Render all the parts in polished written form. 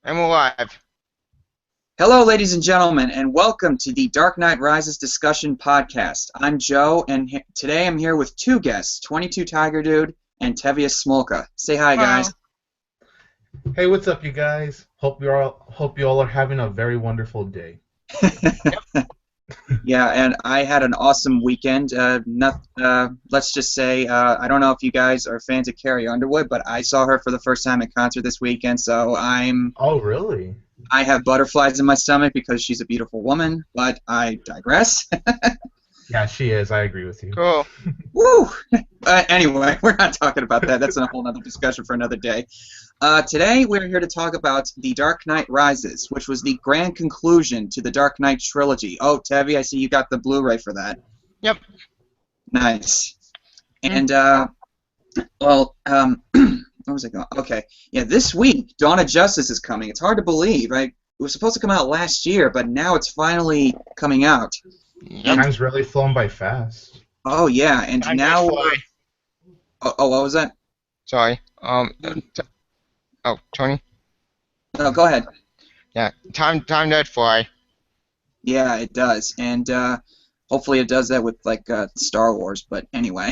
I'm alive. Hello, ladies and gentlemen, and welcome to the Dark Knight Rises discussion podcast. I'm Joe, and today I'm here with two guests, 22 Tiger Dude and Tevya Smolka. Say hi, guys. Well, Hey, what's up, you guys? Hope you all are having a very wonderful day. yep. Yeah, and I had an awesome weekend. Let's just say, I don't know if you guys are fans of Carrie Underwood, but I saw her for the first time at concert this weekend, so Oh, really? I have butterflies in my stomach because she's a beautiful woman, but I digress. Yeah, she is. I agree with you. Cool. Woo! Anyway, we're not talking about that. That's a whole other discussion for another day. Today, we're here to talk about The Dark Knight Rises, which was the grand conclusion to the Dark Knight trilogy. Oh, Tevy, I see you got the Blu-ray for that. Yep. Nice. Mm. And, where was I going? Okay. Yeah, this week, Dawn of Justice is coming. It's hard to believe, right? It was supposed to come out last year, but now it's finally coming out. Yep. And, Time's really flown by fast. oh, yeah, and Time does now... fly. what was that? Sorry. Tony. No, go ahead. Yeah. Time does fly. Yeah, it does, and hopefully it does that with like Star Wars. But anyway,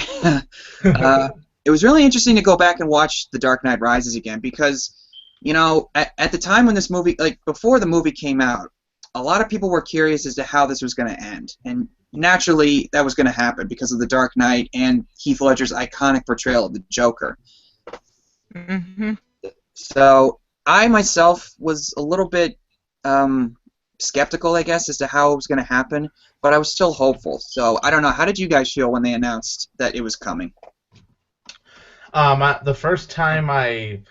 it was really interesting to go back and watch The Dark Knight Rises again because, you know, at the time when this movie, like before the movie came out, a lot of people were curious as to how this was going to end, and naturally that was going to happen because of The Dark Knight and Heath Ledger's iconic portrayal of the Joker. Mm-hmm. So I myself was a little bit skeptical, I guess, as to how it was going to happen, but I was still hopeful. So I don't know. How did you guys feel when they announced that it was coming? The first time I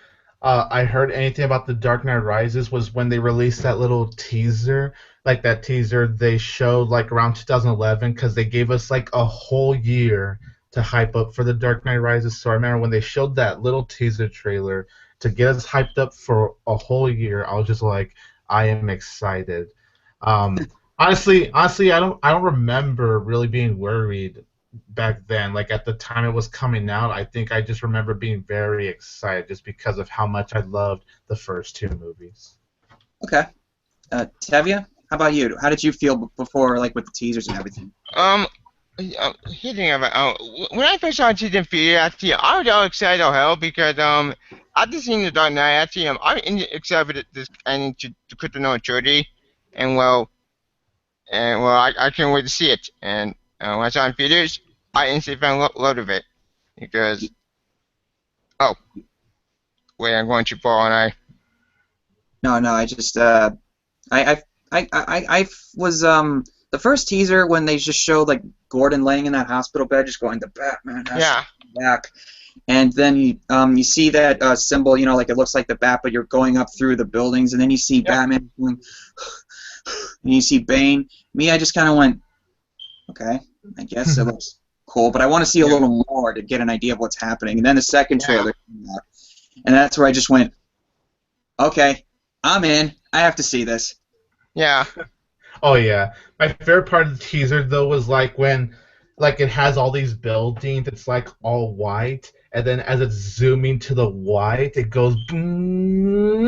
heard anything about The Dark Knight Rises was when they released that little teaser, like that teaser they showed like around 2011, because they gave us like a whole year to hype up for The Dark Knight Rises. So I remember when they showed that little teaser trailer to get us hyped up for a whole year, I was just like, I am excited. Um, honestly, I don't remember really being worried back then. Like at the time it was coming out, I think I just remember being very excited just because of how much I loved the first two movies. Okay. Tevya, how about you? How did you feel before, like with the teasers and everything? Um. Hitting about when I first saw season three, actually, I was all excited as hell because after seeing the Dark Knight, actually, excited for this ending to Chris Nolan trilogy, and I can't wait to see it. And when I saw it in theaters, I instantly fell in love with it because oh wait, I'm going too far, and No, no. I just I I was the first teaser when they just showed like Gordon laying in that hospital bed, just going, "The Batman has to yeah, come back." And then you see that symbol, you know, like it looks like the bat, but you're going up through the buildings, and then you see yep, Batman going, and you see Bane. Me, I just kind of went, okay, I guess it looks cool, but I want to see a yeah, little more to get an idea of what's happening. And then the second yeah, trailer came out, and that's where I just went, okay, I'm in. I have to see this. yeah, Oh yeah, my favorite part of the teaser though was like when, like it has all these buildings. It's like all white, and then as it's zooming to the white, it goes boom,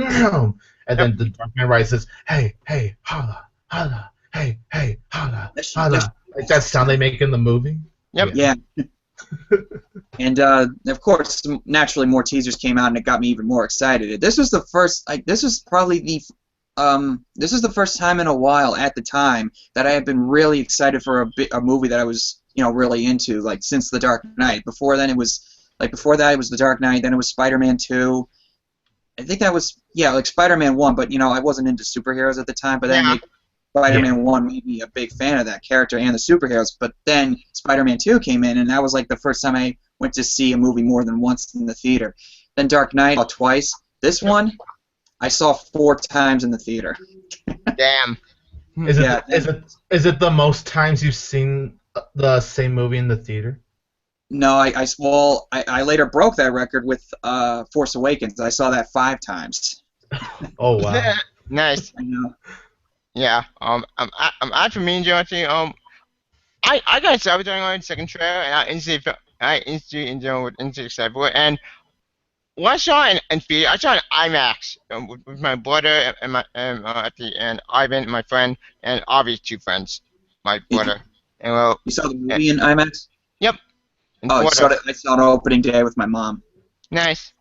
and yep, then the Dark Knight rises. Hey, hey, holla, holla, hey, hey, holla, There's holla. Like that sound they make in the movie. yep, Yeah. yeah, and of course, naturally, more teasers came out, and it got me even more excited. This was the first. This was probably the. This is the first time in a while at the time that I had been really excited for a movie that I was, you know, really into, like since The Dark Knight. Before then, it was like before that it was The Dark Knight. Then it was Spider-Man 2. I think that was like Spider-Man 1, but you know I wasn't into superheroes at the time. But then yeah, Yeah. Spider-Man 1 made me a big fan of that character and the superheroes. But then Spider-Man 2 came in, and that was like the first time I went to see a movie more than once in the theater. Then Dark Knight I saw twice. This yep. one I saw 4 times in the theater. Damn. Is it Yeah. is it the most times you've seen the same movie in the theater? No, I later broke that record with Force Awakens. I saw that 5 times. Oh wow. Nice. I know. Yeah. I'm actually me and Johnson. I got started on the second trailer, and I instantly enjoyed instantly excited for it. And Well, I saw it in theater. I saw it in IMAX with my brother and my at the end Ivan, my friend, and obviously two friends, my You brother. And well, you saw the uh, movie in IMAX? yep, and Oh, brother. I saw it on opening day with my mom. Nice.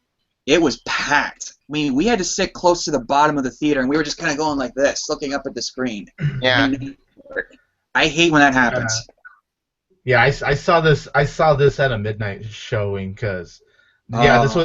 It was packed. I mean, we had to sit close to the bottom of the theater, and we were just kind of going like this, looking up at the screen. Yeah. And I hate when that Yeah. happens. Yeah, I saw this. I saw this at a midnight showing because, yeah, Oh,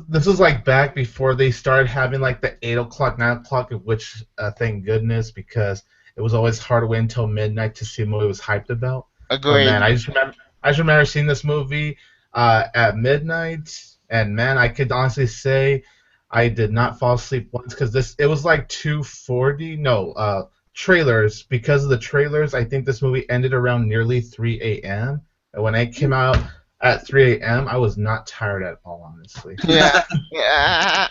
this was like back before they started having like the 8 o'clock, 9 o'clock, which thank goodness because it was always hard to wait until midnight to see a movie was hyped about. But man, Agreed. I just remember seeing this movie at midnight, and man, I could honestly say I did not fall asleep once because this it was like 2:40. No, trailers because of the trailers. I think this movie ended around nearly 3 a.m. And when I came out at 3 a.m., I was not tired at all, honestly. Yeah. Yeah.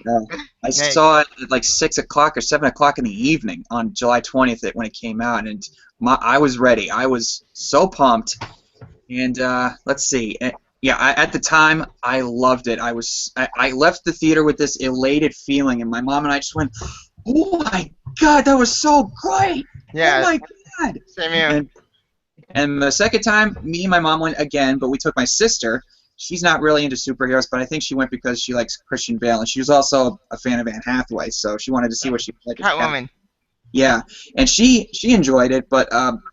yeah. I Nice. saw it at like 6 o'clock or 7 o'clock in the evening on July 20th when it came out, and I was ready. I was so pumped. And let's see. Yeah, at the time, I loved it. I left the theater with this elated feeling, and my mom and I just went, "Oh my God, that was so great! Oh Yeah. my God!" Same here. And the second time, me and my mom went again, but we took my sister. She's not really into superheroes, but I think she went because she likes Christian Bale, and she was also a fan of Anne Hathaway, so she wanted to see what she was like. Catwoman. Yeah, and she enjoyed it, but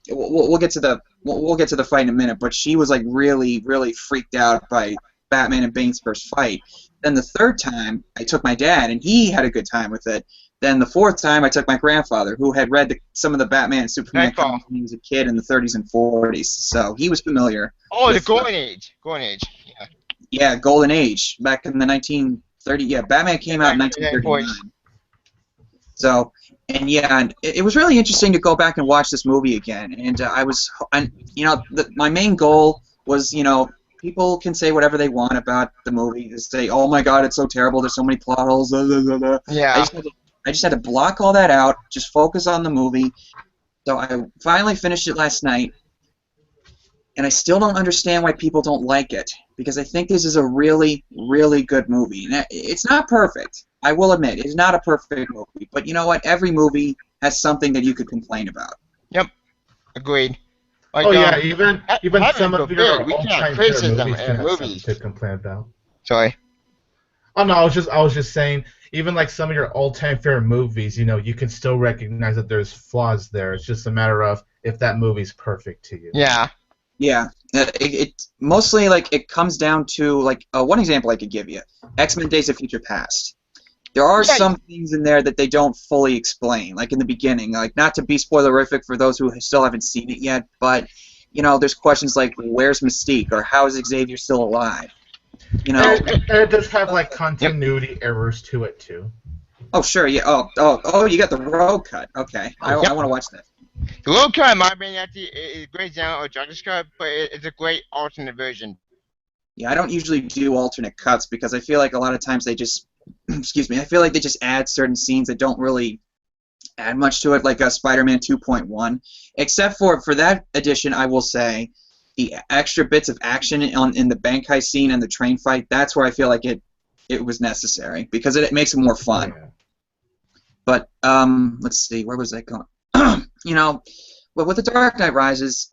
we'll get to the we'll get to the fight in a minute. But she was like really freaked out by Batman and Bane's first fight. Then the third time, I took my dad, and he had a good time with it. Then the fourth time, I took my grandfather, who had read some of the Batman and Superman Nightfall. comics when he was a kid in the 30s and 40s, so he was familiar. Oh, the with Golden Age. Golden Age. Yeah. yeah, Golden Age back in the 1930s. Yeah, Batman came out in Back in the 1939. 40s. So, and yeah, and it was really interesting to go back and watch this movie again. And my main goal was, people can say whatever they want about the movie. They say, "Oh my God, it's so terrible. There's so many plot holes." Blah, blah, blah, blah. Yeah. I just had to block all that out. Just focus on the movie. So I finally finished it last night, and I still don't understand why people don't like it, because I think this is a really good movie. And it's not perfect. I will admit, it's not a perfect movie. But you know what? Every movie has something that you could complain about. Yep. Agreed. Like, Oh yeah, even heaven some of forbid, your we can't all-time favorite criticism movies can in have something movies. to complain about. Sorry. Oh no, I was just saying, even like some of your all-time favorite movies, you can still recognize that there's flaws there. It's just a matter of if that movie's perfect to you. Yeah. Yeah, it mostly like it comes down to like one example I could give you: X-Men: Days of Future Past. There are Yeah. some things in there that they don't fully explain, like in the beginning. Like, not to be spoilerific for those who still haven't seen it yet, but there's questions like, where's Mystique, or how is Xavier still alive? You know. And it does have like continuity errors to it too. Oh sure, yeah. Oh, you got the road cut. Okay, I Yep. want to watch that. The low cut, in my opinion, actually is a great example of Joker's cut, but it's a great alternate version. Yeah, I don't usually do alternate cuts because I feel like a lot of times they just, excuse me, I feel like they just add certain scenes that don't really add much to it, like Spider-Man 2.1. Except for that edition, I will say, the extra bits of action in the bank heist scene and the train fight, that's where I feel like it was necessary because it makes it more fun. Yeah. But let's see, where was I going? But with the Dark Knight Rises,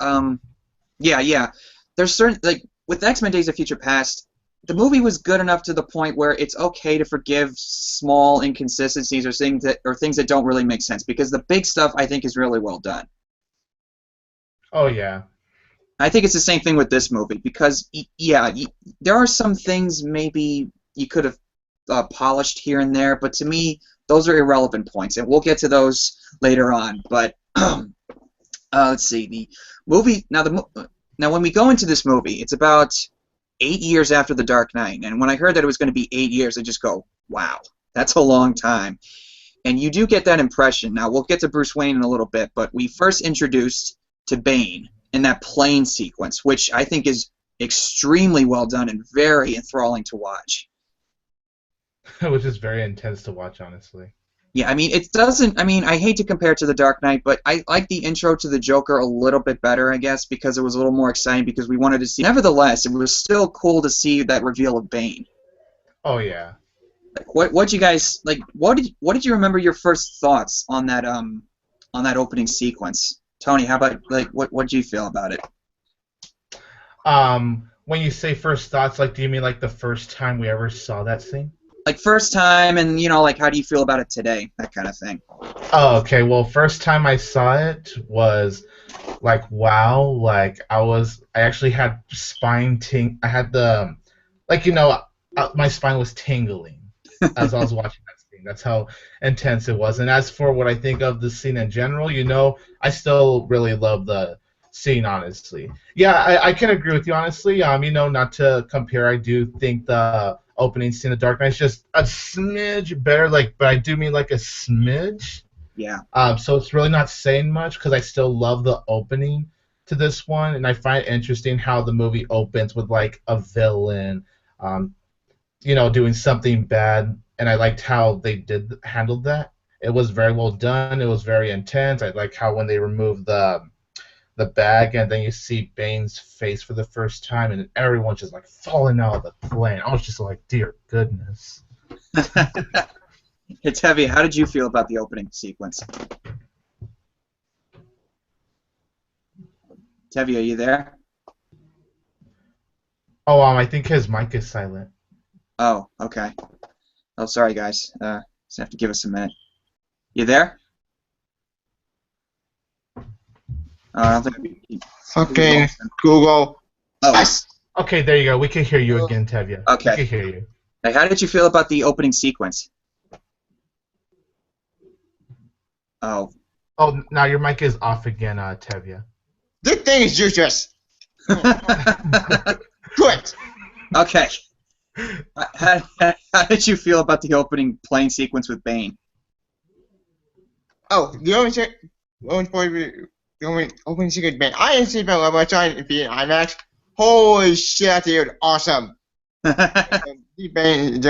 yeah, there's certain like with X-Men: Days of Future Past, the movie was good enough to the point where it's okay to forgive small inconsistencies or things that don't really make sense, because the big stuff I think is really well done. Oh yeah. I think it's the same thing with this movie because there are some things maybe you could have polished here and there, but to me those are irrelevant points, and we'll get to those later on. But let's see, the movie now when we go into this movie, it's about 8 years after The Dark Knight, and when I heard that it was going to be 8 years, I just go, wow, that's a long time. And you do get that impression. Now, we'll get to Bruce Wayne in a little bit, but we first introduced to Bane in that plane sequence, which I think is extremely well done and very enthralling to watch. Which is very intense to watch, honestly. Yeah, I mean, it doesn't. I mean, I hate to compare it to The Dark Knight, but I like the intro to the Joker a little bit better, I guess, because it was a little more exciting because we wanted to see. Nevertheless, it was still cool to see that reveal of Bane. Oh yeah. Like, what you guys like? What did you remember your first thoughts on that opening sequence? Tony, how about like what did you feel about it? When you say first thoughts, like, do you mean like the first time we ever saw that scene? Like first time, and like how do you feel about it today? That kind of thing. Oh, okay. Well, first time I saw it was like, wow. Like, I actually had I had like, my spine was tingling as I was watching that scene. That's how intense it was. And as for what I think of the scene in general, I still really love the scene, honestly. Yeah, I can agree with you, honestly. Not to compare, I do think the opening scene of Dark Knight is just a smidge better, like, but I do mean like a smidge. Yeah. So it's really not saying much because I still love the opening to this one, and I find it interesting how the movie opens with like a villain, um, doing something bad, and I liked how they did handled that. It was very well done. It was very intense. I like how when they removed the bag and then you see Bane's face for the first time, and everyone's just like falling out of the plane. I was just like, dear goodness. It's heavy. How did you feel about the opening sequence? Tevya, are you there? Oh, I think his mic is silent. Oh, okay. Oh, sorry, guys. Just have to give us a minute. You there? Oh, I don't think Okay, Google. Oh, Yes. Okay, there you go. We can hear you again, Tevya. okay. We can hear you. Hey, how did you feel about the opening sequence? Oh. Oh, now your mic is off again, Tevya. This thing is useless. Quit. Okay. How did you feel about the opening plane sequence with Bane? Oh, the only opening secret band. I didn't see about I saw it be in IMAX. Holy shit, dude, awesome. The band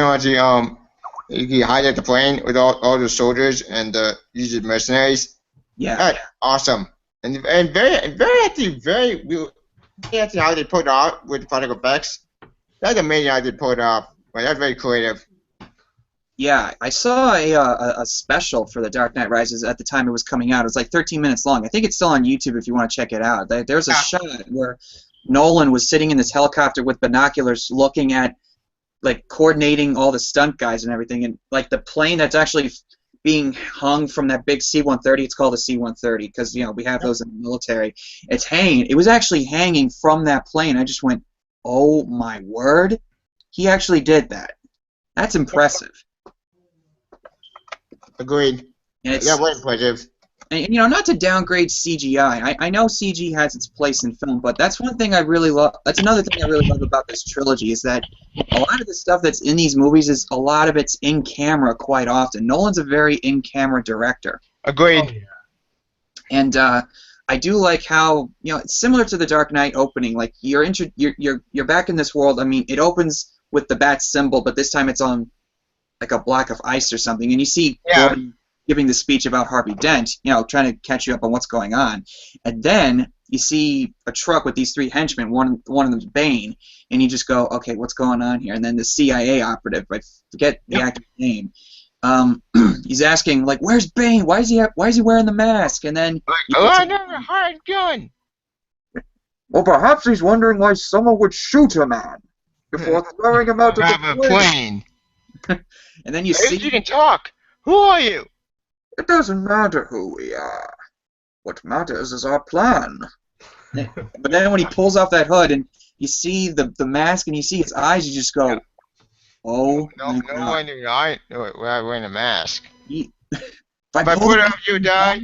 he hijacked the plane with all the soldiers and the usual mercenaries. Yeah. Awesome. And very actually very real. Actually how they pulled it off with the particle effects. That's amazing how they pulled it off. Like, that's very creative. Yeah, I saw a special for The Dark Knight Rises at the time it was coming out. It was like 13 minutes long. I think it's still on YouTube if you want to check it out. There's a shot where Nolan was sitting in this helicopter with binoculars looking at, like, coordinating all the stunt guys and everything. And, like, the plane that's actually being hung from that big C-130, it's called a C-130 because, we have those in the military. It's hanging. It was actually hanging from that plane. I just went, oh, my word. He actually did that. That's impressive. Agreed. And Yeah, very impressive. And not to downgrade CGI. I know CG has its place in film, but that's one thing I really love. That's another thing I really love about this trilogy is that a lot of the stuff that's in these movies is a lot of it's in camera quite often. Nolan's a very in camera director. Agreed. Oh, yeah. And I do like how it's similar to the Dark Knight opening. Like you're back in this world. I mean, it opens with the bat symbol, but this time it's on like a block of ice or something, and you see Gordon giving the speech about Harvey Dent, trying to catch you up on what's going on, and then you see a truck with these three henchmen. One of them's Bane, and you just go, okay, what's going on here? And then the CIA operative, I forget the actor's name. He's asking like, "Where's Bane? Why is he wearing the mask?" And then I never hired gun. Well, perhaps he's wondering why someone would shoot a man before throwing him out of the plane. And then you Maybe see. you can talk. Who are you? It doesn't matter who we are. What matters is our plan. But then when he pulls off that hood and you see the mask and you see his eyes, you just go, oh, No wonder I wearing a mask. If I put it up, you die.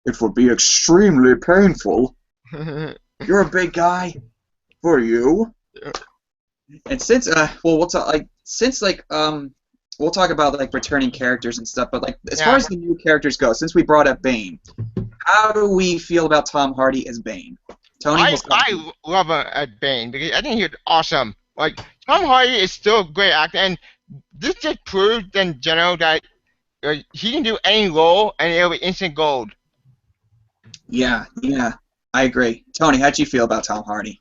It would be extremely painful. You're a big guy. For you. And since we'll talk about like returning characters and stuff, but like as far as the new characters go, since we brought up Bane, how do we feel about Tom Hardy as Bane? Tony, I love him as Bane because I think he's awesome. Like Tom Hardy is still a great actor, and this just proves in general that he can do any role and it'll be instant gold. Yeah, I agree. Tony, how'd you feel about Tom Hardy?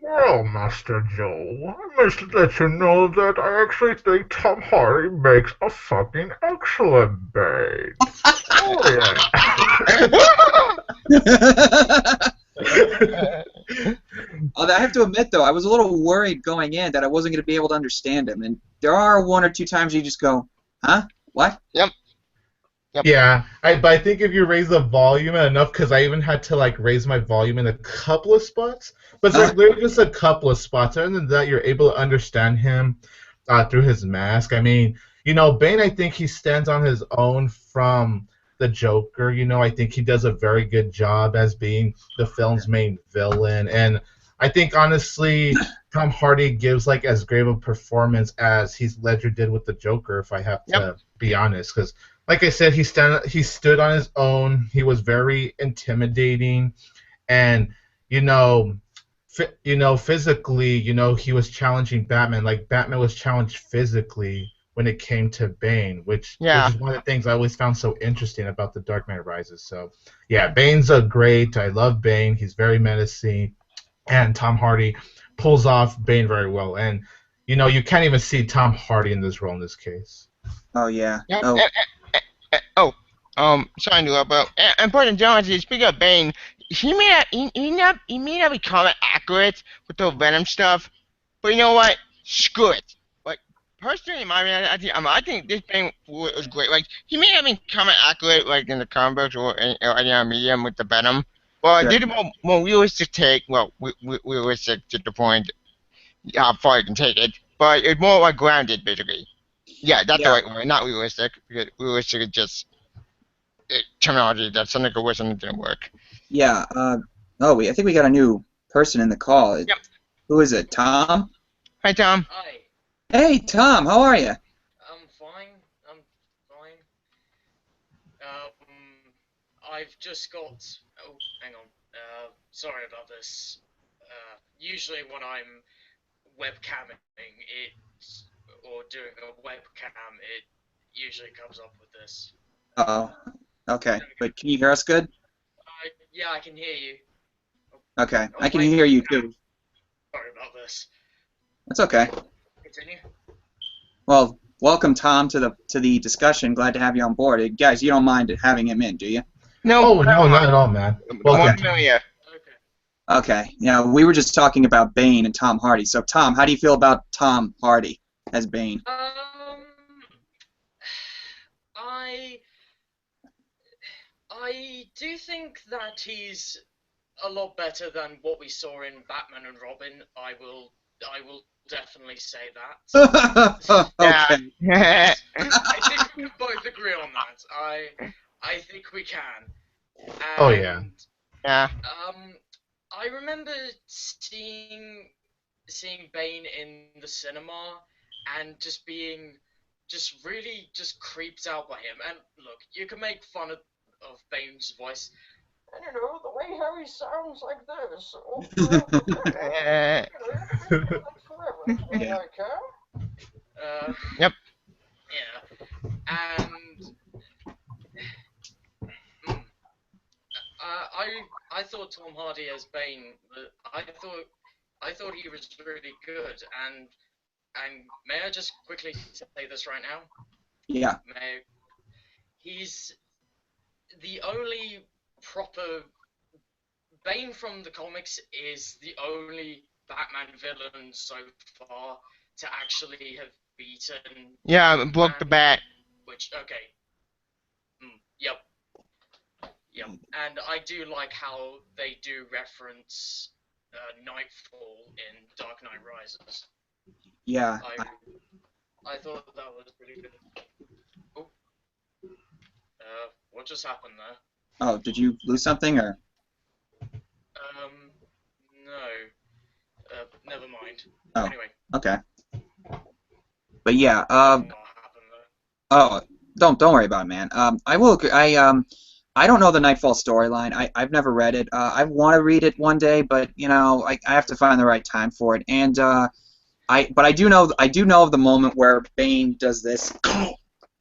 Well, Master Joe, I must let you know that I actually think Tom Hardy makes a fucking excellent Bane. Oh yeah. Although I have to admit, though, I was a little worried going in that I wasn't going to be able to understand him. And there are one or two times you just go, huh? What? Yep. Yep. Yeah, but I think if you raise the volume enough, because I even had to like raise my volume in a couple of spots, but it's like literally just a couple of spots. Other than that, you're able to understand him through his mask. I mean, Bane, I think he stands on his own from the Joker. I think he does a very good job as being the film's main villain, and I think honestly, Tom Hardy gives like as great of a performance as Heath Ledger did with the Joker. If I have to be honest, because like I said, he stood on his own. He was very intimidating, and physically, he was challenging Batman. Like Batman was challenged physically when it came to Bane, which is one of the things I always found so interesting about The Dark Knight Rises. So yeah, Bane's a great. I love Bane. He's very menacing, and Tom Hardy pulls off Bane very well. And you can't even see Tom Hardy in this role in this case. Oh yeah. Yep. Oh. Sorry to interrupt, but important Jones, speaking of Bane, he may not be comic accurate with the Venom stuff, but you know what? Screw it. Like personally, in my opinion, I think this Bane was great. Like he may not be comic accurate like in the comic books or any other medium with the Venom, but I did a more realistic take. Well, realistic to the point how far you can take it, but it's more like grounded, basically. Yeah, that's the right word. Not realistic, because realistic is just terminology that something could work, something didn't work. Yeah. I think we got a new person in the call. Yep. Who is it? Tom? Hi, Tom. Hi. Hey, Tom. How are you? I'm fine. I've just got... Oh, hang on. Sorry about this. Usually when I'm webcamming or doing a webcam, it usually comes up with this. Uh-oh. Okay. But can you hear us good? Yeah, I can hear you. Okay. I can hear you too. Sorry about this. That's okay. Continue. Well, welcome Tom to the discussion. Glad to have you on board. Guys, you don't mind having him in, do you? No, no, not at all, man. Welcome. Okay. Okay. Yeah, we were just talking about Bane and Tom Hardy. So, Tom, how do you feel about Tom Hardy as Bane? I do think that he's a lot better than what we saw in Batman and Robin. I will definitely say that. Okay. I think we can both agree on that. I think we can. And, oh yeah. Yeah. I remember seeing Bane in the cinema and just being really creeped out by him. And look, you can make fun of Bane's voice. And you know, the way Harry sounds like this. Yep. Yeah. And I thought Tom Hardy as Bane. I thought he was really good. And may I just quickly say this right now? Yeah. He's the only proper Bane from the comics is the only Batman villain so far to actually have beaten. Yeah, broke the bat. Which yep. And I do like how they do reference Nightfall in Dark Knight Rises. Yeah. I thought that was pretty good. Oh. What just happened there? Oh, did you lose something or? No. Never mind. Oh. Anyway. Okay. But yeah. What happened there? Oh, don't worry about it, man. I will. I don't know the Nightfall storyline. I've never read it. I want to read it one day, but I have to find the right time for it. And I do know of the moment where Bane does this,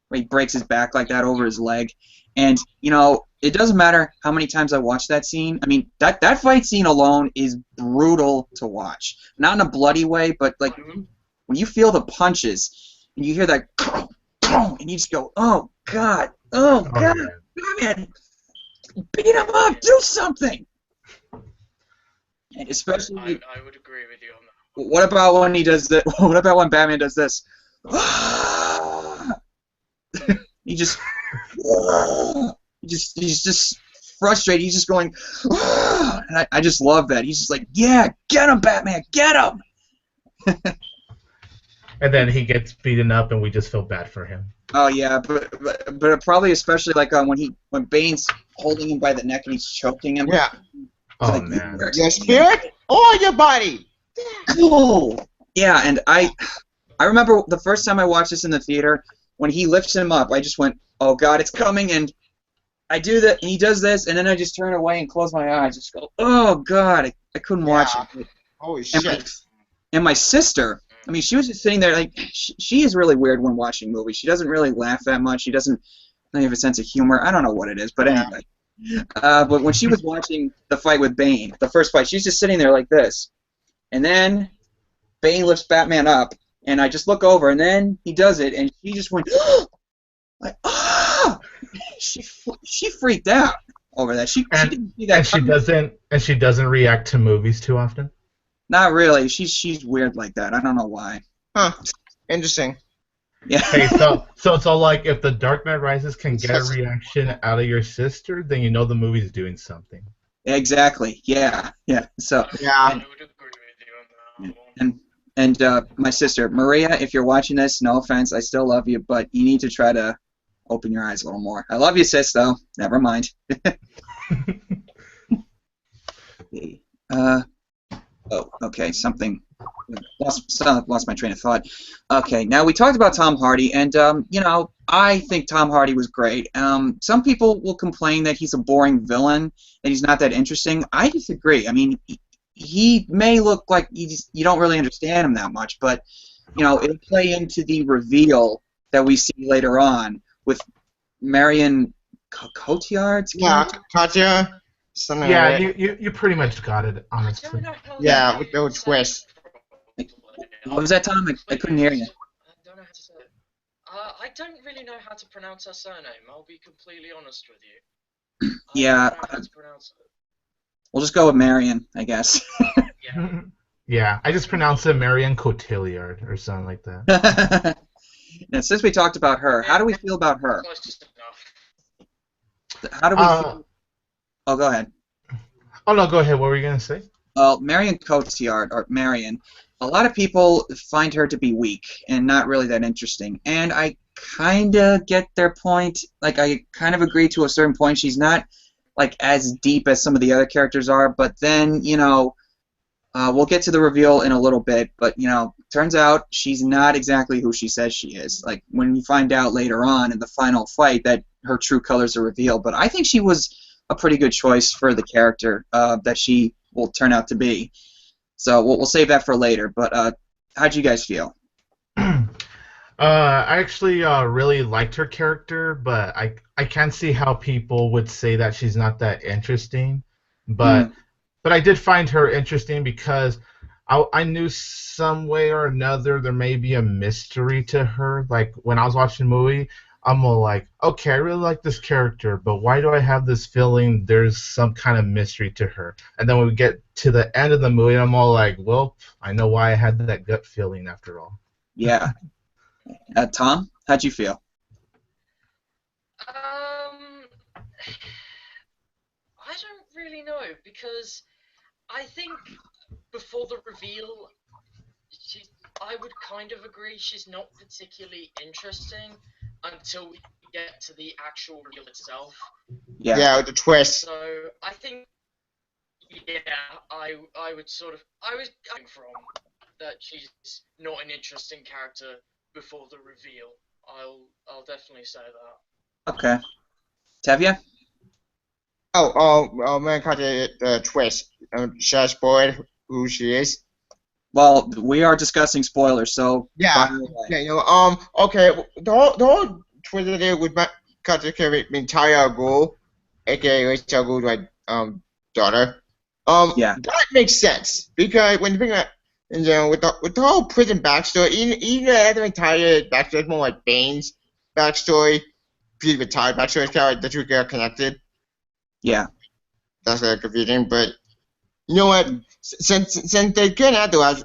where he breaks his back like that over his leg. And, you know, it doesn't matter how many times I watch that scene. I mean, that fight scene alone is brutal to watch. Not in a bloody way, but, like, when you feel the punches, and you hear that, and you just go, oh, God, Batman, beat him up, do something! And especially... I would agree with you on that. What about when he does that? What about when Batman does this? He just... he's just frustrated. He's just going, and I just love that. He's just like, yeah, get him, Batman, get him. And then he gets beaten up, and we just feel bad for him. Oh yeah, but probably especially like when Bane's holding him by the neck and he's choking him. Yeah. Oh like, man. Your spirit or your body? Cool. Yeah, and I remember the first time I watched this in the theater, when he lifts him up, I just went, oh God, it's coming, and I do that, and he does this, and then I just turn away and close my eyes, just go, oh God, I couldn't watch it. Holy shit. And my sister, I mean, she was just sitting there, like, she is really weird when watching movies. She doesn't really laugh that much. She doesn't have a sense of humor. I don't know what it is, but anyway. But when she was watching the fight with Bane, the first fight, she's just sitting there like this. And then Bane lifts Batman up, and I just look over, and then he does it, and she just went, like, ah! She freaked out over that. She didn't see that. And she doesn't react to movies too often. Not really. She's weird like that. I don't know why. Huh. Interesting. Yeah. Hey, so like if The Dark Knight Rises can get a reaction out of your sister, then you know the movie's doing something. Exactly. Yeah. Yeah. So. Yeah. I would agree with you on that one. And my sister Maria, if you're watching this, no offense, I still love you, but you need to try to open your eyes a little more. I love you, sis, though. Never mind. Oh, okay, something. Lost my train of thought. Okay, now we talked about Tom Hardy, and you know, I think Tom Hardy was great. Some people will complain that he's a boring villain, and he's not that interesting. I disagree. I mean, he may look like you don't really understand him that much, but you know, it'll play into the reveal that we see later on with Marion Cotillard's character. Yeah, Katya. Something Yeah, like that. you pretty much got it, honestly. Yeah, with the twist. What was that, Tom? I couldn't hear you. I don't know how to say it. I don't really know how to pronounce her surname. I'll be completely honest with you. Yeah. I don't know how to pronounce it. We'll just go with Marion, I guess. Yeah. Yeah, I just pronounce it Marion Cotillard or something like that. Now, since we talked about her, how do we feel about her? Close enough. How do we feel? Oh, go ahead. Oh no, go ahead. What were you gonna say? Well, Marion Cotillard, or Marion, a lot of people find her to be weak and not really that interesting. And I kind of get their point. Like, I kind of agree to a certain point. She's not, like, as deep as some of the other characters are. But then, you know, we'll get to the reveal in a little bit. But, you know, turns out she's not exactly who she says she is. Like, when you find out later on in the final fight that her true colors are revealed. But I think she was a pretty good choice for the character that she will turn out to be. So we'll save that for later. But how'd you guys feel? I actually really liked her character, but I can see how people would say that she's not that interesting. But I did find her interesting because I knew some way or another there may be a mystery to her. Like when I was watching the movie, I'm all like, okay, I really like this character, but why do I have this feeling there's some kind of mystery to her? And then when we get to the end of the movie, I'm all like, well, I know why I had that gut feeling after all. Yeah. Tom, how'd you feel? I don't really know, because I think before the reveal, I would kind of agree she's not particularly interesting until we get to the actual reveal itself. Yeah. Yeah, with the twist. So I think, yeah, I would sort of, I was coming from that she's not an interesting character before the reveal. I'll definitely say that. Okay. Tevya? Oh, man, Katya, the twist. Should I spoil who she is? Well, we are discussing spoilers, so Yeah. fire away. Yeah, you know, okay, the whole Twitter there with my Katsuki being Taya Ghoul, aka Rachel Ghoul's daughter. Yeah. That makes sense because when you think about with the whole prison backstory, even after entire backstory, it's more like Bane's backstory, pretty retired backstory. It's kind of like the two get connected. Yeah. That's very confusing, but you know what? Since they couldn't add the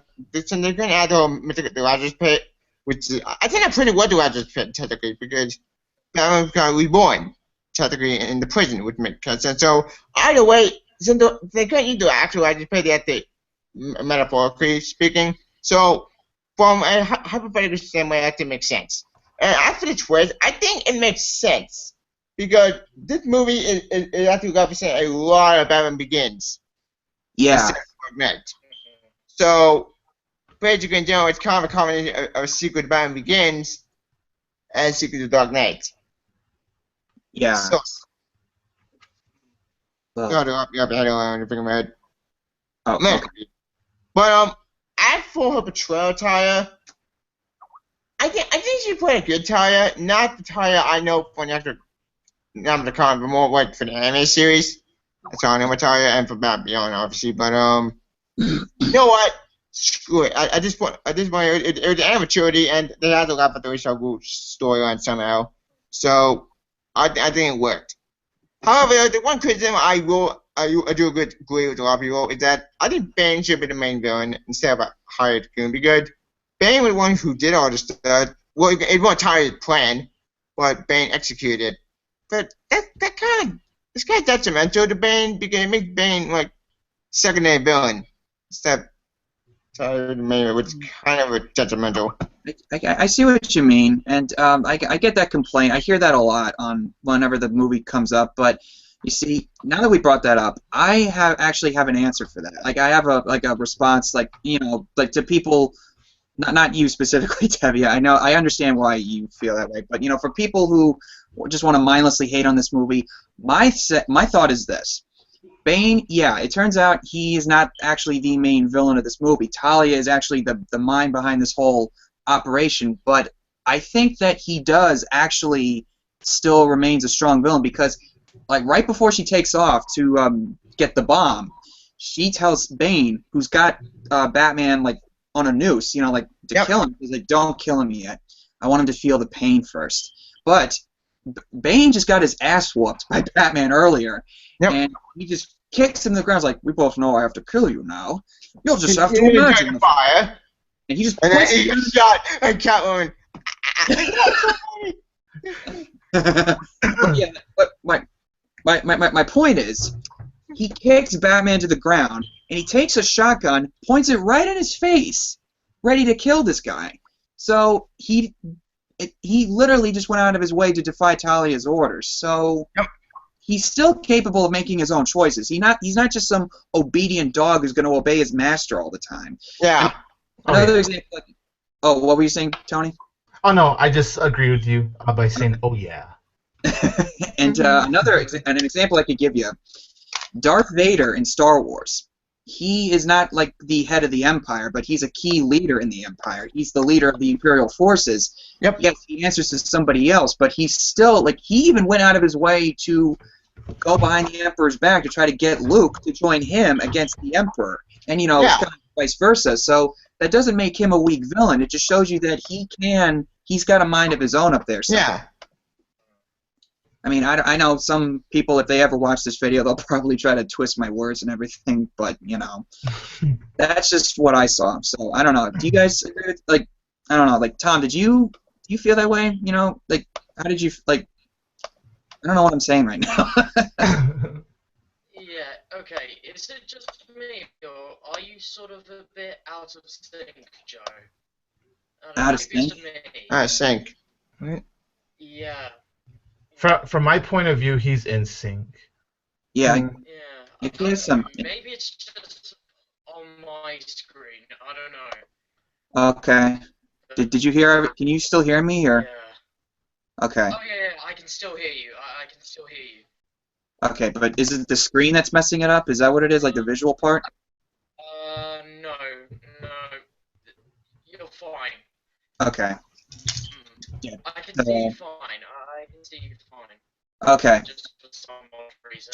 whole mythic the Rogers pit, which I think that's pretty well the Rogers pit technically because Batman got reborn technically in the prison, which makes sense. So either way, since they couldn't use the actual Rogers pit, they had to metaphorically speaking. So from a hypothetical standpoint, that didn't make sense. And after the twist, I think it makes sense because this movie is actually representing a lot of Batman Begins. Yeah. So basically, in general, it's kind of a combination of Secret to Batman Begins and Secret to Dark Knight. Yeah. So, Well, I don't think my head. oh, Man. okay. But as for her portrayal attire, I think she played a good attire, not the attire I know from the actor, not the comic, but more like for the anime series. That's how I know attire, and for Batman Beyond, obviously. But you know what? Screw it. At this point, it was amateurity, and they had to laugh at the Rachel Gould storyline somehow. So I think it worked. However, the one criticism I do agree with a lot of people is that I think Bane should be the main villain instead of a hired goon because Bane was the one who did all this stuff. Well, it was a tired plan, but Bane executed. But it's kind of detrimental to Bane because it makes Bane like secondary villain instead of tired main, which is kind of a detrimental. I see what you mean, and I get that complaint. I hear that a lot on whenever the movie comes up. But you see, now that we brought that up, I actually have an answer for that. Like I have a response, like to people, not you specifically, Tevya. I understand why you feel that way, but for people who just want to mindlessly hate on this movie, my thought is this. Bane, yeah, it turns out he is not actually the main villain of this movie. Talia is actually the mind behind this whole operation, but I think that he does actually still remains a strong villain because, like, right before she takes off to get the bomb, she tells Bane, who's got Batman like on a noose, to kill him. He's like, "Don't kill him yet. I want him to feel the pain first." But Bane just got his ass whooped by Batman earlier, and he just kicks him to the ground. He's like, "We both know I have to kill you now. You'll just have to imagine the fire." And he just and then he shot and Catwoman. Yeah, but my point is, he kicks Batman to the ground, and he takes a shotgun, points it right in his face, ready to kill this guy. So he literally just went out of his way to defy Talia's orders. So he's still capable of making his own choices. He's not just some obedient dog who's going to obey his master all the time. Yeah. Another example. Oh, what were you saying, Tony? Oh no, I just agree with you by saying, "Oh yeah." And an example I could give you, Darth Vader in Star Wars. He is not like the head of the Empire, but he's a key leader in the Empire. He's the leader of the Imperial forces. Yep. Yes, he answers to somebody else, but he's still he even went out of his way to go behind the Emperor's back to try to get Luke to join him against the Emperor, and it's kind of vice versa. So that doesn't make him a weak villain. It just shows you that he's got a mind of his own up there. So. Yeah. I mean, I know some people, if they ever watch this video, they'll probably try to twist my words and everything, but, that's just what I saw. So, I don't know. Do you guys agree with, I don't know, Tom, do you feel that way? How did you, I don't know what I'm saying right now. Yeah, okay. Is it just me, or are you sort of a bit out of sync, Joe? Out of sync? Out of sync. Yeah. From my point of view, he's in sync. Yeah. Yeah. It is some. Maybe it's just on my screen. I don't know. Okay. Did you hear? Can you still hear me? Or? Yeah. Okay. Oh yeah, I can still hear you. I can still hear you. Okay, but is it the screen that's messing it up? Is that what it is? Like the visual part? No. You're fine. Okay. Yeah. I can see you fine. I can see you fine. Okay. Just for some odd reason.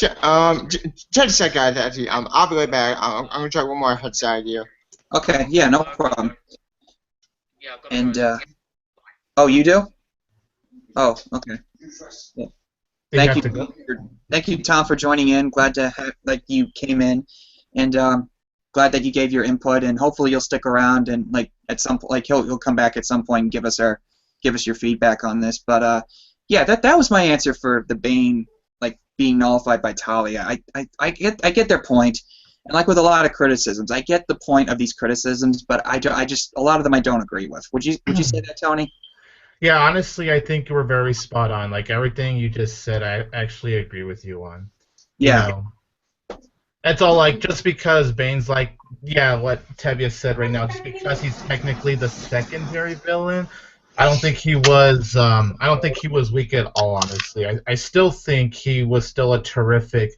Check a second, guys. Actually, I'll be right back. I'm gonna try one more headset idea. Okay. Yeah. No I've gotta problem. go. Yeah, I've gotta And go. oh, you do? Oh, okay. Well, You thank have you. to go. Thank you, Tom, for joining in. Glad to have like you came in, and glad that you gave your input. And hopefully you'll stick around and like at some like he'll come back at some point and give us your feedback on this. But yeah, that was my answer for the Bane like being nullified by Talia. I get their point, and like with a lot of criticisms, I get the point of these criticisms, but I just a lot of them I don't agree with. Would you say that, Tony? Yeah, honestly, I think you were very spot on. Like everything you just said, I actually agree with you on. You Yeah. know, it's all like just because Bane's like, yeah, what Tevya said right now, just because he's technically the secondary villain, I don't think he was. I don't think he was weak at all. Honestly, I still think he was still a terrific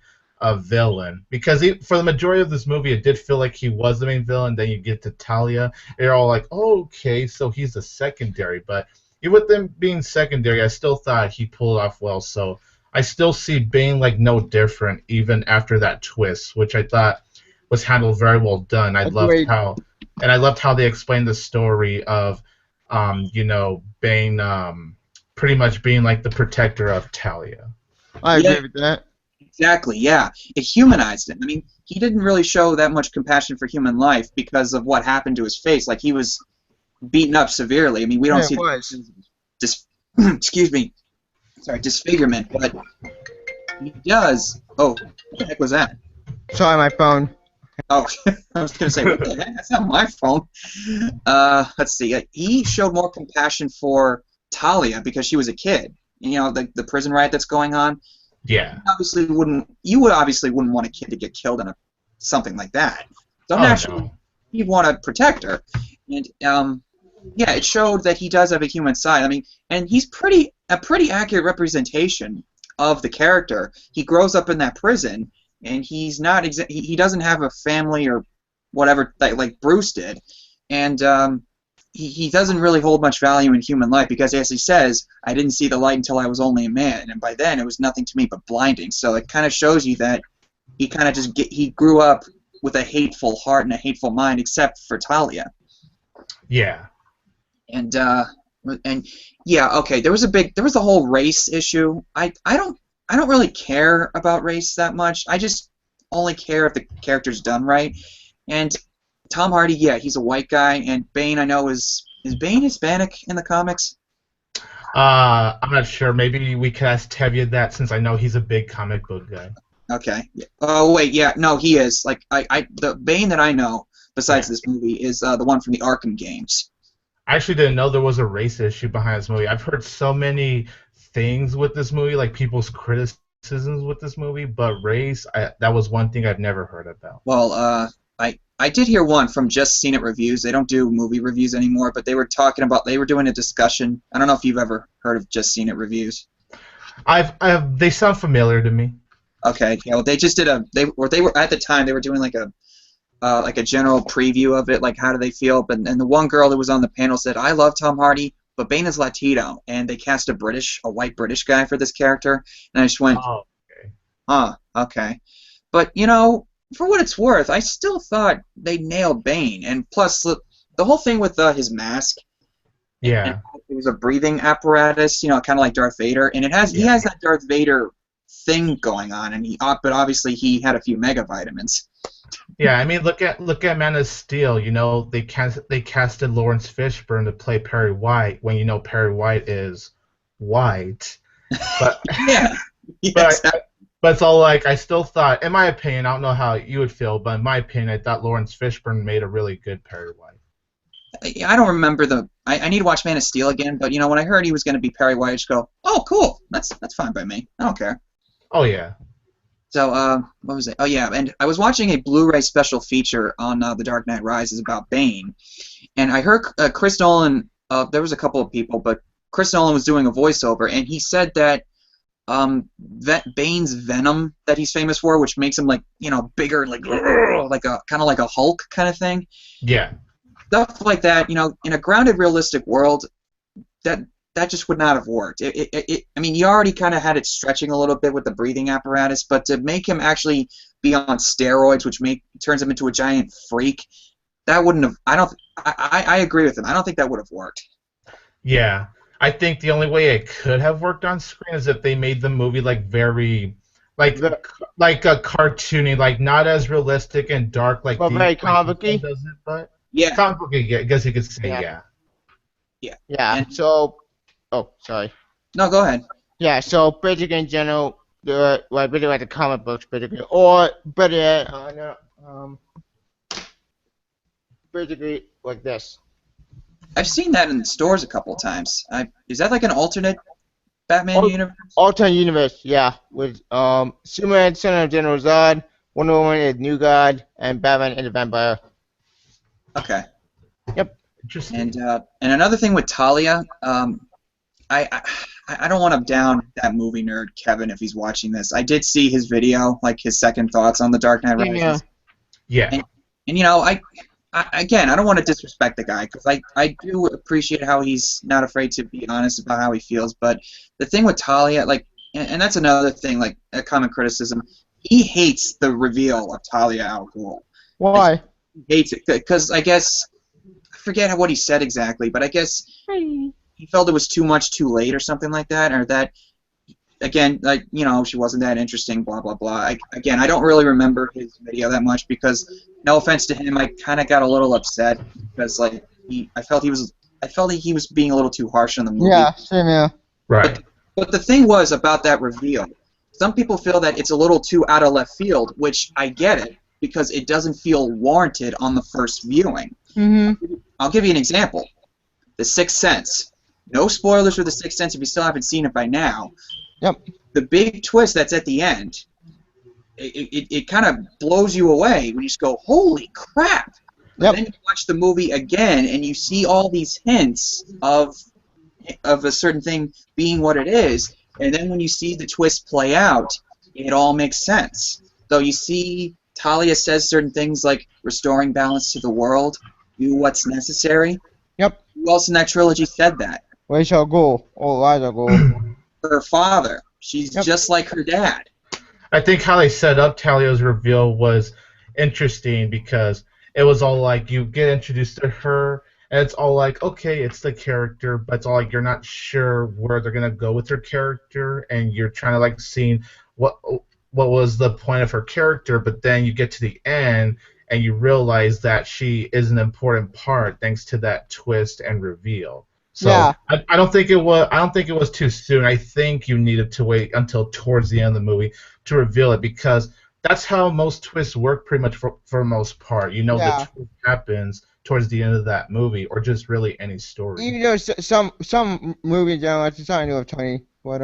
villain because for the majority of this movie, it did feel like he was the main villain. Then you get to Talia, you're all like, oh, okay, so he's a secondary, but even with them being secondary, I still thought he pulled off well. So I still see Bane like no different even after that twist, which I thought was handled very well done. Agreed. I loved how they explained the story of, Bane pretty much being like the protector of Talia. I agree with that. Exactly, yeah. It humanized him. I mean, he didn't really show that much compassion for human life because of what happened to his face. Like, he was beaten up severely. I mean, we don't see excuse me, sorry, disfigurement, but he does. Oh, what the heck was that? Sorry, my phone. Oh, I was going to say, what the heck? That's not my phone. Let's see. He showed more compassion for Talia because she was a kid. You know, the prison riot that's going on. Yeah. You would obviously wouldn't want a kid to get killed in something like that. So naturally, you'd want to protect her. And yeah, it showed that he does have a human side. I mean, and he's a pretty accurate representation of the character. He grows up in that prison, and he's not he doesn't have a family or whatever like Bruce did, and he doesn't really hold much value in human life because, as he says, I didn't see the light until I was only a man, and by then it was nothing to me but blinding. So it kind of shows you that he kind of he grew up with a hateful heart and a hateful mind, except for Talia. Yeah. And yeah, okay. There was the whole race issue. I don't really care about race that much. I just only care if the character's done right. And Tom Hardy, yeah, he's a white guy, and Bane, I know, is Bane Hispanic in the comics? I'm not sure. Maybe we could ask Tevya that since I know he's a big comic book guy. Okay. Oh wait, yeah, no, he is. Like the Bane that I know besides this movie is the one from the Arkham games. I actually didn't know there was a race issue behind this movie. I've heard so many things with this movie, like people's criticisms with this movie, but race, that was one thing I've never heard about. Well, I did hear one from Just Seen It Reviews. They don't do movie reviews anymore, but they were doing a discussion. I don't know if you've ever heard of Just Seen It Reviews. They sound familiar to me. Okay, yeah, well, they just did they were at the time they were doing like a general preview of it, like how do they feel, and the one girl that was on the panel said, I love Tom Hardy, but Bane is Latino, and they cast a white British guy for this character, and I just went, oh, okay. Okay. But, you know, for what it's worth, I still thought they nailed Bane, and plus the whole thing with his mask, yeah, it was a breathing apparatus, you know, kind of like Darth Vader, and he has that Darth Vader thing going on, and but obviously he had a few mega vitamins. Yeah, I mean, look at Man of Steel. You know, they casted Lawrence Fishburne to play Perry White when you know Perry White is white. But yeah, yes. but it's all like I still thought, in my opinion, I don't know how you would feel, but in my opinion, I thought Lawrence Fishburne made a really good Perry White. I don't remember I need to watch Man of Steel again, but you know, when I heard he was going to be Perry White, I just go, oh, cool, that's fine by me. I don't care. Oh yeah. So, what was it? Oh, yeah, and I was watching a Blu-ray special feature on The Dark Knight Rises about Bane, and I heard Chris Nolan, there was a couple of people, but Chris Nolan was doing a voiceover, and he said that Bane's venom that he's famous for, which makes him, like, you know, bigger, like kind of like a Hulk kind of thing. Yeah. Stuff like that, you know, in a grounded, realistic world, that that just would not have worked. I mean, you already kind of had it stretching a little bit with the breathing apparatus, but to make him actually be on steroids, which turns him into a giant freak, that wouldn't have. I agree with him. I don't think that would have worked. Yeah, I think the only way it could have worked on screen is if they made the movie like very, like a cartoony, like not as realistic and dark like Well, the very like comic-y. does it, but Yeah, comic book. I guess you could say Yeah. yeah. yeah. Yeah. And, So, oh, sorry. no, go ahead. Yeah. So basically, in general, really like the comic books, basically, or better yet, no, basically like this. I've seen that in stores a couple times. Is that like an alternate Batman Oh, universe? Alternate universe, yeah, with Superman, son of General Zod, Wonder Woman is New God, and Batman is a vampire. Okay. Interesting. And another thing with Talia, I don't want to down that movie nerd Kevin if he's watching this. I did see his video, like his second thoughts on The Dark Knight Rises. Yeah. Yeah. And you know, again, I don't want to disrespect the guy because I do appreciate how he's not afraid to be honest about how he feels. But the thing with Talia, like, and that's another thing, like a common criticism, he hates the reveal of Talia al Ghul. Why? He hates it because I guess I forget what he said exactly, but I guess he felt it was too much too late or something like that, or that again, like, you know, she wasn't that interesting, blah blah blah. Again, I don't really remember his video that much because, no offense to him, I kind of got a little upset because like I felt he was being a little too harsh on the movie. Yeah, same here. Right. But the thing was about that reveal, some people feel that it's a little too out of left field, which I get it because it doesn't feel warranted on the first viewing. Mm-hmm. I'll give you an example. The Sixth Sense. No spoilers for The Sixth Sense if you still haven't seen it by now. Yep. The big twist that's at the end, it kind of blows you away when you just go, holy crap! Yep. Then you watch the movie again and you see all these hints of a certain thing being what it is, and then when you see the twist play out, it all makes sense. So you see Talia says certain things like restoring balance to the world, do what's necessary. Yep. Who else in that trilogy said that? Where shall go? Oh, Liza go. Her father. She's just like her dad. I think how they set up Talia's reveal was interesting because it was all like you get introduced to her and it's all like, okay, it's the character, but it's all like you're not sure where they're gonna go with her character and you're trying to like see what was the point of her character, but then you get to the end and you realize that she is an important part thanks to that twist and reveal. So Yeah. I don't think it was too soon. I think you needed to wait until towards the end of the movie to reveal it because that's how most twists work pretty much for most part. You know, Yeah. the twist happens towards the end of that movie or just really any story. Even though some movies don't like to sign up Tony, but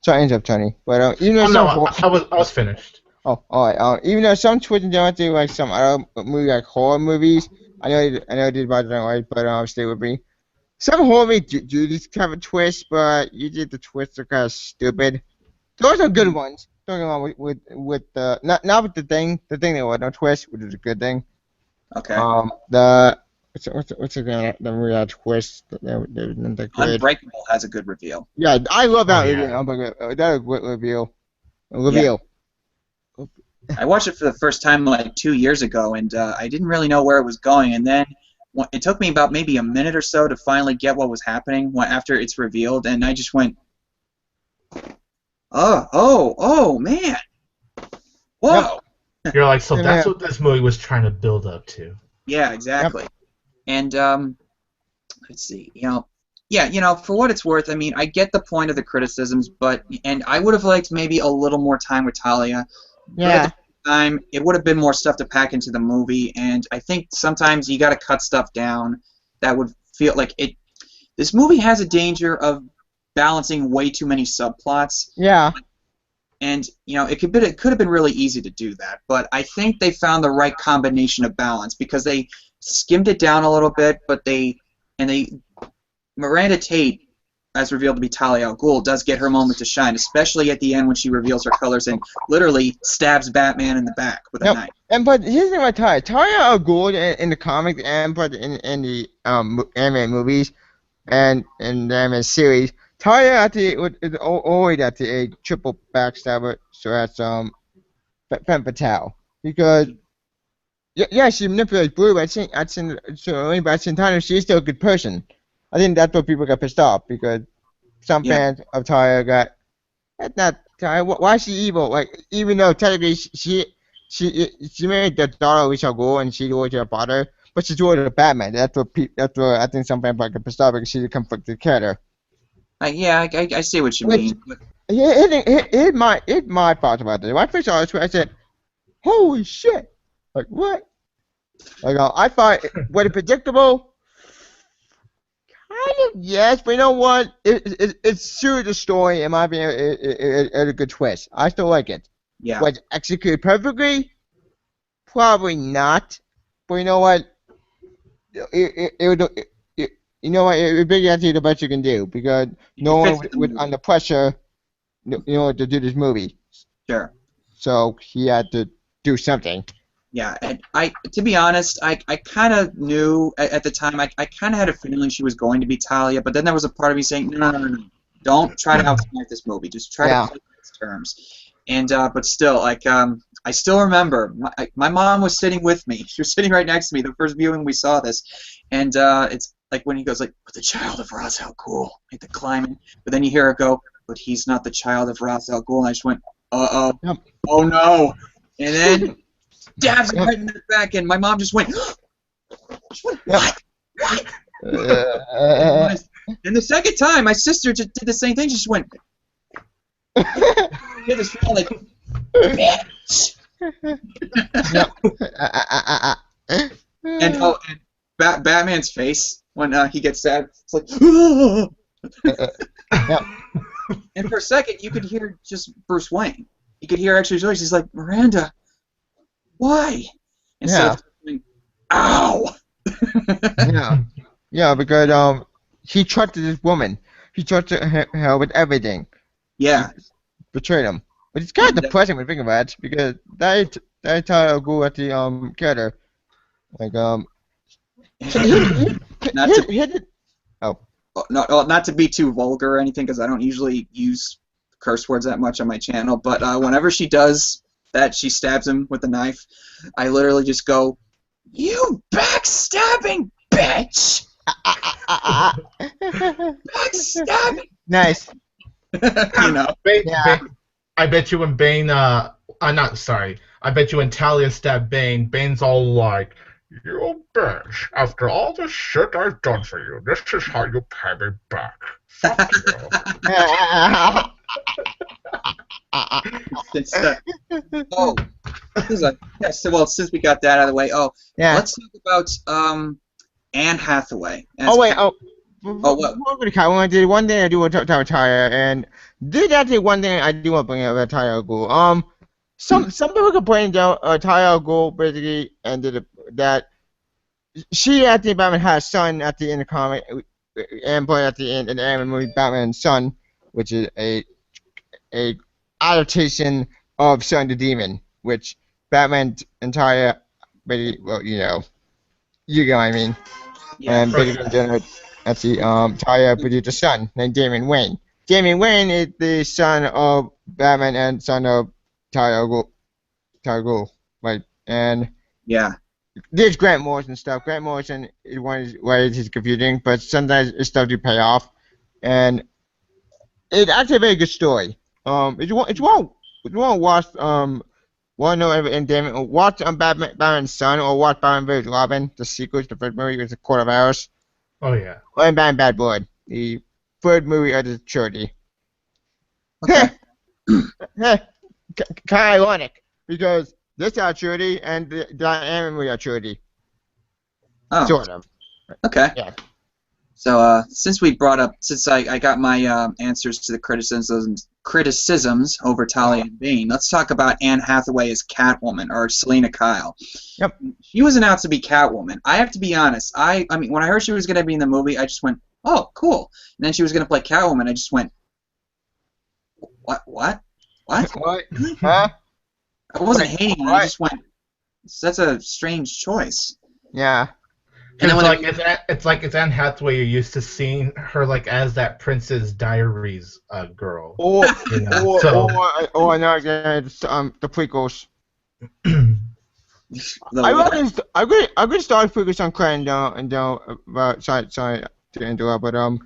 signs up Tony, but even though Oh, some no, I was finished. oh, alright. Even though some twists don't do like some other movie like horror movies, I know it did about that right, but stay with me. Some horror movies do this kind of twist, but usually the twists are kind of stupid. Those are good ones. Don't get me wrong with the not with the thing that was no twist, which is a good thing. Okay. The what's the movie that twist that they created? Unbreakable has a good reveal. Yeah, I love that Oh, movie. yeah. That was a great reveal. Reveal. I watched it for the first time like 2 years ago, and I didn't really know where it was going. And then it took me about maybe a minute or so to finally get what was happening after it's revealed, and I just went, oh, man. Whoa. You're like, so Yeah. that's what this movie was trying to build up to. Yeah, exactly. And let's see, for what it's worth, I mean, I get the point of the criticisms, and I would have liked maybe a little more time with Talia. But at Yeah. the same time, it would have been more stuff to pack into the movie, and I think sometimes you got to cut stuff down that would feel like it. This movie has a danger of balancing way too many subplots. Yeah. And it could have been really easy to do that, but I think they found the right combination of balance because they skimmed it down a little bit, but Miranda Tate, as revealed to be Talia al Ghul, does get her moment to shine, especially at the end when she reveals her colors and literally stabs Batman in the back with a Yep. knife. But here's the thing about Talia al Ghul in the comics and but in the anime movies, and then a series. Talia is always at the a triple backstabber, so that's Femme Fatale because yeah, she manipulates Blue, but but at the same time she's still a good person. I think that's what people got pissed off because some Yeah. fans of Talia got that's not Talia. Why is she evil? Like even though technically she married the daughter of Rachel Gould and she was her father, but she's with Batman. That's what I think some fans got pissed off because she's a conflicted character. Yeah, I see what you Which mean. here's my thoughts about this. When I first saw this, I said, "Holy shit!" Like what? Like I thought, was it predictable? Kind of yes, but you know what? It's true to the story. In my opinion, it's a good twist. I still like it. Yeah. Was it executed perfectly? Probably not. But you know what? You know what? It big actually the best you can do because no It one fits the was movie. under pressure, to do this movie. Sure. So he had to do something. Yeah, and to be honest, I kind of knew at the time. I kind of had a feeling she was going to be Talia, but then there was a part of me saying, no. Don't try to outsmart this movie. Just try Yeah. to play its terms. And but still, I still remember my mom was sitting with me. She was sitting right next to me the first viewing we saw this, and it's like when he goes like, "But the child of Ra's al Ghul," like the climbing, but then you hear her go, "But he's not the child of Ra's al Ghul," and I just went, Yep. oh no, and then stabs him Yep. right in the back, and my mom just went, what? Uh, And the second time, my sister just did the same thing. She just went, did this like, bitch. And Batman's face when he gets stabbed, it's like, and for a second you could hear just Bruce Wayne. You could hear actually his voice. He's like, Miranda, why? Instead of going, ow. yeah, because he trusted this woman. He trusted her with everything. Yeah. He betrayed him. But it's kind of And, depressing when you think about it, because that entire go at the character. Like not to not to be too vulgar or anything, because I don't usually use curse words that much on my channel, but whenever she does that, she stabs him with a knife, I literally just go, "You backstabbing bitch! Backstabbing!" Nice. You know. Yeah. I bet you when Bane, not sorry. I bet you when Talia stabbed Bane, Bane's all like, "You bitch! After all the shit I've done for you, this is how you pay me back. Fuck you." Oh, yeah. So well, since we got that out of the way, Yeah. let's talk about Anne Hathaway. Oh wait. What? I want to do one thing I do want to talk about Tyler, and this is actually one thing I do want to bring up about Tyler Gould. Some people complain that Tyler Gould basically ended that she actually Batman had a son at the end of the comic, and played at the end in the anime movie Batman's Son, which is a adaptation of Son the Demon, which Batman entire basically, well, you know what I mean. Yeah. And basically generated actually Talia produced a son named Damian Wayne. Damian Wayne is the son of Batman and son of Talia Gould, right? And Yeah. there's Grant Morrison stuff. Grant Morrison is one of his ways he's confusing, but sometimes it's stuff to pay off. And it's actually a very good story. If you want to watch want to know everything, Damon, watch Batman's Son or watch Batman vs Robin, the sequel to the first movie, was a quarter of hours. Oh yeah. Or Batman Bad Blood, the third movie of the trilogy. Okay. Kind of ironic, because this is our trilogy and the anime movie are trilogy. Oh. Sort of. Okay. Yeah. So since I got my answers to the criticisms over Talia and Bane, let's talk about Anne Hathaway as Catwoman, or Selena Kyle. Yep. She was announced to be Catwoman. I have to be honest. I mean, when I heard she was going to be in the movie, I just went, "Oh, cool." And then she was going to play Catwoman. I just went, "What? What? What?" What? Huh? I wasn't hating. I What? just went, "That's a strange choice." Yeah. And then It's when like it's Anne Hathaway. You're used to seeing her like as that Princess Diaries girl. Or You know, so or no, yeah, it's, the prequels. the I what? reckon I'm gonna start focus on Claire and sorry to interrupt, but No,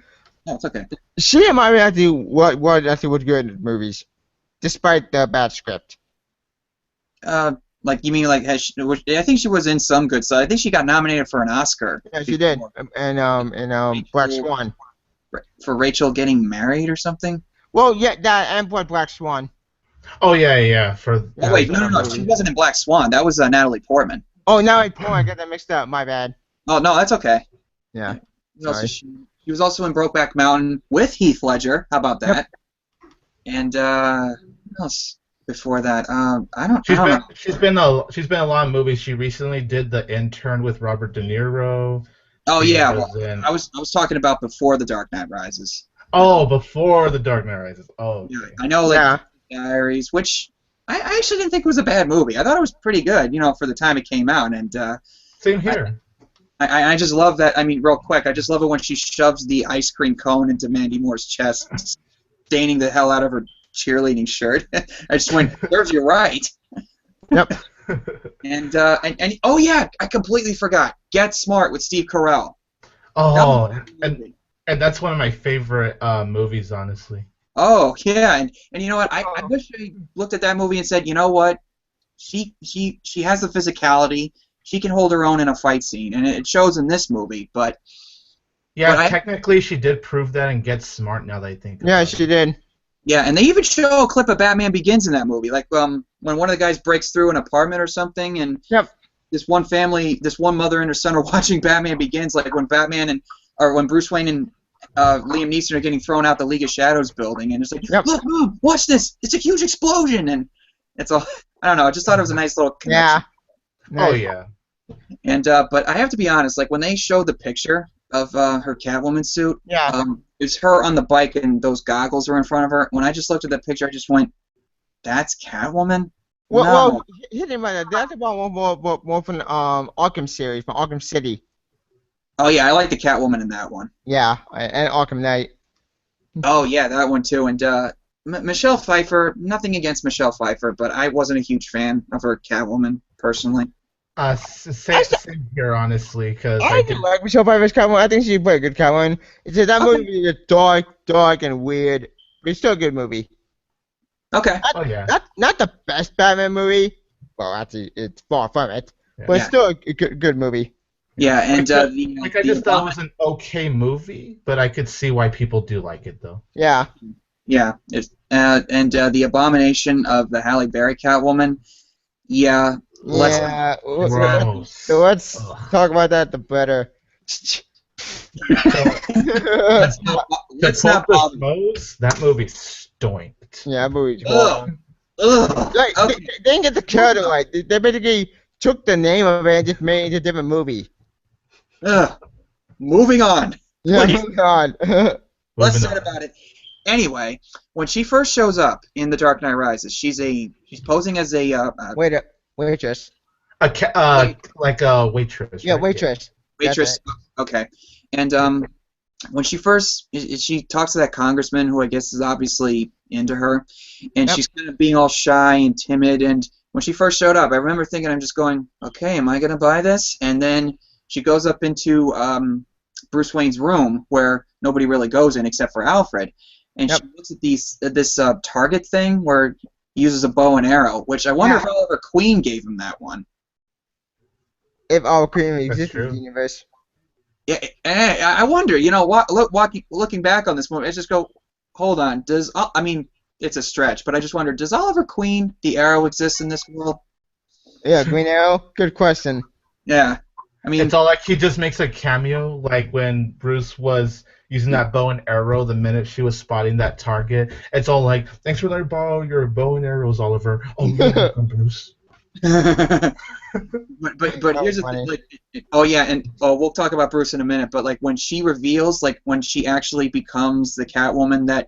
it's okay. she and Mary actually what actually was good in the movies, despite the bad script. Like you mean like I think she was in some good stuff. I think she got nominated for an Oscar. Yeah, she did, before. and Black Swan. For Rachel getting married or something. Well, yeah, that and Black Swan. oh yeah. For Oh wait, no, that she movie. wasn't in Black Swan. That was Natalie Portman. Oh, now I get that mixed up. My bad. Oh no, that's okay. Yeah. She was also in Brokeback Mountain with Heath Ledger. How about that? Yep. And what else before that? I don't know. She's been a lot of movies. She recently did The Intern with Robert De Niro. Oh She yeah, was in- I was talking about before The Dark Knight Rises. Oh, before The Dark Knight Rises. Oh, okay. Yeah, I know, like Diaries, which I actually didn't think was a bad movie. I thought it was pretty good, for the time it came out. And Same here. I just love that. I mean, real quick, I just love it when she shoves the ice cream cone into Mandy Moore's chest, staining the hell out of her cheerleading shirt. I just went, serves you right. Yep. And oh yeah, I completely forgot. Get Smart with Steve Carell. Oh, and that's one of my favorite movies, honestly. Oh yeah, and you know what? I wish I looked at that movie and said, you know what? She has the physicality. She can hold her own in a fight scene, and it shows in this movie. But yeah, technically she did prove that in Get Smart. Now that I think. Yeah, she did. Yeah, and they even show a clip of Batman Begins in that movie, like when one of the guys breaks through an apartment or something, and this one mother and her son are watching Batman Begins, like when when Bruce Wayne and Liam Neeson are getting thrown out the League of Shadows building, and it's like, look, Mom, watch this! It's a huge explosion, and it's all. I don't know. I just thought it was a nice little connection. Yeah. Oh yeah. And but I have to be honest, like when they showed the picture of her Catwoman suit, it's her on the bike and those goggles are in front of her. When I just looked at that picture, I just went, "That's Catwoman." Well, hitting by that. That's about one from Arkham series, from Arkham City. Oh yeah, I like the Catwoman in that one. Yeah, and Arkham Knight. Oh yeah, that one too. And Michelle Pfeiffer. Nothing against Michelle Pfeiffer, but I wasn't a huge fan of her Catwoman personally. Same here, honestly, because I didn't like Michelle Pfeiffer's Catwoman. I think she played a good Catwoman. It's that movie is dark and weird, but it's still a good movie. Okay. Not the best Batman movie. Well, actually, it's far from it, but it's still a good movie. Yeah, and I just thought it was an okay movie, but I could see why people do like it though. Yeah. Yeah, and the Abomination of the Halle Berry Catwoman. Yeah. Let's talk about that the better. Let's not bother. That movie stoinked. Yeah, that movie's horrible. Like, they didn't get the character right. They basically took the name of it and just made it into a different movie. Moving on. Yeah, moving on. Less said about it. Anyway, when she first shows up in The Dark Knight Rises, she's posing as a waitress. Like a waitress. Yeah, right? waitress. Waitress. Okay. And when she talks to that congressman who I guess is obviously into her, and she's kind of being all shy and timid. And when she first showed up, I remember thinking, I'm just going, okay, am I gonna buy this? And then she goes up into Bruce Wayne's room where nobody really goes in except for Alfred, and she looks at this target thing where he uses a bow and arrow, which I wonder if Oliver Queen gave him that one. If Oliver Queen existed in the universe. Yeah, I wonder. Looking back on this movie, I just go, hold on. I mean, it's a stretch, but I just wonder, does Oliver Queen, the Arrow, exist in this world? Yeah, Green Arrow. Good question. Yeah, I mean, it's all like he just makes a cameo, like when Bruce was using that bow and arrow the minute she was spotting that target. It's all like, thanks for letting borrow your bow and arrows, Oliver. Oh, you're welcome, Bruce. but here's the thing. Like, we'll talk about Bruce in a minute. But like when she reveals, like when she actually becomes the Catwoman, that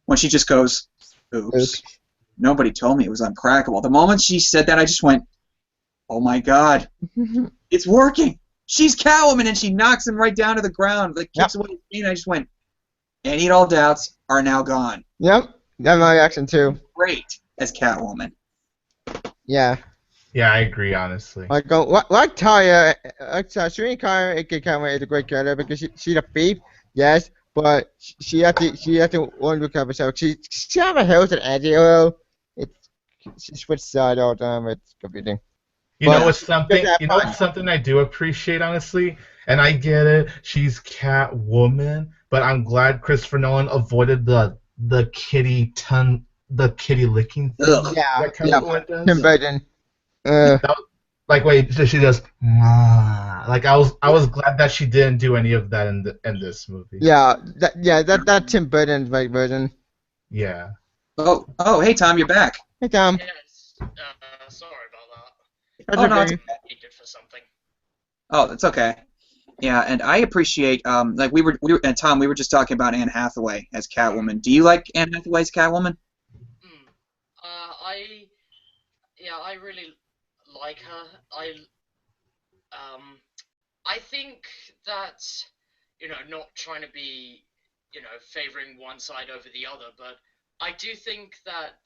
when she just goes, "Oops, nobody told me it was uncrackable." The moment she said that, I just went, oh my God, it's working. She's Catwoman, and she knocks him right down to the ground, like kicks away his pain. I just went, any and all doubts are now gone. Yep, that's my reaction too. Great as Catwoman. Yeah. Yeah, I agree, honestly. Like Taya, Serena Connor, aka Catwoman, is a great character because she's a thief, yes, but she has to learn to recover herself. She have a health and anti-hero. She switched sides all the time. It's confusing. You know what's something I do appreciate, honestly, and I get it. She's Catwoman, but I'm glad Christopher Nolan avoided the kitty licking thing. Ugh. Yeah, that Catwoman does. Tim Burton. Like wait, so she does. Like I was glad that she didn't do any of that in this movie. Yeah, that Tim Burton's version. Yeah. Oh, hey Tom, you're back. Hey Tom. Yes. Sorry about That's Oh, no, okay. that. Needed for something. Oh, that's okay. Yeah, and I appreciate like we were and Tom, we were just talking about Anne Hathaway as Catwoman. Do you like Anne Hathaway as Catwoman? I really like her. I think that, not trying to be, favoring one side over the other, but I do think that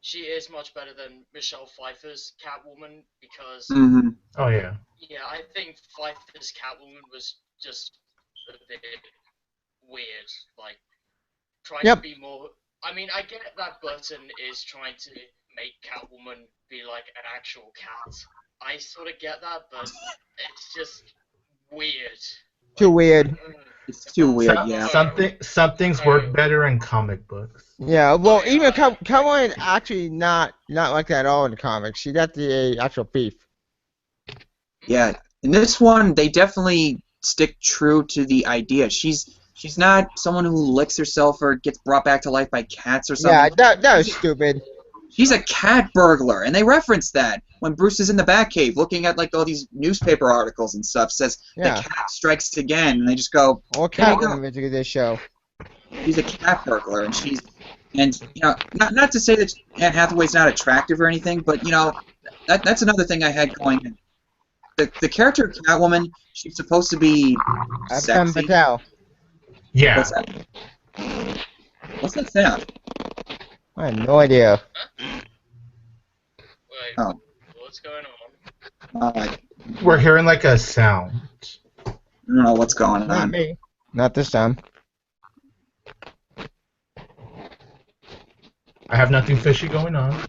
she is much better than Michelle Pfeiffer's Catwoman because, Mm-hmm. Oh yeah. yeah, I think Pfeiffer's Catwoman was just a bit weird, like, trying Yep. to be more. I mean, I get that Burton is trying to make Catwoman be like an actual cat. I sort of get that, but it's just weird. Too weird. It's too weird, yeah. Some things work better in comic books. Yeah, well, even Catwoman is actually not like that at all in the comics. She's actually a actual thief. Yeah. In this one, they definitely stick true to the idea. She's not someone who licks herself or gets brought back to life by cats or something. Yeah, that was stupid. She's a cat burglar, and they reference that when Bruce is in the Batcave looking at like all these newspaper articles and stuff. Says Yeah. the cat strikes again, and they just go, All There you go. Catwoman to this show. she's a cat burglar, and not to say that Anne Hathaway's not attractive or anything, but that's another thing I had going. The character of Catwoman, she's supposed to be Femme sexy. fatale. Yeah. What's that? What's that sound? I have no idea. Wait, Oh. what's going on? We're hearing like a sound. I don't know what's going Not on. me. Not this time. I have nothing fishy going on.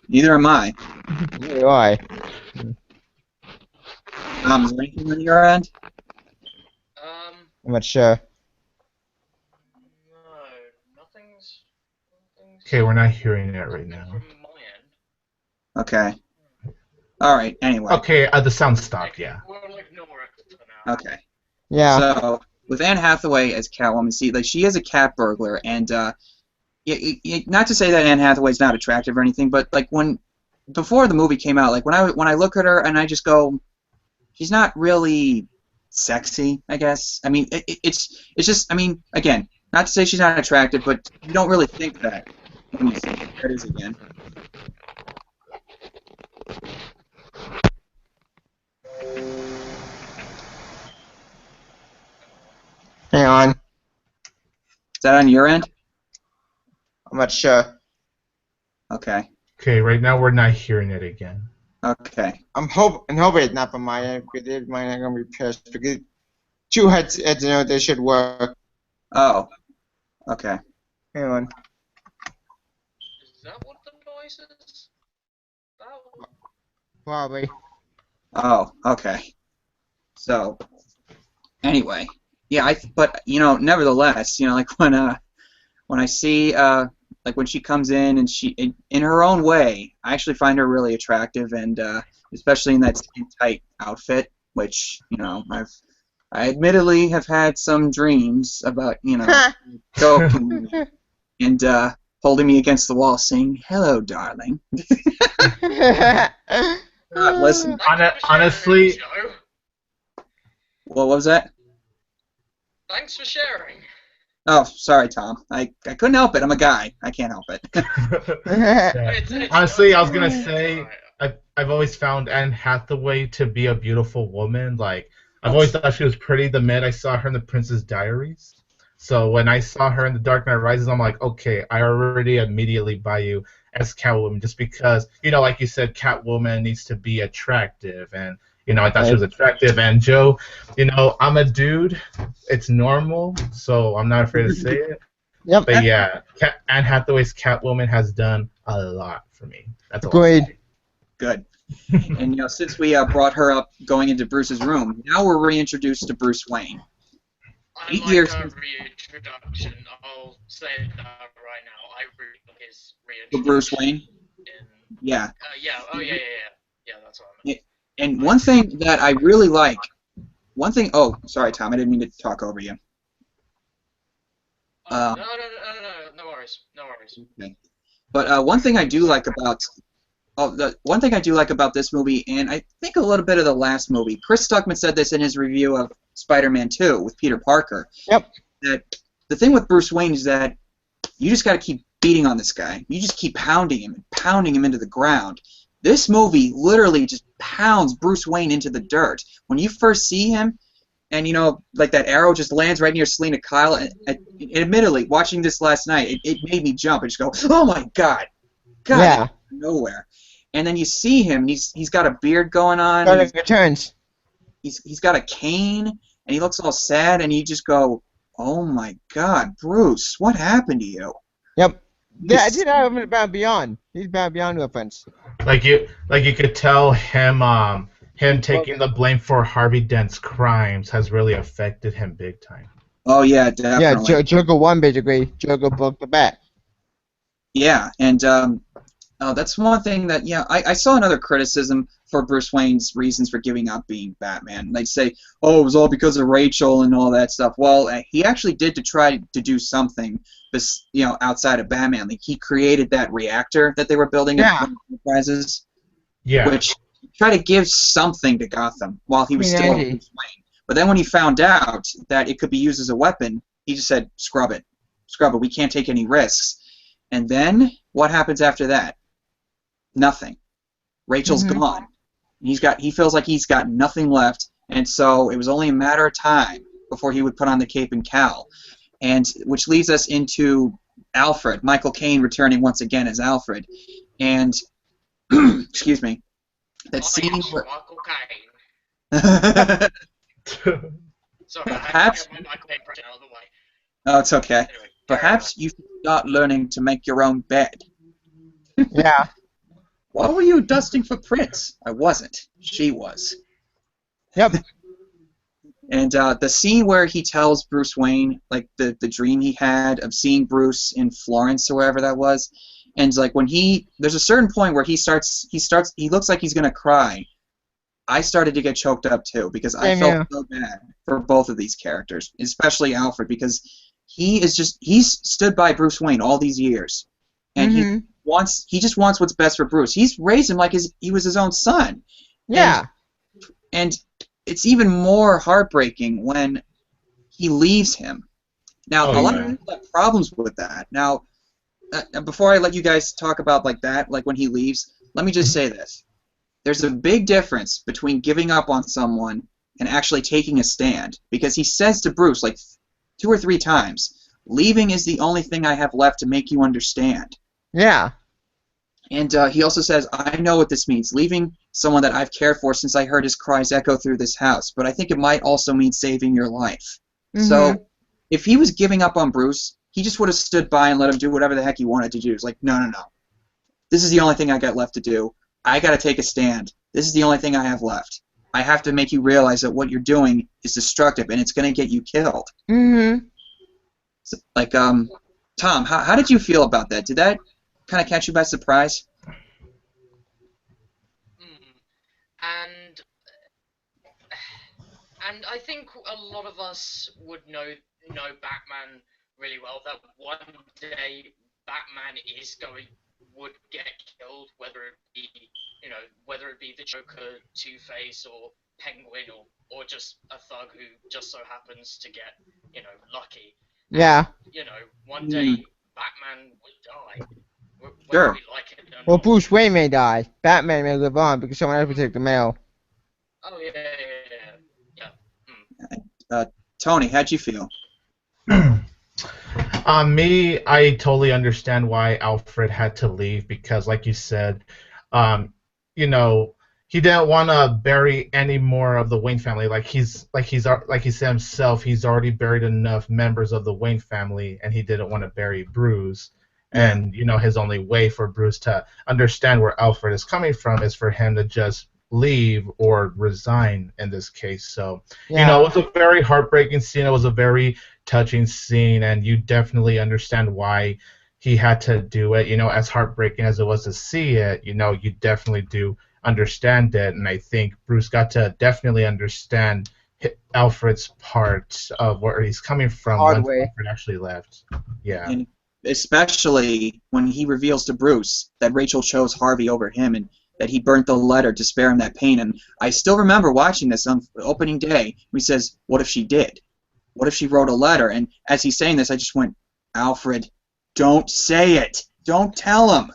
Neither am I. Neither do I. Is there anything on your end? I'm not sure. No, nothing's Okay, we're not hearing it right now. from my end. Okay. All right. Anyway. Okay, the sound stopped. Yeah. We'll ignore it for now. Okay. Yeah. So with Anne Hathaway as Catwoman, see, like she is a cat burglar, and not to say that Anne Hathaway's not attractive or anything, but like before the movie came out, like when I look at her and I just go, she's not really sexy, I guess. I mean, it's just, I mean, again, not to say she's not attractive, but you don't really think that. Let me see. There it is again. Hang on. Is that on your end? I'm not sure. Okay. Okay, right now we're not hearing it again. Okay. I'm hoping it's not from my end because it might not gonna be pissed because two headsets, they should work. Oh. Okay. Hang on. Is that what the noise is? That Probably. Oh. Okay. So. Anyway. Yeah. But nevertheless, like when I see like when she comes in and she in her own way, I actually find her really attractive, and especially in that skin tight outfit, which I admittedly have had some dreams about choking me and holding me against the wall, saying "Hello, darling." Listen. Honestly, Joe. What was that? Thanks for sharing. Oh, sorry, Tom. I couldn't help it. I'm a guy. I can't help it. yeah. It's Honestly, I was alright. gonna say, I've always found Anne Hathaway to be a beautiful woman. Like I've always Yes. thought she was pretty the minute I saw her in The Princess Diaries. So when I saw her in The Dark Knight Rises, I'm like, okay, I already immediately buy you as Catwoman, just because like you said, Catwoman needs to be attractive, and I thought she Right. was attractive. And Joe, I'm a dude. It's normal, so I'm not afraid to say it. Yep. But yeah, Anne Hathaway's Catwoman has done a lot for me. That's all I'll Agreed. say. Good. And since we brought her up going into Bruce's room, now we're reintroduced to Bruce Wayne. I 8 like years her since reintroduction. I'll say that right now. I really like his for Bruce reintroduction. Wayne. Yeah. Yeah. Oh yeah. Yeah. That's what I meant. And one thing that I really like, oh, sorry, Tom, I didn't mean to talk over you. Oh, Um, no worries. No worries. okay. But one thing I do like about the one thing I do like about this movie, and I think a little bit of the last movie, Chris Stuckman said this in his review of Spider-Man 2 with Peter Parker. Yep. That the thing with Bruce Wayne is that you just got to keep beating on this guy. You just keep pounding him and pounding him into the ground. This movie literally just pounds Bruce Wayne into the dirt. When you first see him, and like that arrow just lands right near Selena Kyle, and admittedly, watching this last night, it made me jump and just go, oh my God, Yeah. nowhere. And then you see him, and he's got a beard going on, Dark and Knight Returns. he's got a cane, and he looks all sad, and you just go, oh my God, Bruce, what happened to you? Yep. Yeah, I did have him Batman Beyond. He's Batman Beyond reference. Like you could tell him taking the blame for Harvey Dent's crimes has really affected him big time. Oh yeah, Yeah, definitely. Joker won basically. Joker broke the bat. Yeah, and that's one thing that I saw another criticism for Bruce Wayne's reasons for giving up being Batman. They'd say, oh, it was all because of Rachel and all that stuff. Well, he actually did to try to do something, outside of Batman. Like he created that reactor that they were building at Enterprises, Yeah. which tried to give something to Gotham while he was Clean still energy. Bruce Wayne. But then when he found out that it could be used as a weapon, he just said, scrub it. We can't take any risks. And then what happens after that? Nothing. Rachel's gone. He feels like he's got nothing left, and so it was only a matter of time before he would put on the cape and cowl. And which leads us into Alfred, Michael Caine returning once again as Alfred. And excuse me. That scene where Michael Caine. Sorry, Perhaps- I had to get my Michael Caine impression out of the way. Oh, it's okay. Anyway, Perhaps you should start learning to make your own bed. Yeah. Why were you dusting for Prince? I wasn't. She was. Yep. And the scene where he tells Bruce Wayne, like the dream he had of seeing Bruce in Florence or wherever that was, and like when there's a certain point where he looks like he's gonna cry. I started to get choked up too because I felt so bad for both of these characters, especially Alfred, because he's stood by Bruce Wayne all these years, and he just wants what's best for Bruce. He's raised him like he was his own son. Yeah. And it's even more heartbreaking when he leaves him. Now, a lot of people have problems with that. Now, before I let you guys talk about like that, like when he leaves, let me just say this. There's a big difference between giving up on someone and actually taking a stand, because he says to Bruce like 2 or 3 times, leaving is the only thing I have left to make you understand. Yeah. And he also says, I know what this means, leaving someone that I've cared for since I heard his cries echo through this house, but I think it might also mean saving your life. So if he was giving up on Bruce, he just would have stood by and let him do whatever the heck he wanted to do. It's like, no. This is the only thing I got left to do. I got to take a stand. This is the only thing I have left. I have to make you realize that what you're doing is destructive and it's going to get you killed. So, like, Tom, how did you feel about that? Did that kind of catch you by surprise? And I think a lot of us would know Batman really well. That one day Batman would get killed, whether it be the Joker, Two-Face, or Penguin, or just a thug who just so happens to get lucky. Yeah. One day Batman would die. whether Sure. we like it or Well, not. Bruce Wayne may die. Batman may live on because someone else will take the mail. Oh yeah. Tony, how'd you feel? Me, I totally understand why Alfred had to leave because, like you said, um, you know, he didn't want to bury any more of the Wayne family. Like he said himself, he's already buried enough members of the Wayne family, and he didn't want to bury Bruce. Yeah. And his only way for Bruce to understand where Alfred is coming from is for him to just leave or resign in this case. So, Yeah. it was a very heartbreaking scene. It was a very touching scene, and you definitely understand why he had to do it. As heartbreaking as it was to see it, you definitely do understand it, and I think Bruce got to definitely understand Alfred's part of where he's coming from Hard once way. Alfred actually left. Yeah. And especially when he reveals to Bruce that Rachel chose Harvey over him and that he burnt the letter to spare him that pain. And I still remember watching this on opening day. He says, "What if she did? What if she wrote a letter?" And as he's saying this, I just went, "Alfred, don't say it. Don't tell him."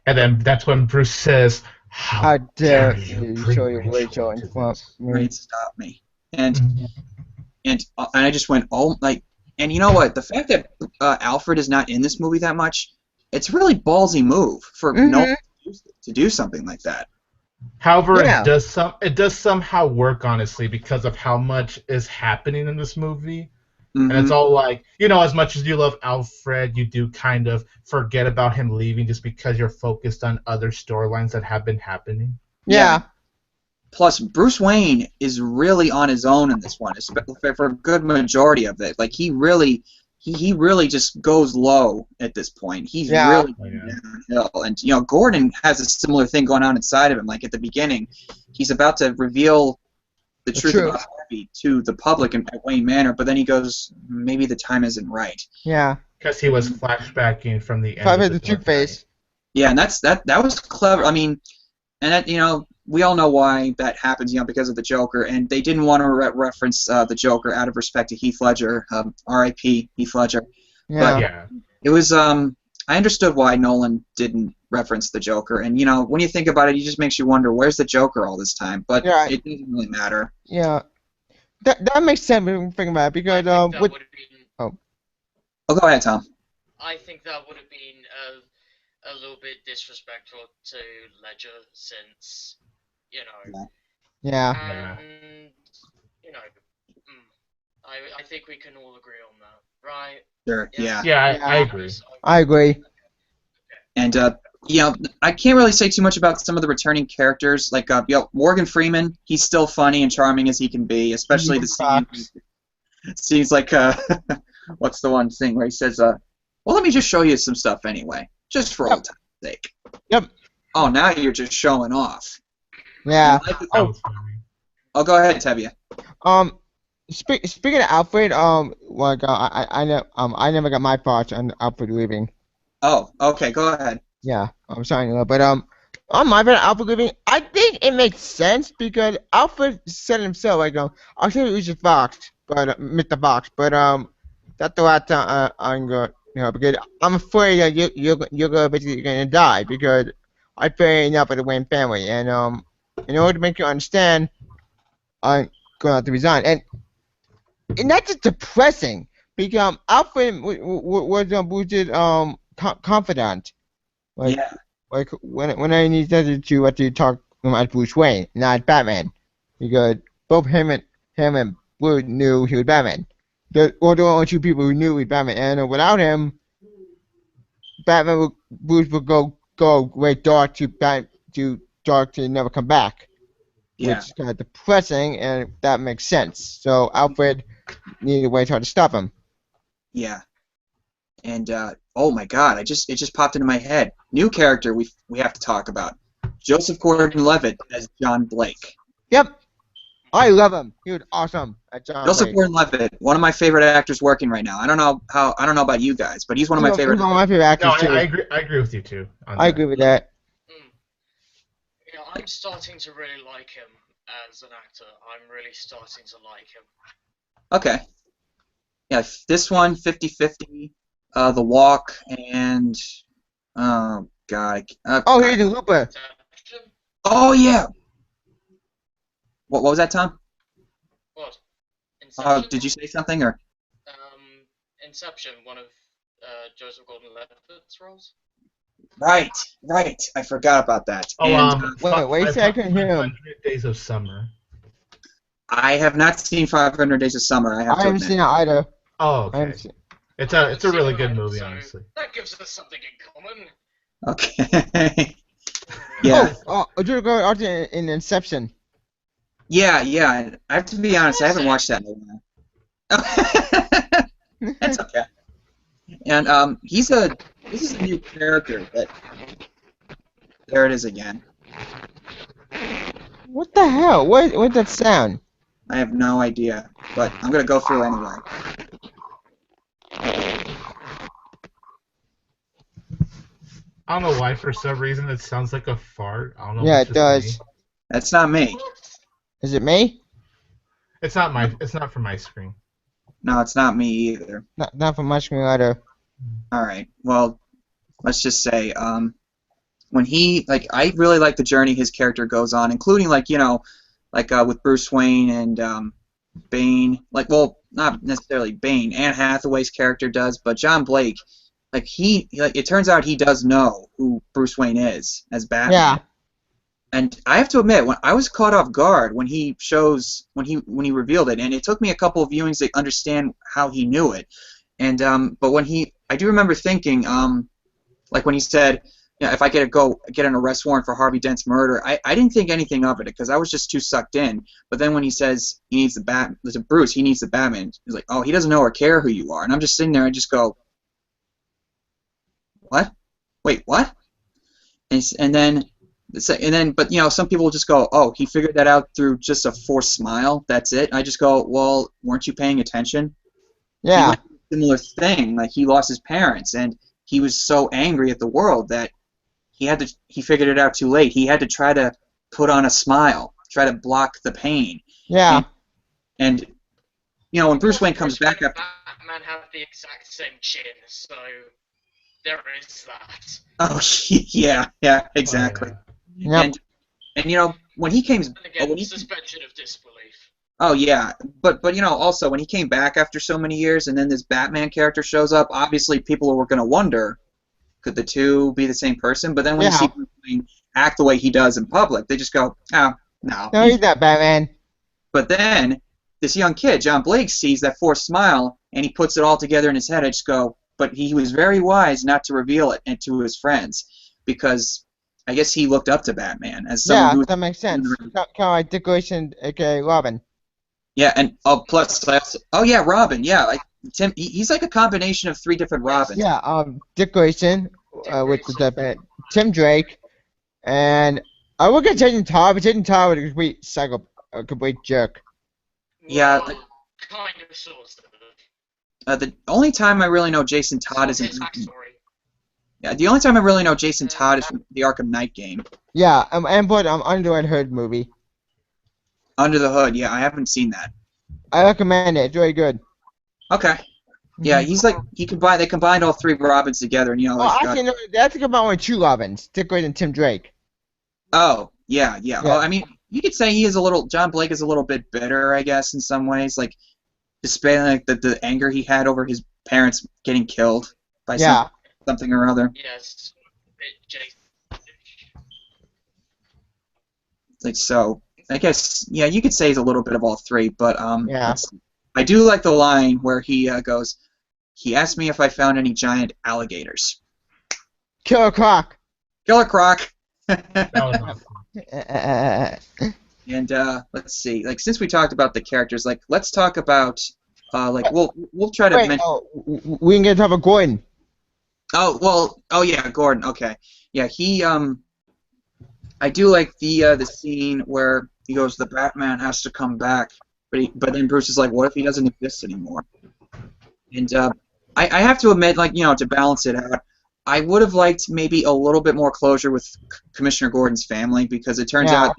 And then that's when Bruce says, How "How dare dare you you bring show your Rachel Rachel in into front this?" of me? Right, stop me. And Mhm. and I just went, "Oh, like." And you know what? The fact that Alfred is not in this movie that much, it's a really ballsy move for no Mhm. one to do something like that. However, Yeah. it does somehow work honestly because of how much is happening in this movie. And it's Mm-hmm. all like, as much as you love Alfred, you do kind of forget about him leaving just because you're focused on other storylines that have been happening. Yeah. Plus, Bruce Wayne is really on his own in this one, especially for a good majority of it. Like he really just goes low at this point. He's Yeah. really Oh, yeah. downhill, and Gordon has a similar thing going on inside of him. Like at the beginning, he's about to reveal the The truth truth. about Harvey to the public at Wayne Manor, but then he goes, maybe the time isn't right. Yeah. Because he was flashbacking from the end Five of had the the Dark truth face. Yeah, and that was clever. I mean, and that we all know why that happens, because of the Joker, and they didn't want to reference the Joker out of respect to Heath Ledger, R.I.P. Heath Ledger. Yeah. Yeah. It was I understood why Nolan didn't reference the Joker, and when you think about it, it just makes you wonder where's the Joker all this time. But Yeah. it doesn't really matter. Yeah. That makes sense when you think about it I because think that with would have been. Oh, go ahead, Tom. I think that would have been a little bit disrespectful to Ledger, since yeah. Yeah. and I think we can all agree on that, right? Sure. Yeah. Yeah, I Yeah. agree. I agree. And I can't really say too much about some of the returning characters. Like Morgan Freeman, he's still funny and charming as he can be, especially the Fox. scenes like what's the one thing where he says, "Well, let me just show you some stuff anyway, just for old time's sake." Yep. Oh, now you're just showing off. Yeah. That Oh. was funny. Oh, go ahead, Tevya. Speaking of Alfred, like I never got my thoughts on Alfred leaving. Oh, okay, go ahead. Yeah, I'm sorry, but on my part, Alfred leaving, I think it makes sense because Alfred said himself, like, I'll show you Mr. Fox, but Mr. Fox, but that's the last time I'm going, because I'm afraid that you're gonna basically gonna die because I fair enough with the Wayne family, and in order to make you understand, I'm gonna have to resign, and that's just depressing because Alfred was Bruce's confidant. Like, Yeah. like when I needed to actually talk as Bruce Wayne, not Batman, because both him and Bruce knew he was Batman. There were the only two people who knew he was Batman, and without him, Bruce would go great dark to dark to never come back, which Yeah. is kind of depressing, and that makes sense. So Alfred needed a way to try to stop him. Yeah. And oh my God, it just popped into my head. New character we have to talk about. Joseph Gordon-Levitt as John Blake. Yep, I love him. He was awesome at John Joseph Blake. Gordon-Levitt, one of my favorite actors working right now. I don't know about you guys, but he's one of my favorite. He's one of my favorite actors No, too. I agree. I agree with you too. On I that. agree with that. I'm starting to really like him as an actor. I'm really starting to like him. Okay. Yeah, this one 50-50, The Walk, and God. Oh, here's the Looper. Inception? Oh yeah. What was that, Tom? What? Oh, Inception? did you say something or? Inception, one of Joseph Gordon-Levitt's roles. Right. I forgot about that. Oh, And Wait a second, I can hear him. 500 Days of Summer. I have not seen 500 Days of Summer. I have I to haven't admit. seen it either. Oh, I haven't okay. seen. It's I a haven't it's a seen really it good either, movie, so honestly. that gives us something in common. Okay. Yeah. Drew go out in Inception. Yeah. I have to be honest. I haven't watched that in a while. That's okay. And this is a new character that. There it is again. What the hell? What's that sound? I have no idea, but I'm gonna go through anyway. I don't know why, for some reason, it sounds like a fart. I don't know Yeah, if it it's just does. me. That's not me. Is it me? It's not from my screen. No, it's not me either. Not from my screen either. All right. Well, let's just say, when I really like the journey his character goes on, including with Bruce Wayne and Bane. Well, not necessarily Bane. Anne Hathaway's character does, but John Blake, it turns out he does know who Bruce Wayne is as Batman. Yeah. And I have to admit, when I was caught off guard when he revealed it, and it took me a couple of viewings to understand how he knew it. And but I do remember thinking, when he said, if I get an arrest warrant for Harvey Dent's murder, I didn't think anything of it because I was just too sucked in. But then when he says he needs Bruce, he needs the Batman. He's like, oh, he doesn't know or care who you are, and I'm just sitting there, I just go, what? Wait, what? And then, but some people just go, oh, he figured that out through just a forced smile. That's it. I just go, well, weren't you paying attention? Yeah. He went through a similar thing. Like, he lost his parents, and he was so angry at the world that he figured it out too late. He had to try to put on a smile, try to block the pain. Yeah. And when Bruce Wayne comes back after. Batman have the exact same chin, so there is that. Oh yeah, exactly. Oh, yeah. Yep. And when he came. And again, suspension of disbelief. Oh yeah, but also when he came back after so many years, and then this Batman character shows up, obviously people were going to wonder, could the two be the same person? But then when you see Bruce Wayne act the way he does in public, they just go, oh, no. No, he's not Batman. But then this young kid, John Blake, sees that forced smile, and he puts it all together in his head. I just go, but he was very wise not to reveal it and to his friends, because I guess he looked up to Batman as someone who. That makes sense. Kind of like Dick Grayson, aka Robin. Yeah, and plus, Robin. Yeah, Tim. He's like a combination of 3 different Robins. Yeah, Dick Grayson, with the Tim Drake, and I would get Jason Todd, but Jason Todd was a complete jerk. Yeah. Well, kind of, sort of. The only time I really know Jason Todd is in. His backstory. Yeah, the only time I really know Jason Todd is from the Arkham Knight game. Yeah, and but Under the Hood movie. Under the Hood, yeah, I haven't seen that. I recommend it. It's really good. Okay. Yeah, he's like they combined all 3 Robins together, and actually, no, that's about only 2 Robins, Dick Grayson and Tim Drake. Oh, yeah. Well, I mean, you could say John Blake is a little bit bitter, I guess, in some ways, like displaying the anger he had over his parents getting killed by something or other. Yes. So, I guess, yeah, you could say he's a little bit of all 3, but I do like the line where he goes, he asked me if I found any giant alligators. Killer Croc. Killer Croc. That was awesome. And let's see, since we talked about the characters, let's talk about we'll try to mention. We can get to talk about Gordon. Gordon. Okay, yeah, he I do like the scene where he goes, the Batman has to come back, but then Bruce is like, what if he doesn't exist anymore? And I have to admit, to balance it out, I would have liked maybe a little bit more closure with Commissioner Gordon's family, because it turns out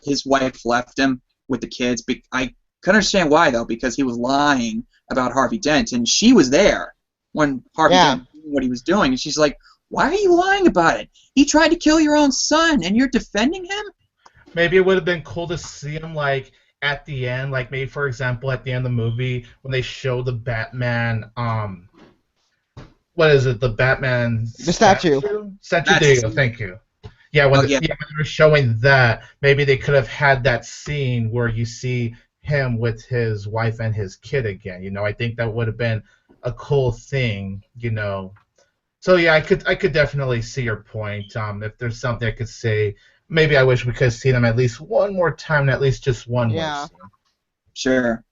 his wife left him with the kids. I can understand why, though, because he was lying about Harvey Dent, and she was there when Harvey Dent was doing what he was doing, and she's like, Why are you lying about it? He tried to kill your own son, and you're defending him? Maybe it would have been cool to see him like at the end, like maybe for example at the end of the movie when they show the Batman what is it, the Batman The statue. Statue, there you go, thank you. Yeah, when when they were showing that, maybe they could have had that scene where you see him with his wife and his kid again. You know, I think that would have been a cool thing, you know. So yeah, I could definitely see your point. If there's something I could say, maybe I wish we could see them at least one more time, and at least just one more scene. Sure.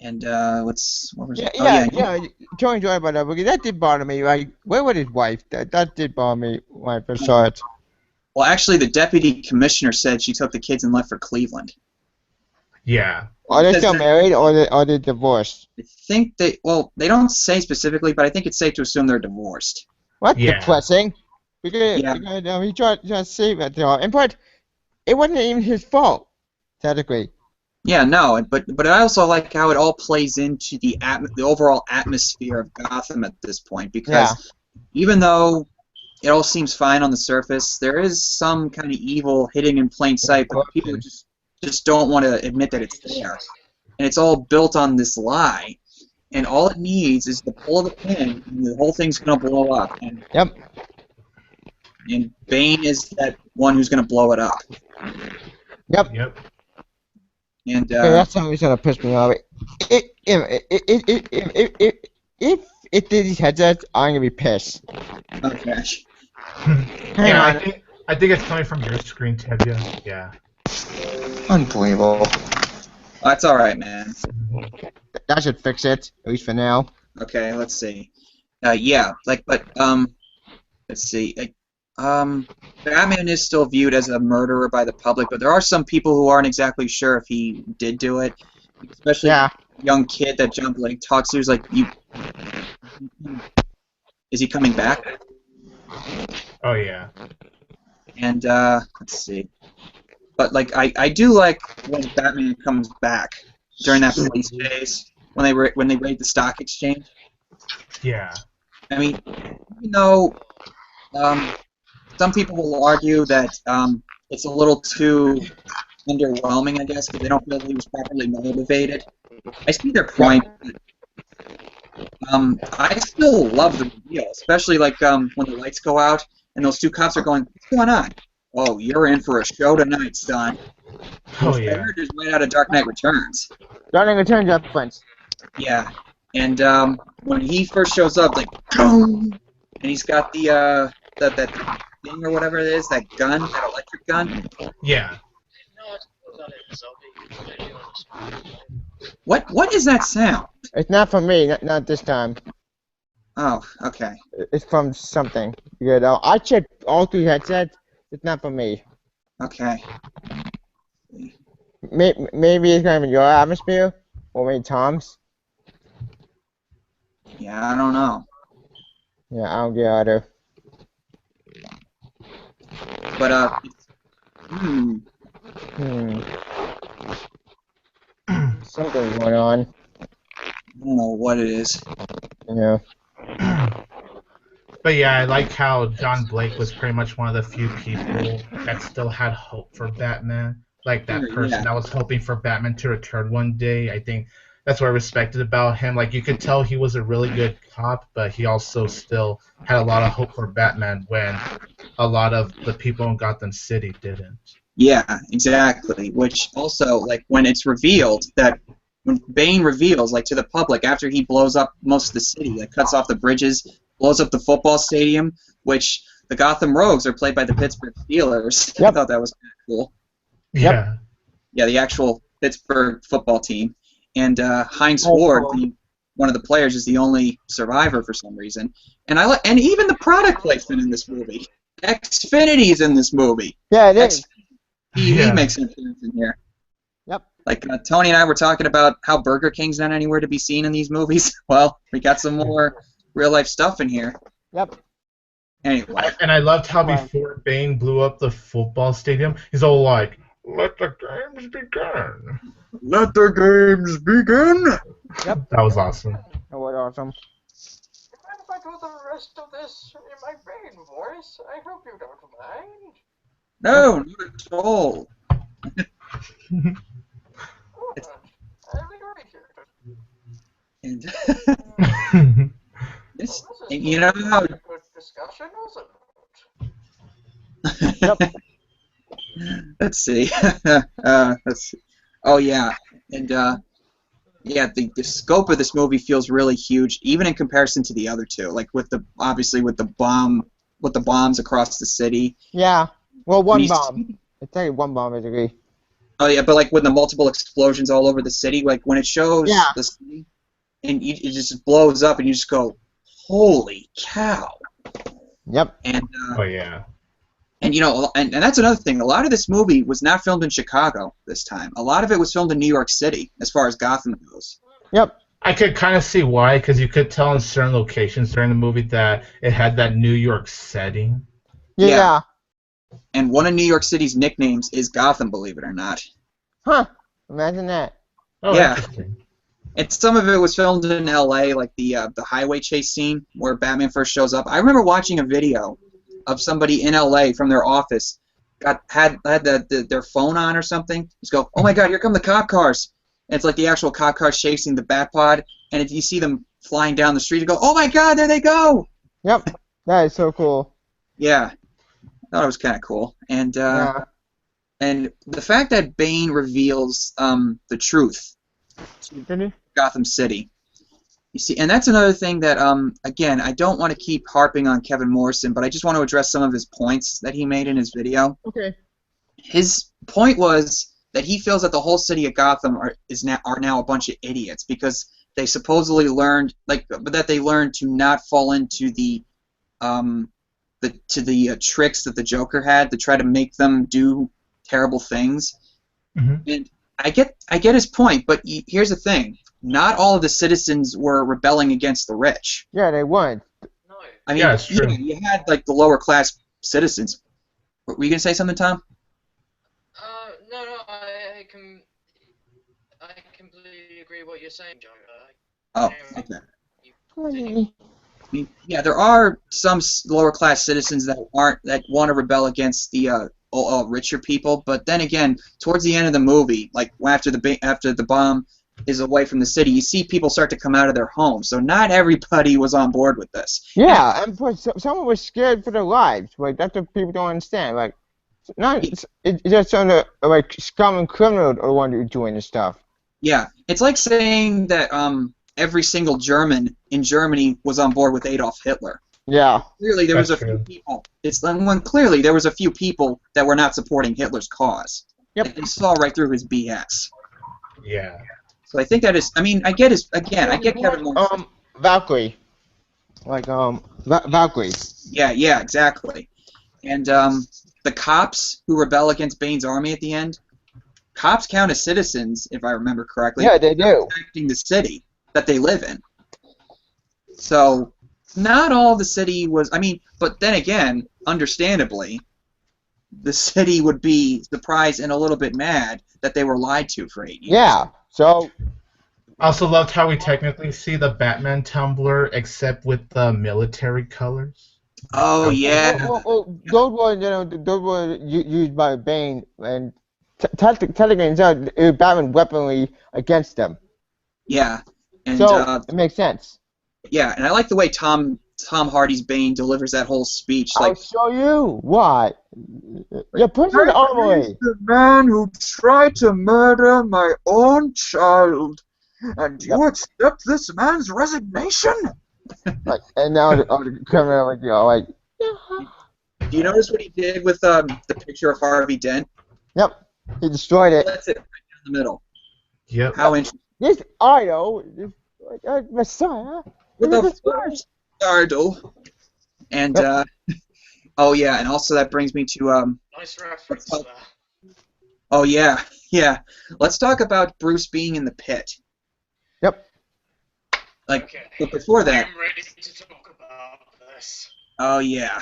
And what was it? Totally enjoyed about that movie. That did bother me. Like, where was his wife? That did bother me when I first saw it. Well, actually, the deputy commissioner said she took the kids and left for Cleveland. Yeah. Are they still married, or are they divorced? I think they don't say specifically, but I think it's safe to assume they're divorced. What? Yeah. Depressing. Because he tried to save it, but it wasn't even his fault, technically. Yeah, no, but I also like how it all plays into the overall atmosphere of Gotham at this point, because even though it all seems fine on the surface, there is some kind of evil hidden in plain sight, but people just don't want to admit that it's there. And it's all built on this lie, and all it needs is the pull of the pin, and the whole thing's going to blow up. And, and Bane is that one who's going to blow it up. Yep. And that's something gonna piss me off. If it did these headsets, I'm gonna be pissed. Oh gosh. I think it's coming from your screen, Tevya. Yeah. Unbelievable. That's all right, man. That should fix it, at least for now. Okay, let's see. Let's see. Batman is still viewed as a murderer by the public, but there are some people who aren't exactly sure if he did do it. Especially a young kid that John Blake talks to is like, is he coming back? Oh, yeah. And, let's see. But, like, I do like when Batman comes back during that police chase, when they raid the stock exchange. Yeah. I mean, you know, some people will argue that it's a little too underwhelming, I guess, because they don't feel he was properly motivated. I see their point. But, I still love the reveal, especially like when the lights go out and those two cops are going, "What's going on?" "Oh, you're in for a show tonight, son." Oh yeah. I heard it's right out of Dark Knight Returns. Dark Knight Returns reference. Yeah, and when he first shows up, like, and he's got the that thing or whatever it is, that gun, that electric gun. Yeah. What is that sound? It's not from me, not this time. Oh, okay. It's from something. You know, I checked all three headsets. It's not from me. Okay. Maybe it's kind of in your atmosphere, or maybe Tom's. Yeah, I don't know. Yeah, I don't get either. But Something's going on. I don't know what it is. Yeah. But yeah, I like how John Blake was pretty much one of the few people that still had hope for Batman. Like that person that was hoping for Batman to return one day. I think that's what I respected about him. Like, you could tell he was a really good cop, but he also still had a lot of hope for Batman when a lot of the people in Gotham City didn't. Yeah, exactly. Which also, like, when it's revealed that when Bane reveals, like, to the public after he blows up most of the city, like, cuts off the bridges, blows up the football stadium, which the Gotham Rogues are played by the Pittsburgh Steelers. Yep. I thought that was kind of cool. Yeah. Yeah, the actual Pittsburgh football team. And Heinz Ward, one of the players, is the only survivor for some reason. And and even the product placement in this movie. Xfinity's in this movie. Yeah, it is. TV makes an appearance in here. Yep. Like Tony and I were talking about how Burger King's not anywhere to be seen in these movies. Well, we got some more real life stuff in here. Yep. Anyway. And I loved how before Bane blew up the football stadium, he's all like, "Let the games begin." Let the games begin. Yep. That was awesome. That was awesome. do the rest of this in my Bane voice. I hope you don't mind. No, not at all. Good. I'm enjoying And this. and you know how A good discussion, wasn't it? Yep. let's see. Let's see. Oh yeah, and yeah, the scope of this movie feels really huge, even in comparison to the other two. Like with the obviously with the bombs across the city. Yeah. Well, one We bomb. It's like one bomb, basically. Oh yeah, but like with the multiple explosions all over the city, like when it shows Yeah. the city, and it just blows up, and you just go, "Holy cow!" Yep. And Oh yeah. and you know, and that's another thing. A lot of this movie was not filmed in Chicago this time. A lot of it was filmed in New York City, as far as Gotham goes. Yep. I could kind of see why, because you could tell in certain locations during the movie that it had that New York setting. Yeah. Yeah. And one of New York City's nicknames is Gotham, believe it or not. Huh. Imagine that. Oh, Yeah. interesting. And some of it was filmed in L.A., like the highway chase scene where Batman first shows up. I remember watching a video of somebody in L.A. from their office had their phone on or something. Just go, "Oh my God, here come the cop cars!" And it's like the actual cop cars chasing the Batpod, and if you see them flying down the street, you go, "Oh my God, there they go!" Yep. That is so cool. Yeah, I thought it was kind of cool, and Yeah. and the fact that Bane reveals the truth to Did Gotham City. You see, and that's another thing that, again, I don't want to keep harping on Kevin Morrison, but I just want to address some of his points that he made in his video. Okay. His point was that he feels that the whole city of Gotham are now a bunch of idiots because they supposedly learned, but that they learned to not fall into the tricks that the Joker had to try to make them do terrible things. Mm-hmm. And I get his point, but here's the thing. Not all of the citizens were rebelling against the rich. Yeah, they won. No. I mean, Yeah, it's true. you had like the lower class citizens. Were you gonna say something, Tom? No, I completely agree with what you're saying, John. Oh, Anyway, okay. I mean, yeah, there are some lower class citizens that want to rebel against the richer people, but then again, towards the end of the movie, like after the bomb is away from the city, you see people start to come out of their homes. So not everybody was on board with this. Yeah, and plus, someone was scared for their lives. Like that's what people don't understand. Like, it's just some of the like scum and criminals are the ones who are doing this stuff. Yeah, it's like saying that every single German in Germany was on board with Adolf Hitler. Yeah. Clearly, there was a That's few true. people. Clearly there was a few people that were not supporting Hitler's cause. Yep. And they saw right through his BS. Yeah. So I think that is. I mean, I get Kevin Morrison. Valkyrie. Like Valkyrie. Yeah, exactly. And the cops who rebel against Bane's army at the end, cops count as citizens, if I remember correctly. Yeah, they do. Protecting the city that they live in. So not all the city was. I mean, but then again, understandably, the city would be surprised and a little bit mad that they were lied to for 8 years. Yeah. So. I also loved how we technically see the Batman tumbler, except with the military colors. Oh yeah. Those were used by Bane, and technically, it was Batman weaponry against them. Yeah. And So it makes sense. yeah, and I like the way Tom Hardy's Bane delivers that whole speech. I'll Like, show you what. You put in the armory. the man who tried to murder my own child, and you accept this man's resignation? Like, and now the criminal, like, like. Do you notice what he did with the picture of Harvey Dent? Yep. He destroyed it. That's it, right down the middle. Yep. How interesting. This idol, Messiah. With a first idol. And oh yeah, and also that brings me to Nice reference there. oh yeah. Let's talk about Bruce being in the pit. Yep. Like, Okay. but before that, I'm ready to talk about this. oh yeah.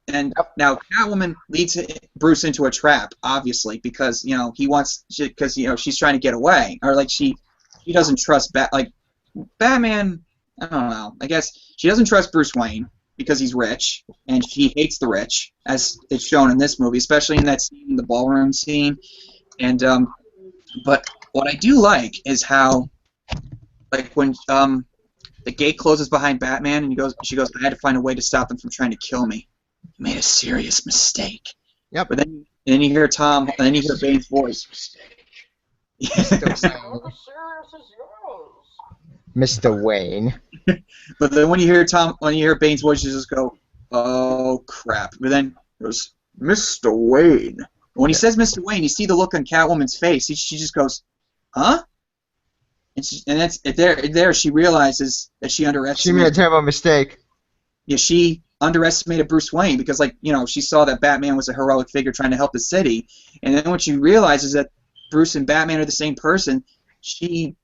And now Catwoman leads Bruce into a trap, obviously, because she's trying to get away, or like she doesn't trust Batman. I don't know. I guess she doesn't trust Bruce Wayne because he's rich, and she hates the rich, as it's shown in this movie, especially in that scene, the ballroom scene. And but what I do like is how, like, when the gate closes behind Batman, and she goes, I had to find a way to stop them from trying to kill me. You made a serious mistake. Yep. But then you hear Tom, and then you hear Bane's voice. Mr. Wayne. But then when you hear Bane's voice, you just go, oh crap. But then it goes, Mr. Wayne. When he says Mr. Wayne, you see the look on Catwoman's face. She just goes, huh? And that's there. She realizes that she underestimated. She made a terrible mistake. Yeah, she underestimated Bruce Wayne because, like, she saw that Batman was a heroic figure trying to help the city, and then when she realizes that Bruce and Batman are the same person, she's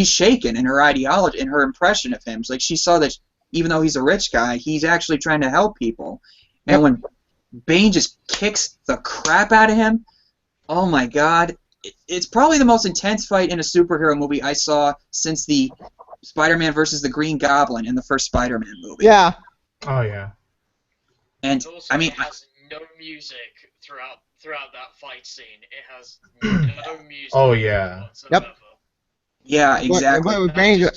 shaken in her ideology, in her impression of him. It's like she saw that even though he's a rich guy, he's actually trying to help people. And when Bane just kicks the crap out of him, oh my God. It's probably the most intense fight in a superhero movie I saw since the Spider-Man versus the Green Goblin in the first Spider-Man movie. Yeah. Oh yeah. And Also, I mean, it has no music throughout that fight scene. It has no music. Oh yeah. Whatsoever. yeah, exactly. But Bane,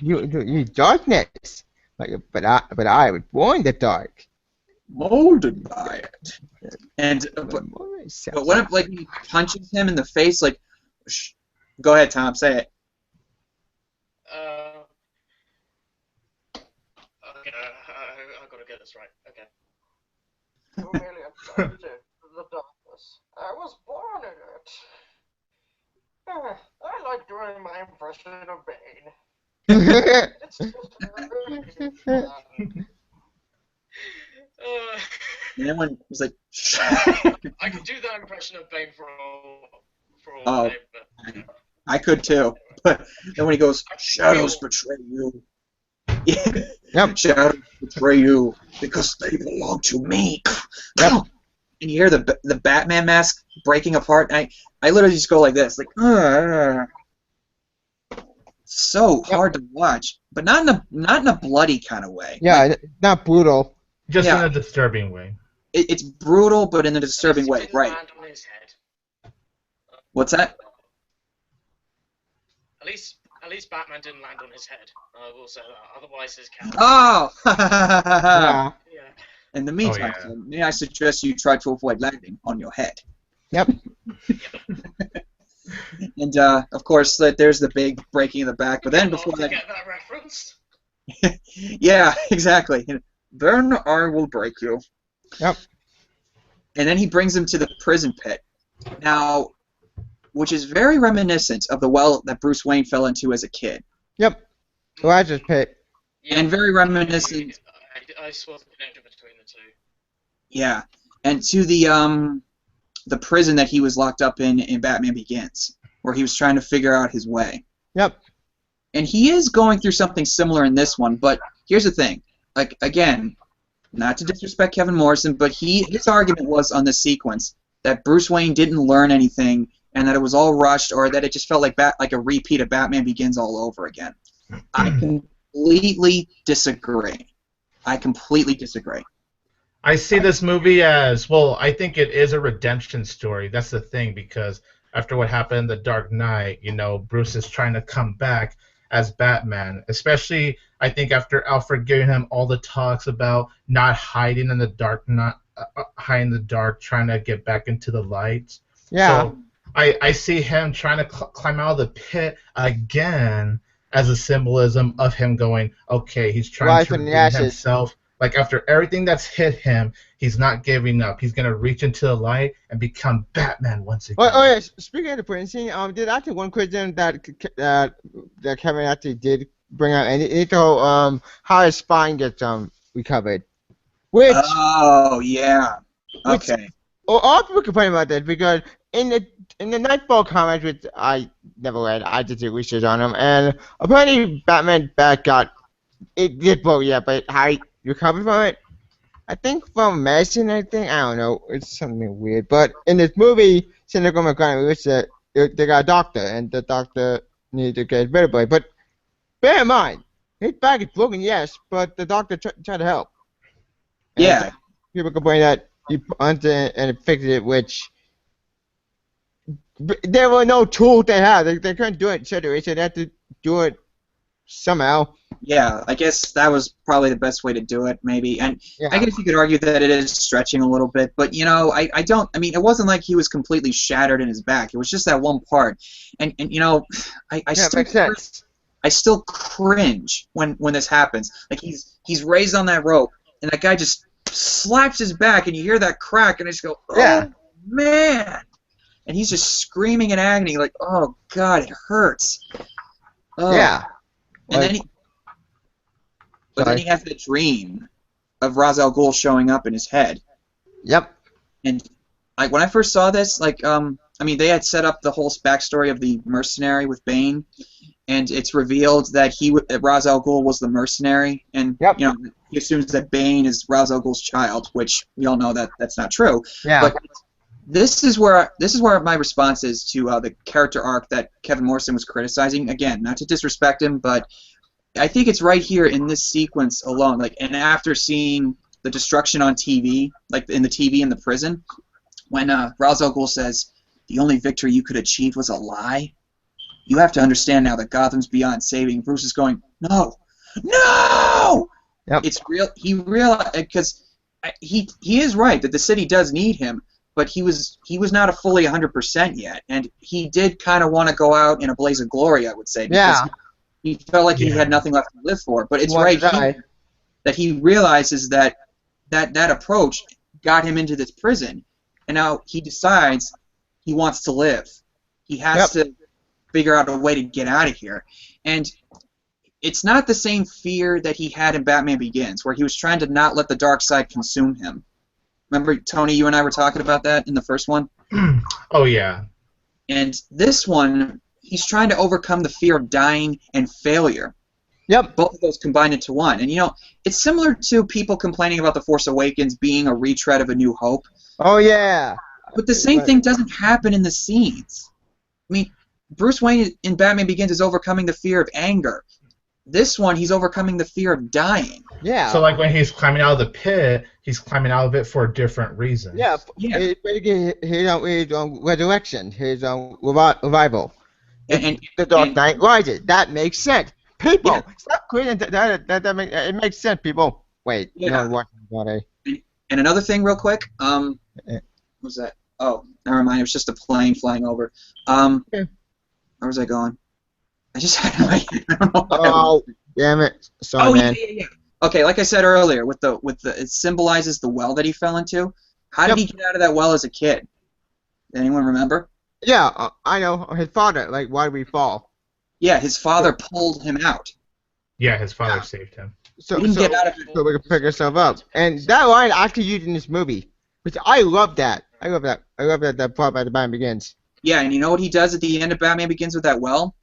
you darkness. But I was born in the dark. Molded by it. And but what if, like, he punches him in the face? Like, go ahead, Tom, say it. Okay, I gotta get this right. Okay. You really attracted to the darkness. I was born in it. I like doing my impression of Bane. It's just really fun. And then when he's like, I can do that impression of Bane for all Oh. day, but I could too. But then when he goes, shadows betray you. Yep. Shadows betray you because they belong to me. Yep. And you hear the Batman mask breaking apart. And I literally just go like this, like, so hard to watch, but not in a bloody kind of way. Yeah, not brutal. Just Yeah. in a disturbing way. It's brutal, but in a disturbing way, Didn't right? land on his head. What's that? At least Batman didn't land on his head. I will say that. Otherwise, his cat. Oh! Yeah. Yeah. In the meantime, yeah. may I suggest you try to avoid landing on your head? Yep. And of course, there's the big breaking of the back. But then before To that, get that reference. yeah, exactly. Then I will break you. Yep. And then he brings him to the prison pit. Now, which is very reminiscent of the well that Bruce Wayne fell into as a kid. Yep. Elijah's pit. Yeah, And very reminiscent. I saw the connection between the two. Yeah, and to the prison that he was locked up in Batman Begins, where he was trying to figure out his way. Yep. And he is going through something similar in this one, but here's the thing. Like, again, not to disrespect Kevin Morrison, but his argument was on this sequence that Bruce Wayne didn't learn anything and that it was all rushed or that it just felt like a repeat of Batman Begins all over again. I completely disagree. I see this movie as, well, I think it is a redemption story. That's the thing, because after what happened in The Dark Knight, Bruce is trying to come back as Batman, especially, I think, after Alfred giving him all the talks about not hiding in the dark, hiding in the dark, trying to get back into the light. Yeah. So I see him trying to climb out of the pit again as a symbolism of him going, okay, he's trying Life to in the redeem ashes. himself. Like, after everything that's hit him, he's not giving up. He's going to reach into the light and become Batman once again. Oh yeah. Speaking of the prison scene, did actually one question that Kevin actually did bring up, and it's how his spine gets recovered. Which Oh, yeah. Okay. all people complain about that because in the Nightfall comics, which I never read, I did do research on them, and apparently Batman back it did blow, yeah, but how he recovered from it, I think from medicine, I don't know, it's something weird. But in this movie, Cynical McConaughey, they got a doctor, and the doctor needed to get rid of it. But bear in mind, his back is broken, yes, but the doctor tried to help. And Yeah. people complain that he punched it and fixed it, which there were no tools they had. They couldn't do it straight away, so they had to do it somehow. Yeah, I guess that was probably the best way to do it, maybe. And Yeah. I guess you could argue that it is stretching a little bit, but I mean, it wasn't like he was completely shattered in his back. It was just that one part. And I Yeah, still makes sense. I still cringe when this happens. Like he's raised on that rope, and that guy just slaps his back, and you hear that crack, and I just go, oh Yeah. man! And he's just screaming in agony, like, oh god, it hurts. Oh. Yeah. And then he has the dream of Ra's al Ghul showing up in his head. Yep. And when I first saw this, I mean, they had set up the whole backstory of the mercenary with Bane, and it's revealed that Ra's al Ghul was the mercenary, and Yep. he assumes that Bane is Ra's al Ghul's child, which we all know that that's not true. Yeah. But this is where my response is to the character arc that Kevin Morrison was criticizing. Again, not to disrespect him, but I think it's right here in this sequence alone. And after seeing the destruction on TV, like in the TV in the prison, when Ra's al Ghul says, "The only victory you could achieve was a lie," you have to understand now that Gotham's beyond saving. Bruce is going, no, no. Yep. It's real. He realized because he is right that the city does need him. But he was not a fully 100% yet, and he did kind of want to go out in a blaze of glory, I would say, because he felt like he had nothing left to live for. But it's right here that he realizes that approach got him into this prison, and now he decides he wants to live. He has to figure out a way to get out of here, and it's not the same fear that he had in Batman Begins, where he was trying to not let the dark side consume him. Remember, Tony, you and I were talking about that in the first one? Oh, yeah. And this one, he's trying to overcome the fear of dying and failure. Yep. Both of those combined into one. And, it's similar to people complaining about The Force Awakens being a retread of A New Hope. Oh, yeah. But the same thing doesn't happen in the scenes. I mean, Bruce Wayne in Batman Begins is overcoming the fear of anger. This one, he's overcoming the fear of dying. Yeah. So, like, when he's climbing out of the pit, he's climbing out of it for a different reason. Yeah. His resurrection, his revival. And the Dark Knight Rises. That makks sense. People, stop quitting. It makes sense, people. Wait, Yeah. no, what? And another thing, real quick. What was that? Oh, never mind. It was just a plane flying over. Where was I going? I just had my. I don't know. Oh, damn it! Sorry, man. Yeah. Okay, like I said earlier, with the it symbolizes the well that he fell into. How did he get out of that well as a kid? Anyone remember? Yeah, I know. His father. Like, why did we fall? Yeah, his father pulled him out. Yeah, his father saved him. So, He didn't get out of it. so we can pick ourselves up. And that line actually used in this movie, which I love that. I love that that part by the Batman Begins. Yeah, and you know what he does at the end of Batman Begins with that well?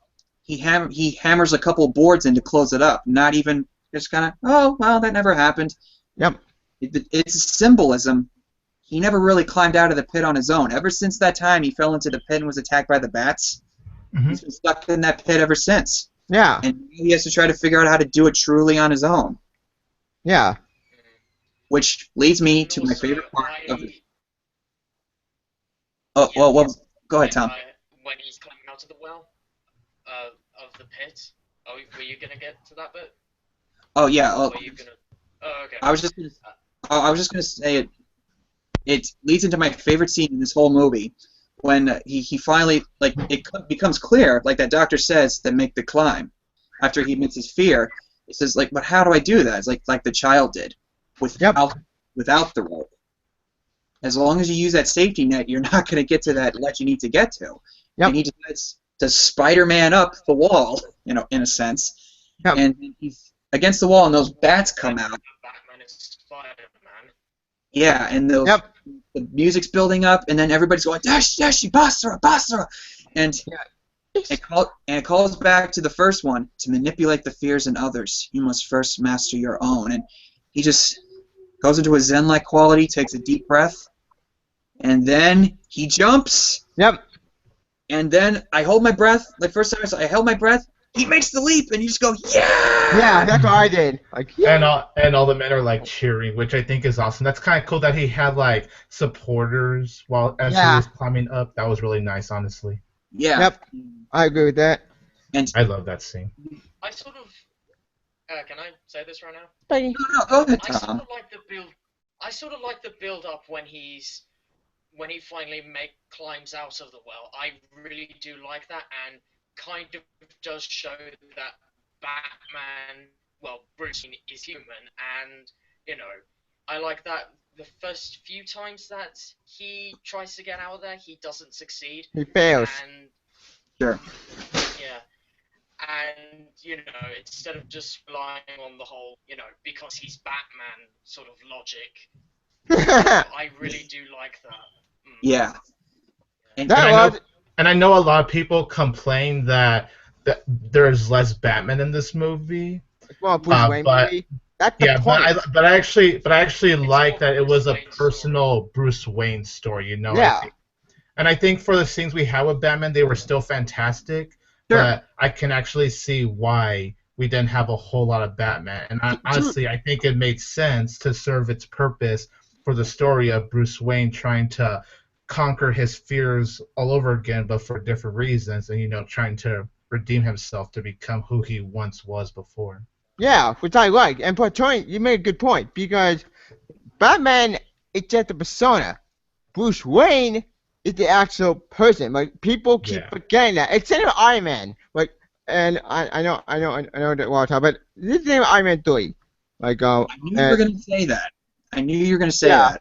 He hammers a couple of boards in to close it up. Not even just kind of, oh, well, that never happened. Yep. It's a symbolism. He never really climbed out of the pit on his own. Ever since that time, he fell into the pit and was attacked by the bats. Mm-hmm. He's been stuck in that pit ever since. Yeah. And he has to try to figure out how to do it truly on his own. Yeah. Which leads me to my favorite part of it. Oh, well, go ahead, Tom. When he's climbing out of the well of the pit. Oh, were you gonna get to that bit? Oh yeah. Were you gonna? Oh, okay. I was just gonna say it leads into my favorite scene in this whole movie when he finally, like, it becomes clear, like that doctor says, that make the climb after he admits his fear. He says, like, but how do I do that? It's like the child did without the rope. As long as you use that safety net, you're not going to get to that ledge you need to get to. Yep. And he decides to Spider-Man up the wall, in a sense. Yep. And he's against the wall, and those bats come out. Batman is Spider-Man. Yeah, and the music's building up, and then everybody's going, Dash, Basra! And it calls back to the first one. To manipulate the fears in others, you must first master your own. And he just goes into a zen-like quality, takes a deep breath, and then he jumps. Yep. And then I hold my breath. Like, first time I held my breath, he makes the leap, and you just go, yeah! Yeah, that's what I did. Like, yeah. And all the men are like cheering, which I think is awesome. That's kind of cool that he had like supporters while as he Yeah. was climbing up. That was really nice, honestly. Yeah. Yep. I agree with that. And I love that scene. I sort of. Can I say this right now? Bye. no, go ahead, I sort Tom. of like the build. I sort of like the build up when he finally climbs out of the well. I really do like that, and kind of does show that Batman, well, Bruce Wayne is human, and I like that. The first few times that he tries to get out of there, he doesn't succeed, He fails. and Sure. yeah. And, instead of just relying on the whole, because he's Batman sort of logic, I really do like that. Yeah. And, And I know a lot of people complain that there's less Batman in this movie. Well, Bruce Wayne movie. That's the point. But I actually like that it was a personal Bruce Wayne story. Yeah. And I think for the scenes we had with Batman, they were still fantastic. Sure. But I can actually see why we didn't have a whole lot of Batman. And honestly, I think it made sense to serve its purpose for the story of Bruce Wayne trying to conquer his fears all over again, but for different reasons, and trying to redeem himself to become who he once was before. Yeah, which I like. And but Tony, you made a good point because Batman is just a persona. Bruce Wayne is the actual person. Like people keep forgetting that. Except for Iron Man. Like, and I know that well, but this is the name of Iron Man 3. Like, I knew you were gonna say that. I knew you were gonna say that.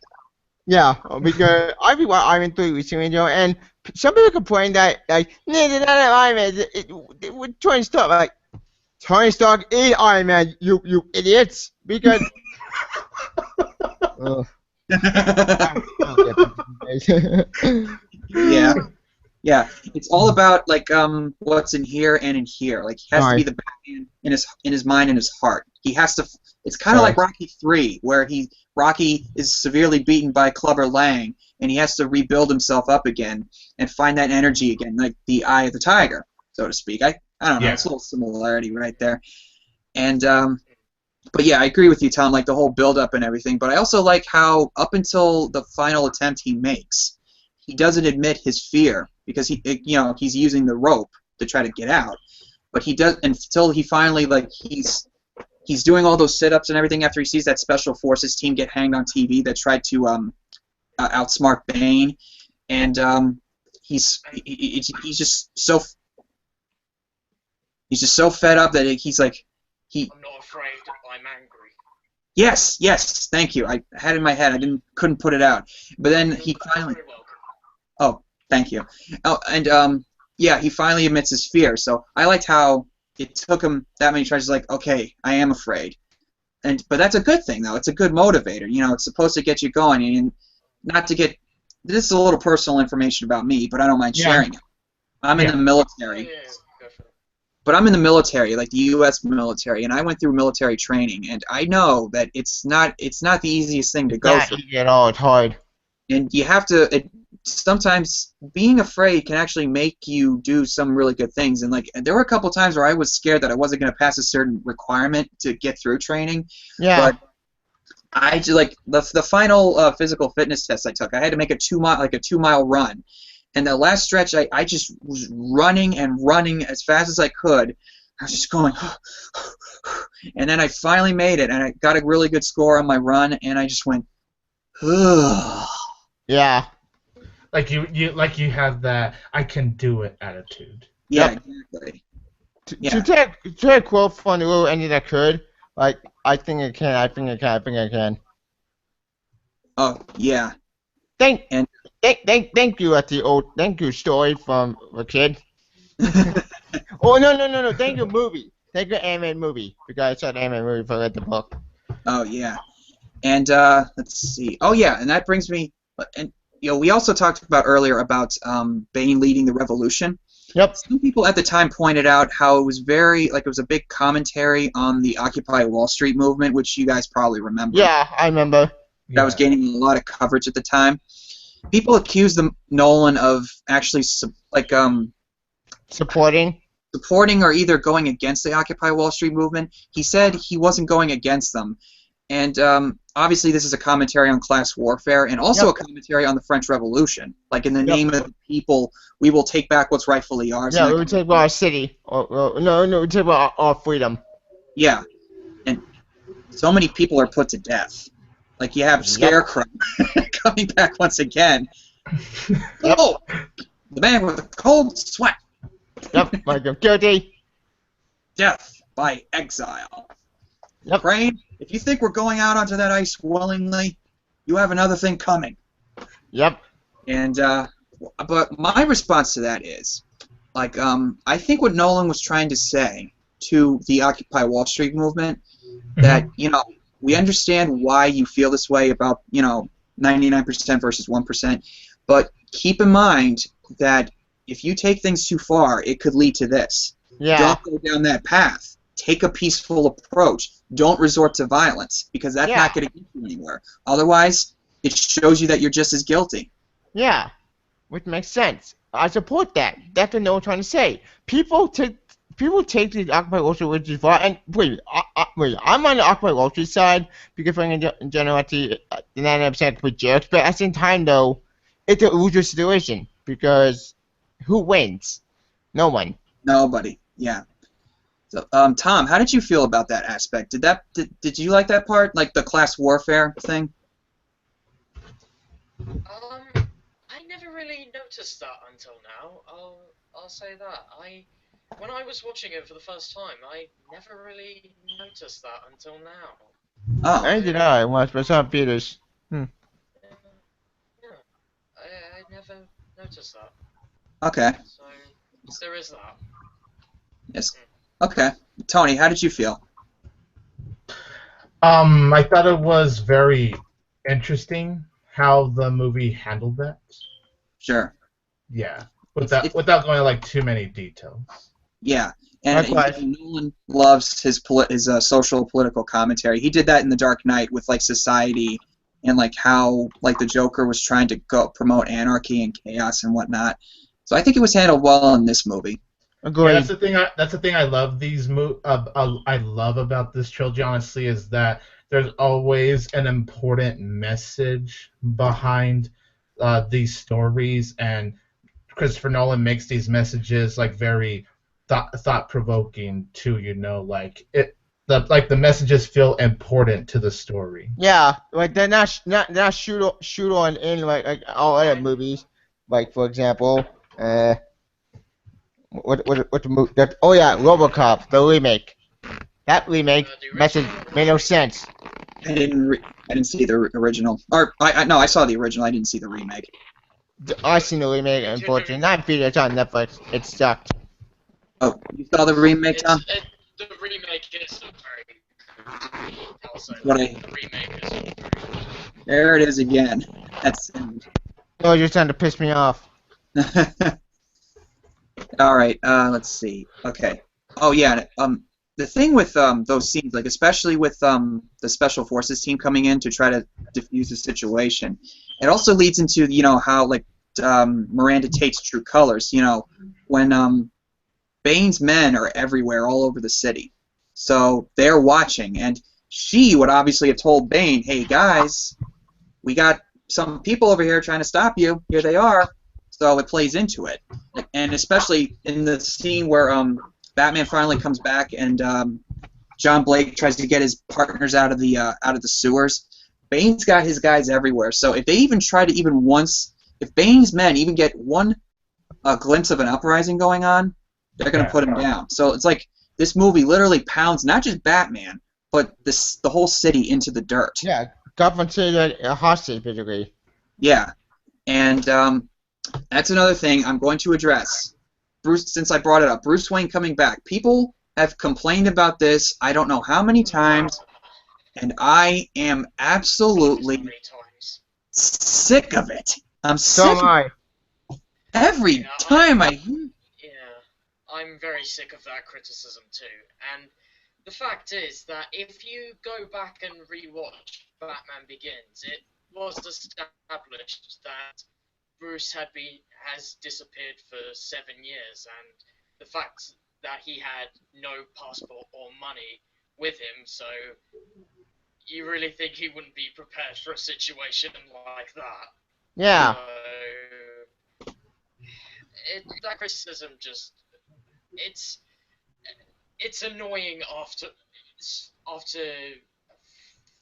Yeah, because I rewatched Iron Man 3 recently, and some people complain that like, nah, they're not Iron Man. It would Tony Stark. Like, Tony Stark is Iron Man. You idiots. Because. Yeah. It's all about like what's in here and in here. Like he has to be the Batman in his mind and his heart. He has to. It's kind of like Rocky 3, where Rocky is severely beaten by Clubber Lang, and he has to rebuild himself up again and find that energy again, like the eye of the tiger, so to speak. I don't know. It's a little similarity right there. And but yeah, I agree with you, Tom. Like the whole build-up and everything. But I also like how up until the final attempt he makes, he doesn't admit his fear because he's using the rope to try to get out. But he does until he finally he's doing all those sit-ups and everything after he sees that Special Forces team get hanged on TV that tried to outsmart Bane, and he's just so fed up that he's like I'm not afraid. I'm angry. Yes, thank you. I had it in my head. I couldn't put it out. But then he finally. Oh, thank you. Oh, and he finally admits his fear. So I liked how it took him that many tries. Like, okay, I am afraid, but that's a good thing though. It's a good motivator. It's supposed to get you going, and not to get. This is a little personal information about me, but I don't mind sharing it. I'm in the military. But I'm in the military, like the U.S. military, and I went through military training, and I know that it's not the easiest thing to go through. At all, it's hard. And you have to. Sometimes being afraid can actually make you do some really good things. And like, there were a couple times where I was scared that I wasn't going to pass a certain requirement to get through training. Yeah. But I just like the final physical fitness test I took. I had to make a 2-mile run. And the last stretch, I just was running as fast as I could. I was just going, and then I finally made it, and I got a really good score on my run, and I just went, yeah. Like you have that I can do it attitude. Yeah, exactly. To take a quote from the little ending that could, like, I think I can. Oh, yeah. Thank you at the old thank you story from a kid. Oh no, thank you movie. Thank you animated movie. Because I saw the animated movie before I read the book. Oh yeah. And let's see. Oh yeah, and that brings me and we also talked about earlier about Bane leading the revolution. Yep. Some people at the time pointed out how it was it was a big commentary on the Occupy Wall Street movement, which you guys probably remember. Yeah, I remember. That was gaining a lot of coverage at the time. People accused Nolan of actually supporting supporting or either going against the Occupy Wall Street movement. He said he wasn't going against them. And obviously this is a commentary on class warfare and also a commentary on the French Revolution. Like, in the name of the people, we will take back what's rightfully ours. Yeah, we would take back our city. No, we would take back our freedom. Yeah. And so many people are put to death. Like, you have Scarecrow coming back once again. Oh! The man with the cold sweat. Yep, Michael, guilty. Death by exile. Yep. Crane, if you think we're going out onto that ice willingly, you have another thing coming. Yep. And, but my response to that is, like, I think what Nolan was trying to say to the Occupy Wall Street movement, that, you know, we understand why you feel this way about, you know, 99% versus 1%, but keep in mind that if you take things too far, it could lead to this. Yeah. Don't go down that path. Take a peaceful approach. Don't resort to violence, because that's not going to get you anywhere. Otherwise, it shows you that you're just as guilty. Yeah, which makes sense. I support that. That's what Nolan's trying to say. People take the Occupy Wall Street too far, and wait, I'm on the Occupy Wall Street side because in general, the 99% complete jerks. But at the same time, though, it's a loser situation because who wins? No one. Nobody. Yeah. So, Tom, how did you feel about that aspect? Did you like that part, like the class warfare thing? I never really noticed that until now. I'll say that. When I was watching it for the first time, I never really noticed that until now. Oh. I did I once, but some theaters. Yeah, I never noticed that. Okay. So there is that. Yes. Okay. Tony, how did you feel? I thought it was very interesting how the movie handled that. Sure. Yeah. Without going into like too many details. Yeah. And Nolan loves his social political commentary. He did that in The Dark Knight with like society and like how like the Joker was trying to go promote anarchy and chaos and whatnot. So I think it was handled well in this movie. Agreed. Yeah, that's the thing I love I love about this trilogy, honestly, is that there's always an important message behind these stories, and Christopher Nolan makes these messages like very thought-provoking too. You know, like the messages feel important to the story. Yeah, like they're not shoot on in like all other movies. Like for example, what the movie? Oh yeah, RoboCop, the remake. That remake message made no sense. I didn't see the original. Or no, I saw the original. I didn't see the remake. I seen the remake, unfortunately. Not video, it's on Netflix. It sucked. Oh, you saw the remake, Tom? The remake isn't very good. Also, What the remake isn't very good. There it is again. That's. Oh, you're trying to piss me off. All right. Let's see. Okay. Oh yeah. The thing with those scenes, like especially with the special forces team coming in to try to defuse the situation, it also leads into how like Miranda Tate's true colors. When Bane's men are everywhere, all over the city, so they're watching, and she would obviously have told Bane, "Hey guys, we got some people over here trying to stop you. Here they are." So it plays into it, and especially in the scene where Batman finally comes back and John Blake tries to get his partners out of the sewers. Bane's got his guys everywhere. So if they even try to if Bane's men even get one glimpse of an uprising going on, they're gonna put him down. So it's like this movie literally pounds not just Batman, but the whole city into the dirt. Yeah, Gotham City a hostage, basically. Yeah, and that's another thing I'm going to address. Bruce, since I brought it up, Bruce Wayne coming back. People have complained about this I don't know how many times, and I am absolutely sick of it. I'm sick. So am I. Every time I hear. Yeah, I'm very sick of that criticism too. And the fact is that if you go back and rewatch Batman Begins, it was established that Bruce has disappeared for 7 years, and the fact that he had no passport or money with him, so you really think he wouldn't be prepared for a situation like that? Yeah. So, that criticism just it's annoying after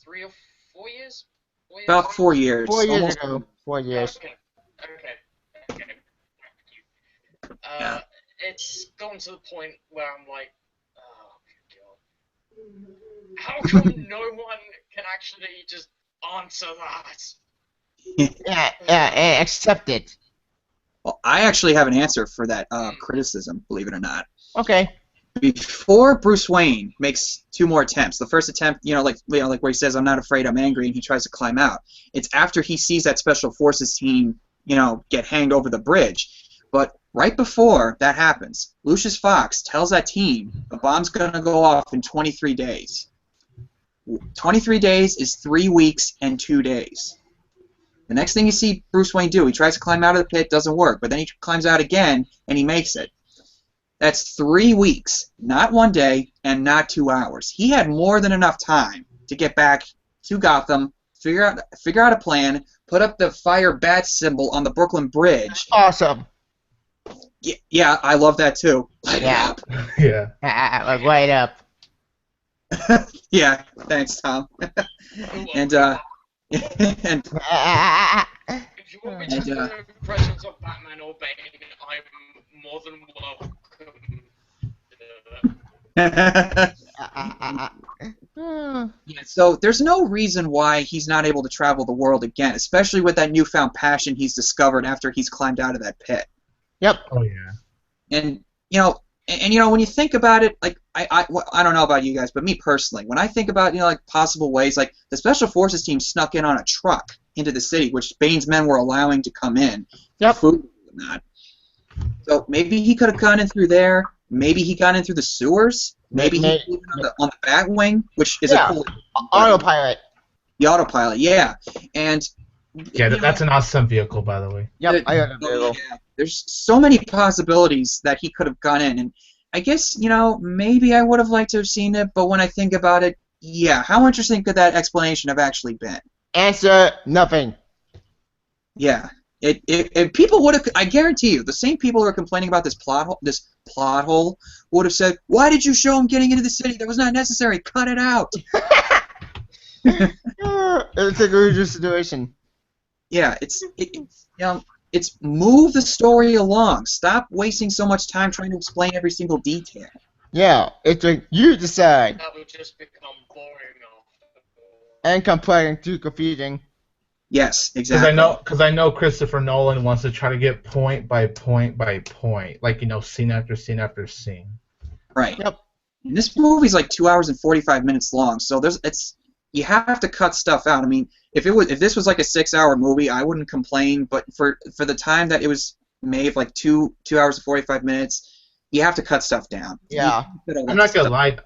3 or 4 years. 4 years? About 4 years. 4 years Almost. ago. 4 years. Okay. Yeah. It's gotten to the point where I'm like, oh god, how come no one can actually just answer that? Yeah, and accept it. Well, I actually have an answer for that criticism, believe it or not. Okay. Before Bruce Wayne makes 2 more attempts, the first attempt, like where he says, "I'm not afraid, I'm angry," and he tries to climb out. It's after he sees that Special Forces team, get hanged over the bridge. But right before that happens, Lucius Fox tells that team the bomb's going to go off in 23 days. 23 days is 3 weeks and 2 days. The next thing you see Bruce Wayne do, he tries to climb out of the pit, doesn't work, but then he climbs out again, and he makes it. That's 3 weeks, not 1 day, and not 2 hours. He had more than enough time to get back to Gotham, figure out a plan, put up the fire bat symbol on the Brooklyn Bridge. Awesome. Yeah, I love that too. Yeah. Yeah. Like right up. Yeah, thanks, Tom. and and If you want me to do impressions of Batman or Bane, I'm more than welcome. yeah, so there's no reason why he's not able to travel the world again, especially with that newfound passion he's discovered after he's climbed out of that pit. Yep. Oh yeah. And when you think about it, like I don't know about you guys, but me personally, when I think about like possible ways, like the Special Forces team snuck in on a truck into the city, which Bane's men were allowing to come in, Yep. food and whatnot. So maybe he could have gone in through there. Maybe he got in through the sewers. Maybe he even on the Batwing, which is a cool Autopilot. the autopilot. Yeah, and Yeah, that's an awesome vehicle, by the way. Yep. I got a vehicle. yeah, there's so many possibilities that he could have gone in, and I guess maybe I would have liked to have seen it, but when I think about it, yeah, how interesting could that explanation have actually been? Answer: nothing. Yeah, it people would have. I guarantee you, the same people who are complaining about this plot hole would have said, "Why did you show him getting into the city? That was not necessary. Cut it out." It's a good situation. Yeah, it's move the story along. Stop wasting so much time trying to explain every single detail. Yeah, it's like you decide. That would just become boring after. And complex and too confusing. Yes, exactly. Because I know Christopher Nolan wants to try to get point by point by point, like scene after scene after scene. Right. Yep. And this movie's like 2 hours and 45 minutes long, so you have to cut stuff out. I mean, if this was like a 6-hour movie, I wouldn't complain. But for the time that it was made, like 2 hours and 45 minutes, you have to cut stuff down. Yeah. I'm not gonna lie.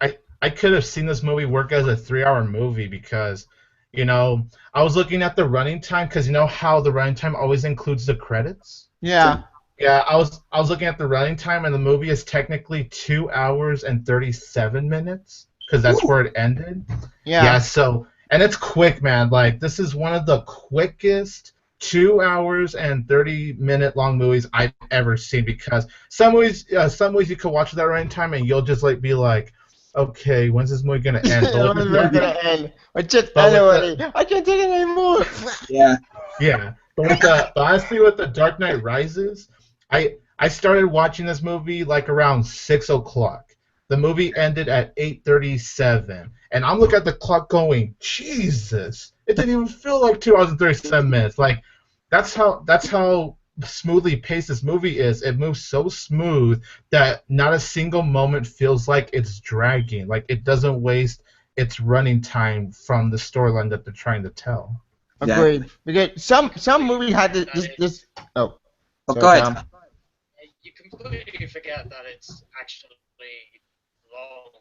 I could have seen this movie work as a 3-hour movie because, I was looking at the running time because how the running time always includes the credits. Yeah. Yeah, I was looking at the running time, and the movie is technically 2 hours and 37 minutes because that's where it ended. Yeah. Yeah. So, and it's quick, man. Like, this is one of the quickest 2 hours and 30-minute long movies I've ever seen because some movies you could watch that running time and you'll just be like, okay, when's this movie gonna end? When's it gonna end? I can't take it anymore. Yeah. Yeah. But honestly, with The Dark Knight Rises, I started watching this movie around 6 o'clock. The movie ended at 8:37, and I'm looking at the clock going, Jesus! It didn't even feel like 2 hours and 37 minutes. Like, that's how smoothly paced this movie is. It moves so smooth that not a single moment feels like it's dragging. Like, it doesn't waste its running time from the storyline that they're trying to tell. Agreed. Because some movie had this. Oh. Go ahead. Tom. You completely forget that it's actually long.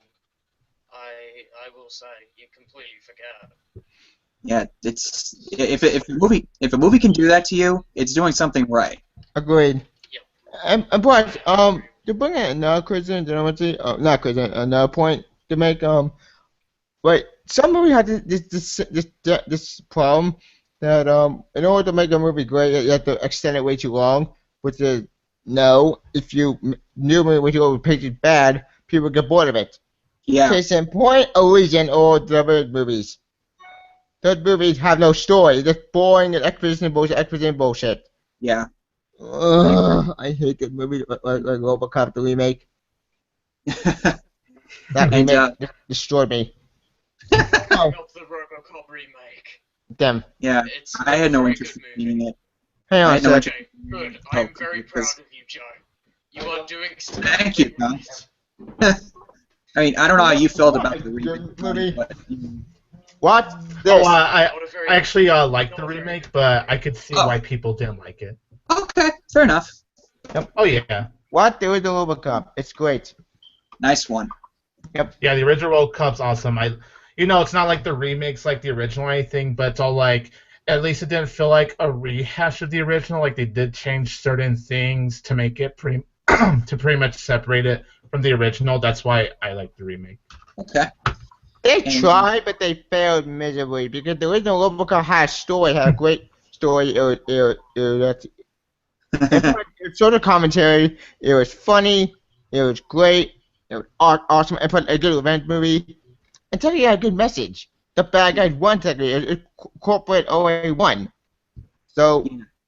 I will say, you completely forget. Yeah, it's if a movie can do that to you, it's doing something right. Agreed. Yep. And plus, to bring in another question, not question, another point to make. But some movie had this problem that in order to make a movie great, you have to extend it way too long. Which is no, if you new movie way too long, page is bad, people get bored of it. Yeah. Case in point, Illusion or the other movies. Those movies have no story. Just boring and exposition bullshit. Yeah. Ugh, I hate that movie like RoboCop the remake. That And, remake destroyed me. I got the RoboCop remake. Damn. yeah. It's I had no very interest good in seeing movie. it. Hang I on a had no sec. interest. Okay, good. Oh, I'm very proud because- of you, Joe. You are doing something Thank you, Tom. right. I mean, I don't know how you felt about the Good remake, movie. but What? Oh, This. I Not a very- actually like the not a very remake, good but movie. I could see Oh. why people didn't like it. okay, fair enough. Oh yeah, What? There was the RoboCop. It's great. Nice one. yeah. The original World Cup's awesome. It's not like the remakes like the original or anything, but it's all like at least it didn't feel like a rehash of the original. Like they did change certain things to make it pretty much separate it from the original. That's why I like the remake. Okay. They And- tried, but they failed miserably because the original RoboCop had a story, had a great story. It's sort of commentary. It was funny. It was great. It was awesome. It put a good revenge movie. And technically, it had a good message. The bad guys won technically. Corporate OA won. So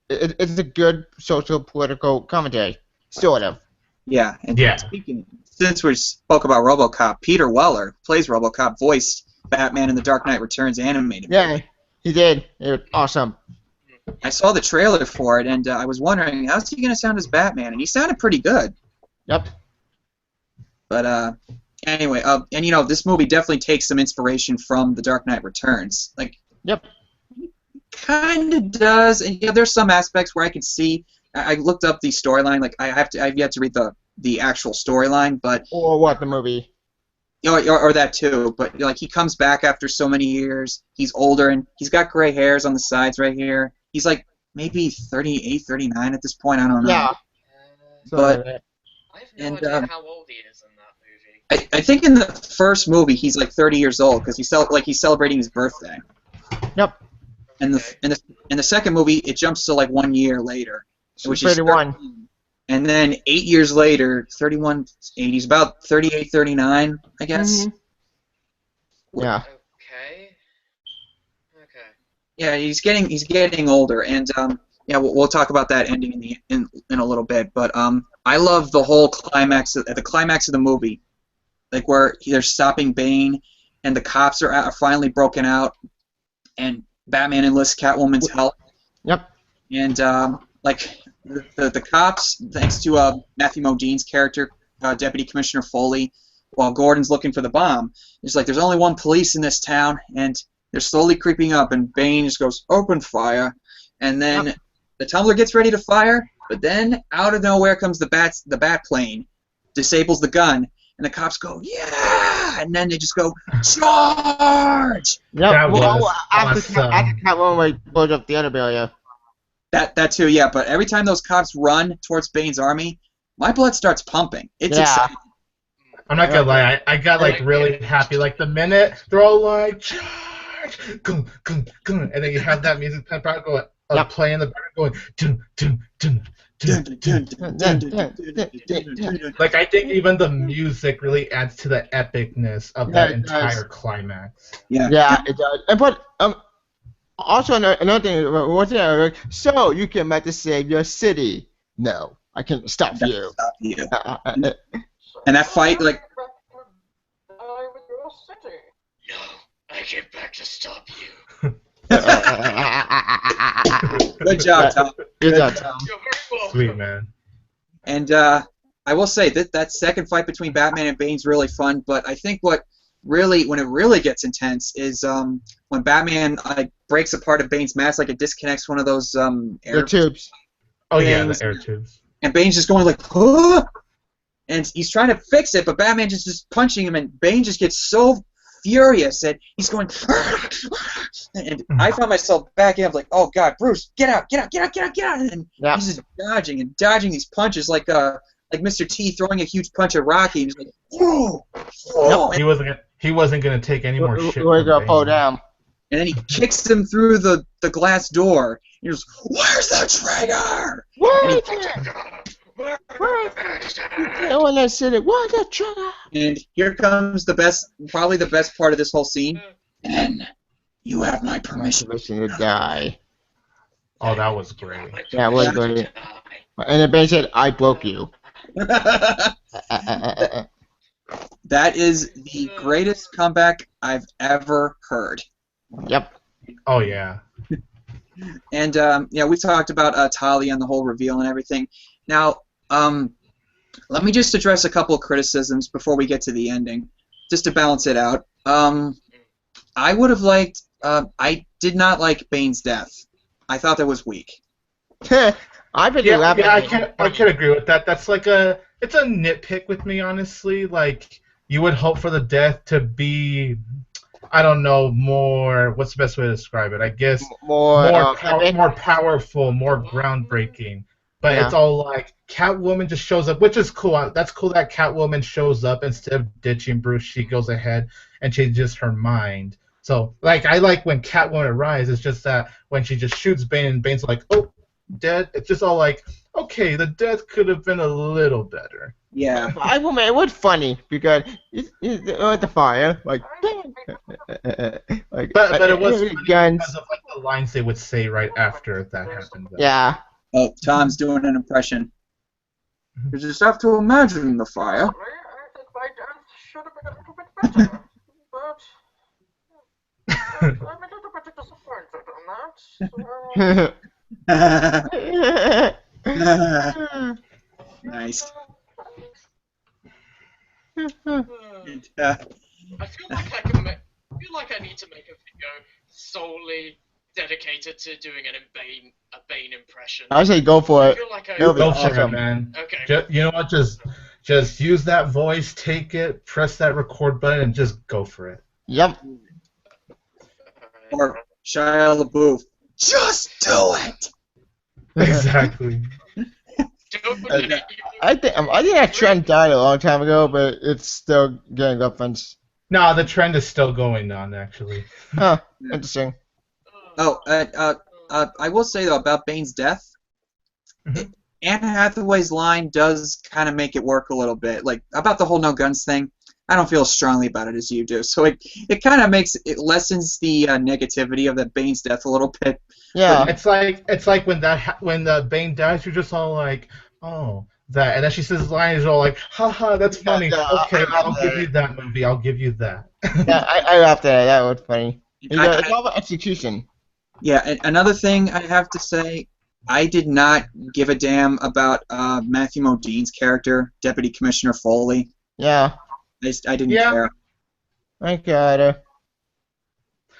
it's a good social political commentary, sort of. Yeah. And Yeah. speaking, since we spoke about RoboCop, Peter Weller plays RoboCop, voiced Batman in the Dark Knight Returns animated Yeah, movie. he did. It was awesome. I saw the trailer for it, and I was wondering, how's he going to sound as Batman? And he sounded pretty good. Yep. But anyway, and this movie definitely takes some inspiration from The Dark Knight Returns. Like, Yep. kind of does, and there's some aspects where I can see. I looked up the storyline. Like, I've yet to read the actual storyline, but Or what, the movie? or that too. But like, he comes back after so many years. He's older, and he's got gray hairs on the sides right here. He's like maybe 38, 39 at this point. I don't know. Yeah. But- I have no And, idea how old he is in that movie. I think in the first movie he's like 30 years old because he's celebrating his birthday. Yep. And Okay. in the second movie it jumps to like 1 year later, which is 31. 13. And then 8 years later, 31, 8, he's about 38, 39, I guess. Mhm. Yeah. Okay. Okay. Yeah, he's getting older, and yeah, we'll talk about that ending in a little bit. But I love the whole climax of the movie, like where they're stopping Bane, and the cops are finally broken out, and Batman enlists Catwoman's help. Yep. And like the cops, thanks to Matthew Modine's character, Deputy Commissioner Foley, while Gordon's looking for the bomb, it's like there's only one police in this town, and they're slowly creeping up, and Bane just goes, "Open fire," and then the tumbler gets ready to fire, but then out of nowhere comes the bat plane, disables the gun, and the cops go, "Yeah!" and then they just go, "Charge!" Yep. That was after awesome. Catwoman blows up the other barrier. That too, yeah. But every time those cops run towards Bane's army, my blood starts pumping. It's Yeah. exciting. I'm not gonna lie, I got like really happy. Like the minute they're all like charge, gung, gung, gung, and then you have that music going, Yep. playing in the background going dun dun dun dun dun. Like I think even the music really adds to the epicness of that Yeah, it does. entire climax. Yeah. Yeah, it does. And but also another thing. One thing. So you came back to save your city? No, I can't stop you. Stop you. Uh, And that fight, like, I with your city. No, I came back to stop you. good job, Tom. Good job, Tom. You're very welcome. Sweet man. And I will say that second fight between Batman and Bane's really fun. But I think when it really gets intense is when Batman breaks a part of Bane's mask, like it disconnects one of those The air, tubes. Oh yeah, Things- the air tubes. and Bane's just going like, "Huh?" And he's trying to fix it, but Batman just punching him, and Bane just gets so furious that he's going, and I found myself backing up like, "Oh God, Bruce, get out, get out, get out, get out, get out!" And Yeah. he's just dodging these punches like like Mr. T throwing a huge punch at Rocky. And he's like, whoa, whoa, He wasn't gonna take any more shit We're from gonna pull Bane. down. and then he kicks him through the glass door. He goes, "Where's the trigger?" What? Where is No one that said it. What the trigger? And here comes probably the best part of this whole scene. And you have my permission. Permission to die. Oh, that was great. Yeah, it was great. And then Bane said, "I broke you." That is the greatest comeback I've ever heard. Yep. Oh yeah. And yeah, we talked about Talia and the whole reveal and everything. Now, let me just address a couple of criticisms before we get to the ending, just to balance it out. I would have liked. I did not like Bane's death. I thought that was weak. I've been Yeah, I can agree with that. That's like it's a nitpick with me, honestly. Like, you would hope for the death to be, I don't know, more. What's the best way to describe it? I guess more powerful, more groundbreaking. But Yeah. it's all like Catwoman just shows up, which is cool. That's cool that Catwoman shows up instead of ditching Bruce. She goes ahead and changes her mind. So, like, I like when Catwoman arrives. It's just that when she just shoots Bane and Bane's like, oh, dead. It's just all like, okay, the death could have been a little better. Yeah. It was funny because it's the fire, like, like But it was funny guns. because of like the lines they would say right after that happened. Though. Yeah. Oh, Tom's doing an impression. You just have to imagine the fire. I think my death should have been a little bit better, but I'm a little bit disappointed on that. Nice. I feel like I need to make a video solely dedicated to doing a Bane impression. I say go for I it. feel like It'll be Go for awesome. it, man. Okay. You know what? Just use that voice, take it, press that record button, and just go for it. Yep. Or Shia LaBeouf. Just do it. Exactly. I think that trend died a long time ago, but it's still getting referenced. No, the trend is still going on, actually. Huh. Interesting. Oh, I will say though about Bane's death, Mhm. Anne Hathaway's line does kind of make it work a little bit. Like about the whole no guns thing, I don't feel as strongly about it as you do. So it kind of lessens the negativity of the Bane's death a little bit. Yeah. It's like when the Bane dies, you're just all like, oh, that, and then she says lines all like, haha, that's funny. Yeah, Okay, I I'll give you that movie. I'll give you that. Yeah, I laughed at it. That was funny. I- It's all about execution. Yeah, and another thing I have to say, I did not give a damn about Matthew Modine's character, Deputy Commissioner Foley. Yeah. I didn't Yeah. care. I got it.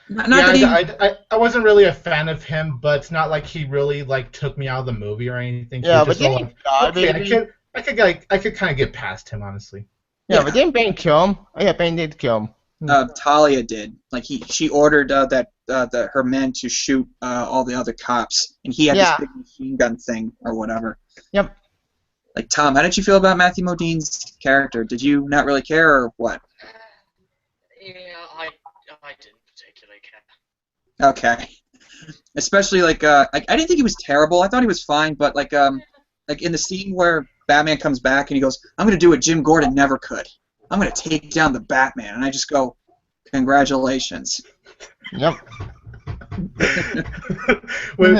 Not that he, I wasn't really a fan of him, but it's not like he really like took me out of the movie or anything. Yeah, He but just all didn't like, he die, okay, baby? I could kind of get past him, honestly. Yeah, but didn't Bane kill him? Oh yeah, Bane did kill him. Talia did. Like she ordered her men to shoot all the other cops, and he had Yeah. this big machine gun thing or whatever. Yep. Like Tom, how did you feel about Matthew Modine's character? Did you not really care or what? Yeah, I didn't particularly care. Okay. Especially like I didn't think he was terrible. I thought he was fine, but like in the scene where Batman comes back and he goes, "I'm gonna do what Jim Gordon never could. I'm gonna take down the Batman," and I just go, "Congratulations." Yep. when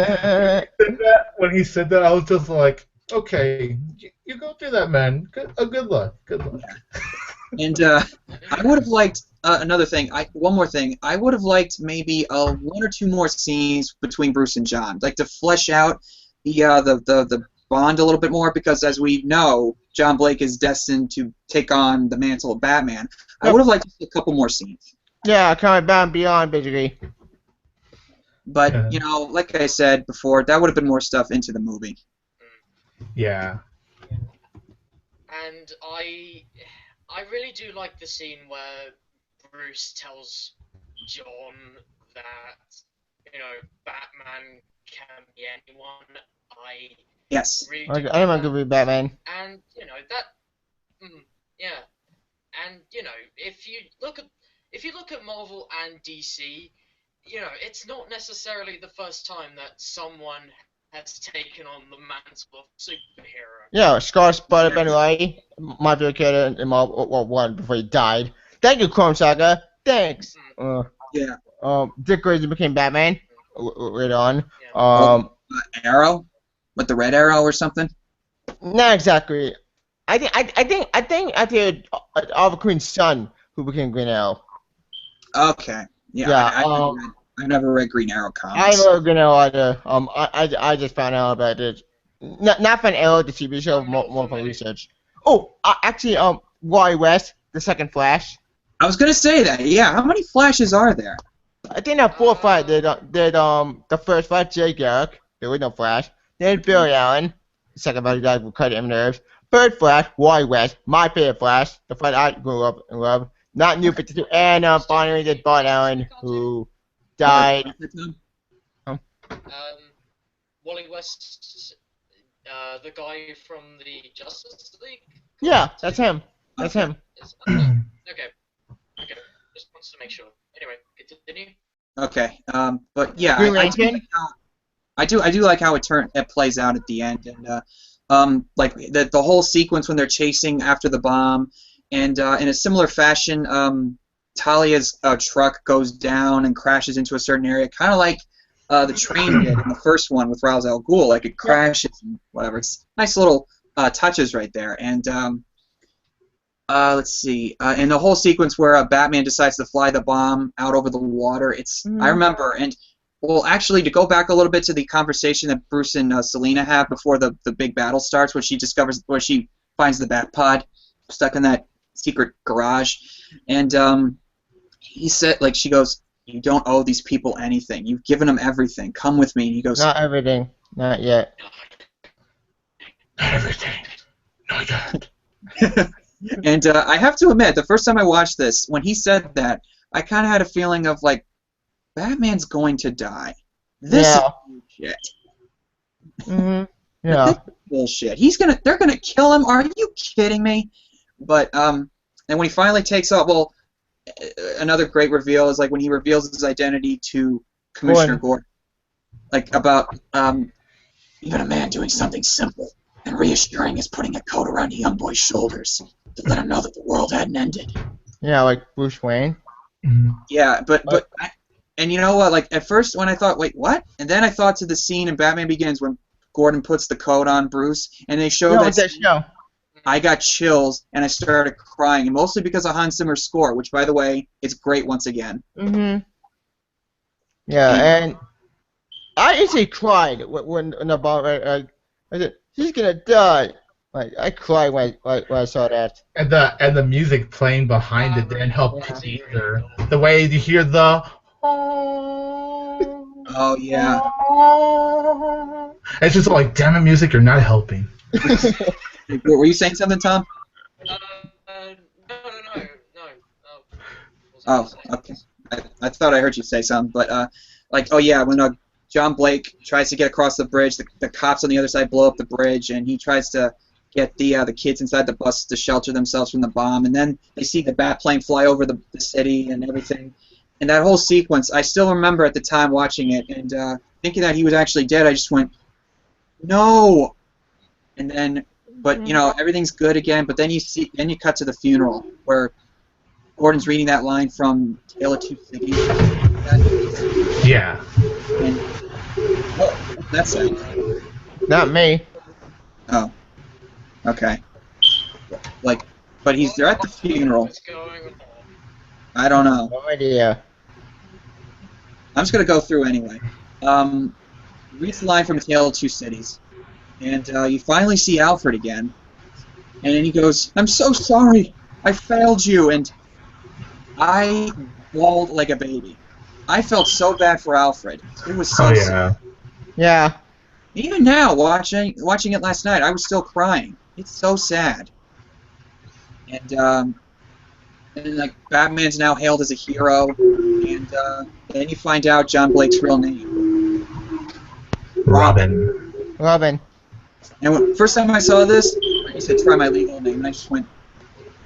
he said that, I was just like, okay, you go do that, man. Good luck. Good luck. And I would have liked another thing. One more thing. I would have liked maybe one or two more scenes between Bruce and John, like to flesh out the bond a little bit more, because as we know, John Blake is destined to take on the mantle of Batman. I would have liked a couple more scenes. Yeah, kind of Batman Beyond, basically. But, you know, like I said before, that would have been more stuff into the movie. Yeah. And I really do like the scene where Bruce tells John that, you know, Batman can be anyone. Yes. Really I do am like a that. good Batman. And yeah, and if you look at Marvel and DC, it's not necessarily the first time that someone has taken on the mantle of superhero. Yeah, Scar spotted Ben Riley, my favorite character in Marvel One before he died. Thank you, Chrome Saga. Thanks. Yeah. Dick Grayson became Batman later on. Yeah. Arrow, with the red arrow or something. Not exactly. I think Oliver Queen's son who became Green Arrow. Okay. Yeah. Yeah. I've never read Green Arrow I comics. know Green Arrow either. I just found out about it. Not from Arrow, the TV show, I'm not more from familiar. research. Oh, actually, Wally West, the second Flash. I was gonna say that. Yeah. How many Flashes are there? I think that 4 or 5 did the first Flash, Jay Garrick, the original Flash. Then Barry Allen, the second Flash guy who cut him nerves. Third Flash, Wally West, my favorite Flash, the Flash I grew up and loved. Not New 52, and finally did Bart Allen, who died. Wally West, the guy from the Justice League. Yeah, that's him. That's him. Okay. Just wants to make sure. Anyway, continue. Okay. But yeah, Green I Lantern? do like how it plays out at the end, and like the whole sequence when they're chasing after the bomb, and in a similar fashion, Talia's truck goes down and crashes into a certain area, kind of like the train did in the first one with Ra's al Ghul. Like it crashes and whatever. It's nice little touches right there, and let's see. And the whole sequence where Batman decides to fly the bomb out over the water. I remember. And well, actually, to go back a little bit to the conversation that Bruce and Selina have before the big battle starts, where she finds the Bat Pod stuck in that secret garage, and he said, like, she goes, "You don't owe these people anything. You've given them everything. Come with me." And he goes, Not everything. Not yet. Everything. No, God. And I have to admit, the first time I watched this, when he said that, I kind of had a feeling of like, Batman's going to die. This is bullshit. Yeah. This is bullshit. They're gonna kill him. Are you kidding me? But and when he finally takes off, well, another great reveal is like when he reveals his identity to Commissioner Gordon, like about even a man doing something simple and reassuring is putting a coat around a young boy's shoulders to let him know that the world hadn't ended. Yeah, like Bruce Wayne. Yeah, and you know what? Like at first, when I thought, wait, what? And then I thought to the scene in Batman Begins when Gordon puts the coat on Bruce, and they show that show. I got chills and I started crying, and mostly because of Hans Zimmer's score, which, by the way, is great once again. Yeah, and I actually cried when the bomb. I said, "He's gonna die." Like I cried when I saw that. And the music playing behind it didn't help either. The way you hear the Oh yeah. It's just like, damn it, music, you're not helping. Were you saying something, Tom? No. Oh, okay. I thought I heard you say something, but like, oh yeah, when John Blake tries to get across the bridge, the cops on the other side blow up the bridge, and he tries to get the kids inside the bus to shelter themselves from the bomb, and then they see the bat plane fly over the city and everything. And that whole sequence, I still remember at the time watching it, and thinking that he was actually dead, I just went, no! And then, but you know, everything's good again, but then you cut to the funeral, where Gordon's reading that line from Tale of Two Cities. Yeah. And, oh, that's it. Not me. Oh. Okay. Like, but they're at the funeral. What's going on? I don't know. No idea. I'm just gonna go through anyway. Reads the line from Tale of Two Cities, and you finally see Alfred again, and then he goes, "I'm so sorry, I failed you," and I bawled like a baby. I felt so bad for Alfred. It was so sad. Yeah. Even now, watching it last night, I was still crying. It's so sad. And like Batman's now hailed as a hero, and then you find out John Blake's real name. Robin. And first time I saw this, he said, "Try my legal name," and I just went,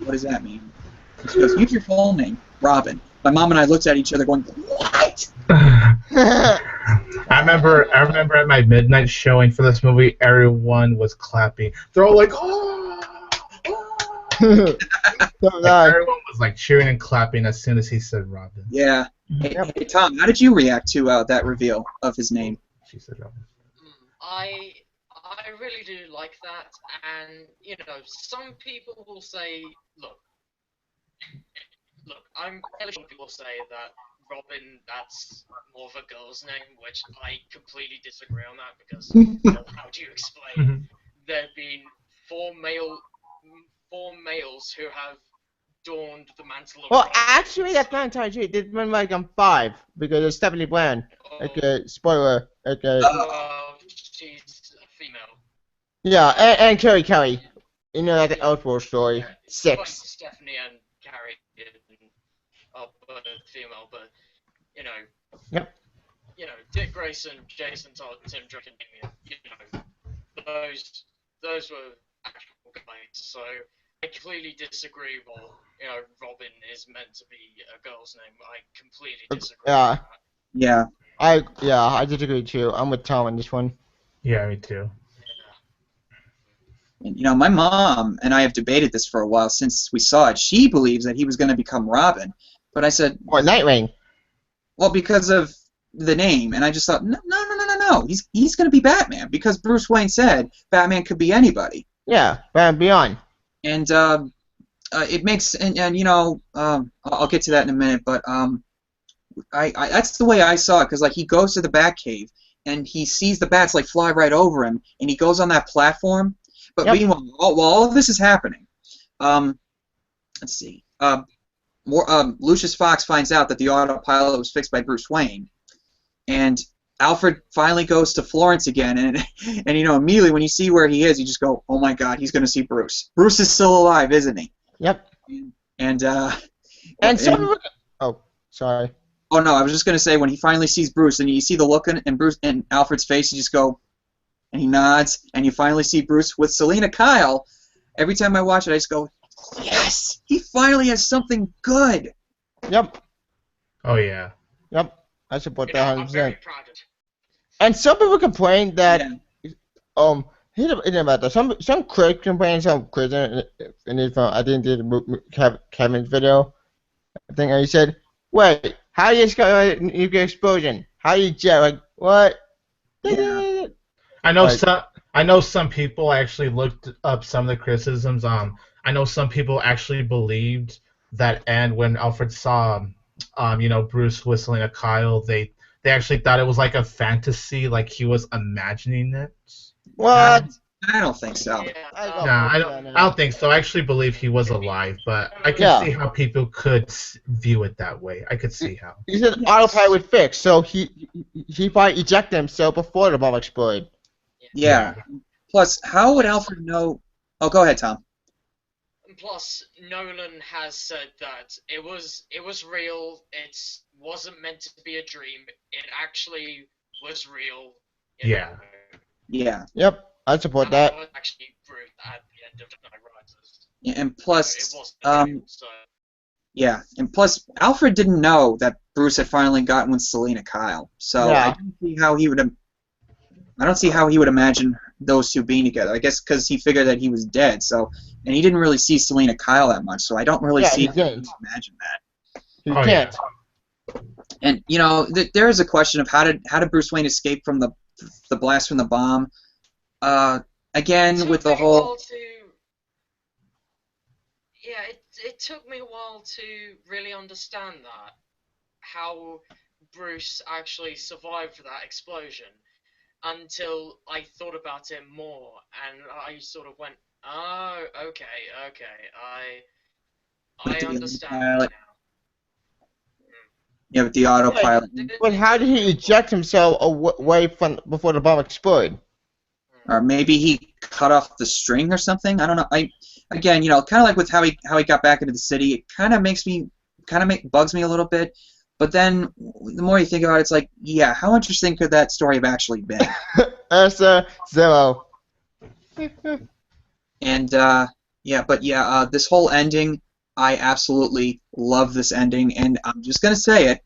"What does that mean?" And she goes, "Use your full name, Robin." My mom and I looked at each other, going, "What?" I remember at my midnight showing for this movie, everyone was clapping. They're all like, "Oh!" So Like, everyone was like cheering and clapping as soon as he said Robin. Yeah. Hey, Yep. hey, Tom, how did you react to that reveal of his name? She said Robin. I really do like that, and you know, some people will say, look, I'm fairly sure people say that Robin, that's more of a girl's name, which I completely disagree on that because, well, how do you explain there being four males who have donned the mantle of Well, Robin? actually, that's not entirely true. There's been like 5 because it's Stephanie Bland. Okay, spoiler. Okay. Well, she's a female. Yeah, and Carrie Kelly. You know, like the Elseworld story. Both 6. Stephanie and Carrie are both female, but you know. Yep. You know, Dick Grayson, Jason Todd, Tim Drake, and Damien, you know, those were actual guys. So I completely disagree. Well, you know, Robin is meant to be a girl's name. I completely disagree. Yeah. With that. Yeah. I disagree too. I'm with Tom on this one. Yeah, me too. And, you know, my mom and I have debated this for a while since we saw it. She believes that he was going to become Robin, but I said, Or Nightwing. well, because of the name, and I just thought, no. He's going to be Batman because Bruce Wayne said Batman could be anybody. Yeah, Batman Beyond. And it makes, and you know, I'll get to that in a minute, but I that's the way I saw it, because like he goes to the Batcave and he sees the bats like fly right over him, and he goes on that platform. But Yep. meanwhile, while all of this is happening, let's see, Lucius Fox finds out that the autopilot was fixed by Bruce Wayne, and Alfred finally goes to Florence again, and you know, immediately when you see where he is, you just go, oh my God, he's going to see Bruce. Bruce is still alive, isn't he? Yep. And oh, sorry. oh no, I was just going to say, when he finally sees Bruce, and you see the look in Bruce and Alfred's face, you just go, and he nods, and you finally see Bruce with Selina Kyle. Every time I watch it, I just go, yes, he finally has something good. Yep. Oh yeah. Yep. I support You know, that I'm very 100%. proud of it. And some people complain that Yeah. here's about that. Some critics complain, some critics in his I think did Kevin's video. I think he said, "Wait, how do you discover a nuclear explosion? How do you jet? Like what?" Yeah. I know Like- some people actually looked up some of the criticisms. I know some people actually believed that, and when Alfred saw you know, Bruce whistling a Kyle, they actually thought it was like a fantasy, like he was imagining it. What? I don't think so. Yeah, I No, I don't think so. I actually believe he was alive, but I can Yeah. see how people could view it that way. I could see how. He said autopilot would fix, so he probably ejected himself before the bomb exploded. Yeah. Plus, how would Alfred know? Oh, go ahead, Tom. And plus, Nolan has said that it was real. It wasn't meant to be a dream. It actually was real. you Yeah. know. Yeah. Yep, I support And that. was actually Bruce at the end of Dark Knight Rises. Yeah, and It plus, wasn't a dream, so yeah, and plus, Alfred didn't know that Bruce had finally gotten with Selina Kyle, so Yeah. I don't see how he would. I don't see how he would imagine those two being together. I guess because he figured that he was dead, so, and he didn't really see Selina Kyle that much, so I don't really Yeah, see he how he didn't. would imagine that. He Oh, can't. And you know, there is a question of how did Bruce Wayne escape from the blast from the bomb? Again, It with took the me a whole. while it took me a while to really understand that, how Bruce actually survived that explosion, until I thought about it more, and I sort of went, oh, okay, With I the understand autopilot. now. Yeah, with the autopilot. But how did he eject himself away from before the bomb exploded? Or maybe he cut off the string or something. I don't know. Again, you know, kind of like with how he got back into the city. It kind of bugs me a little bit. But then the more you think about it, it's like, yeah, how interesting could that story have actually been? Answer 0. And this whole ending, I absolutely love this ending, and I'm just gonna say it.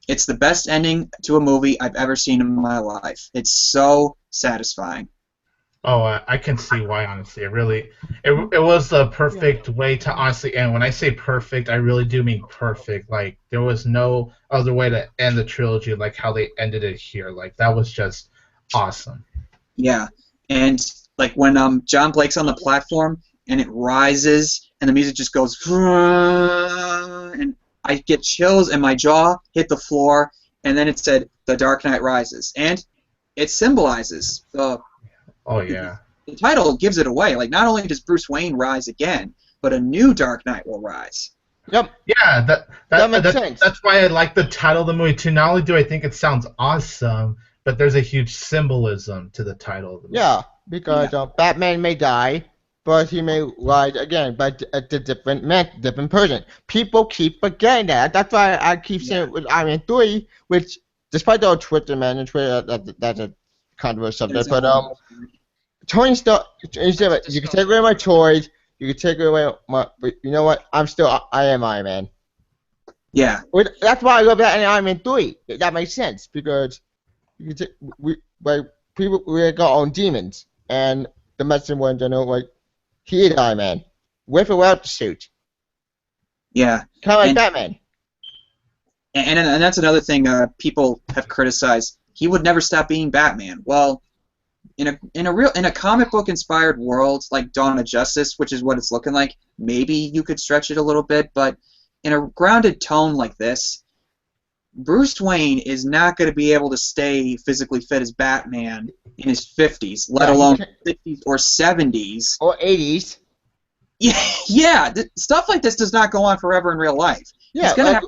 It's the best ending to a movie I've ever seen in my life. It's so satisfying. Oh, I can see why. Honestly, it was the perfect way to honestly end. When I say perfect, I really do mean perfect. Like there was no other way to end the trilogy like how they ended it here. Like that was just awesome. Yeah, and like when John Blake's on the platform and it rises and the music just goes and I get chills and my jaw hit the floor and then it said The Dark Knight Rises and it symbolizes Oh yeah. the title gives it away. Like not only does Bruce Wayne rise again, but a new Dark Knight will rise. Yep. Yeah, That makes sense. That's why I like the title of the movie too. Not only do I think it sounds awesome, but there's a huge symbolism to the title of the movie. Yeah, because Batman may die, but he may rise again, but a different person. People keep forgetting that. That's why I keep saying with Iron Man 3, which, despite the Twitter man and Twitter, that's a controversial subject, but Tony Stark, you can take away my toys, you can take away my, but you know what? I am Iron Man. Yeah. That's why I love that in Iron Man 3. That makes sense, because you can we got our own demons, and the medicine one, he is Iron Man, with or without the suit. Yeah. Kind of like Batman. And that's another thing people have criticized. He would never stop being Batman. Well, in a comic book inspired world like Dawn of Justice, which is what it's looking like, maybe you could stretch it a little bit, but in a grounded tone like this, Bruce Wayne is not going to be able to stay physically fit as Batman in his 50s, let alone 60s or 70s. Or 80s. Yeah, stuff like this does not go on forever in real life. Yeah,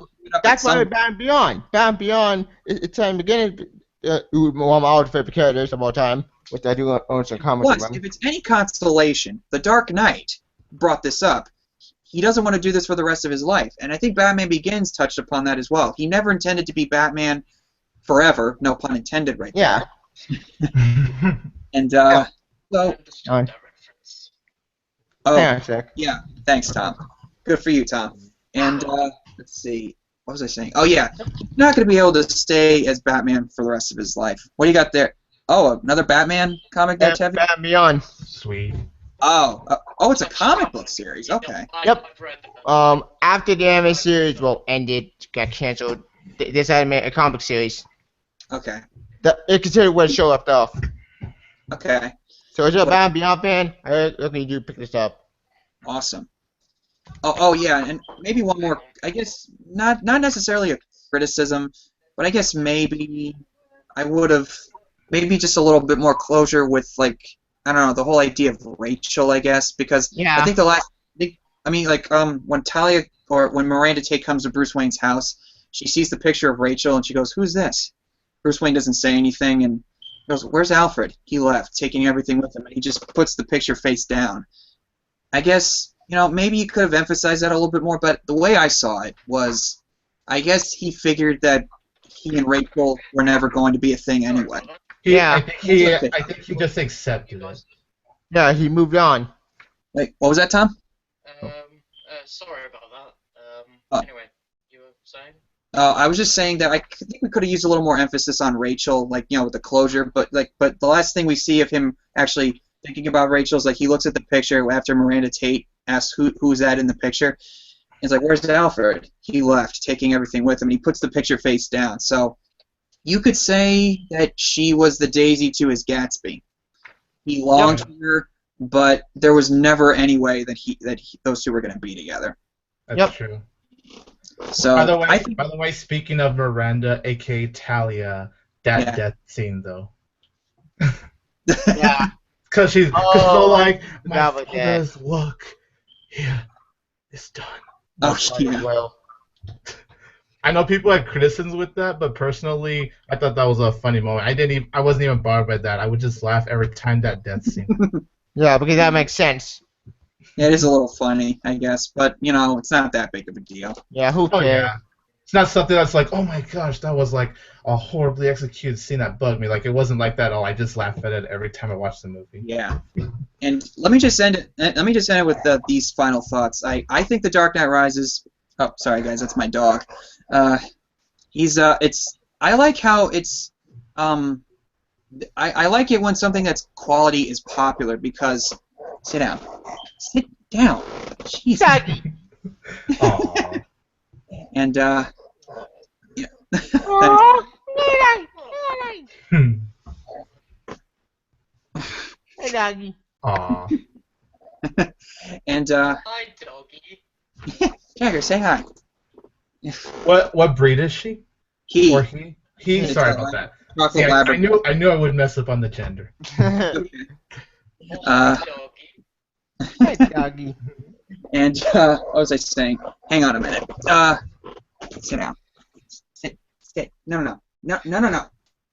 that's why Batman Beyond. Batman Beyond, it's time beginning one of my all favorite characters of all time, which I do own some comics. Plus, if it's any consolation, The Dark Knight brought this up. He doesn't want to do this for the rest of his life. And I think Batman Begins touched upon that as well. He never intended to be Batman forever, no pun intended right there. And, so... Hang on a sec. Yeah, thanks, Tom. Good for you, Tom. And, let's see, what was I saying? Oh, yeah, he's not going to be able to stay as Batman for the rest of his life. What do you got there? Oh, another Batman comic there, Tevya? Batman Beyond. Sweet. Oh, it's a comic book series. Okay. Yep. After the anime series ended, got canceled, they decided to make a comic series. Okay. It considered where the show left off. Okay. So is it a Batman Beyond fan? I think you pick this up. Awesome. Oh yeah, and maybe one more. I guess not necessarily a criticism, but I guess maybe I would have maybe just a little bit more closure with like. I don't know, the whole idea of Rachel, I guess, because I think when Talia or when Miranda Tate comes to Bruce Wayne's house, she sees the picture of Rachel and she goes, "Who's this?" Bruce Wayne doesn't say anything and goes, "Where's Alfred?" He left, taking everything with him, and he just puts the picture face down. I guess, maybe you could have emphasized that a little bit more, but the way I saw it was, I guess he figured that he and Rachel were never going to be a thing anyway. Yeah, I think he just accepted it. Yeah, he moved on. Wait, what was that, Tom? Sorry about that. Anyway, you were saying? I was just saying that I think we could have used a little more emphasis on Rachel, with the closure. But the last thing we see of him actually thinking about Rachel is he looks at the picture after Miranda Tate asks who's that in the picture. He's like, "Where's Alfred?" He left, taking everything with him. And he puts the picture face down. So. You could say that she was the Daisy to his Gatsby. He longed for her, but there was never any way that those two were going to be together. That's true. So, by the way, speaking of Miranda, aka Talia, death scene though. Yeah. Because she's so like, my father's look, here, it's done. Oh, yeah. Well. I know people had criticisms with that, but personally, I thought that was a funny moment. I wasn't even bothered by that. I would just laugh every time that death scene. Yeah, because that makes sense. Yeah, it is a little funny, I guess, but it's not that big of a deal. Yeah, who cares? Yeah. It's not something that's like, oh my gosh, that was like a horribly executed scene that bugged me. Like it wasn't like that at all. I just laughed at it every time I watched the movie. Yeah, And let me just end it. Let me just end it with these final thoughts. I think The Dark Knight Rises. Oh, sorry guys, that's my dog. It's. I like how it's. I like it when something that's quality is popular because. Sit down. Sit down. Jesus. Aw. And yeah. Hmm. Hey, doggy. Aw. And Hi, doggy. Jagger, say hi. What breed is she? He. Or he? He. It's Sorry a about that. Chocolate See, I Labrador. knew I would mess up on the gender. Uh, Doggy. Hey, doggy. And what was I saying? Hang on a minute. Sit down. Sit. No.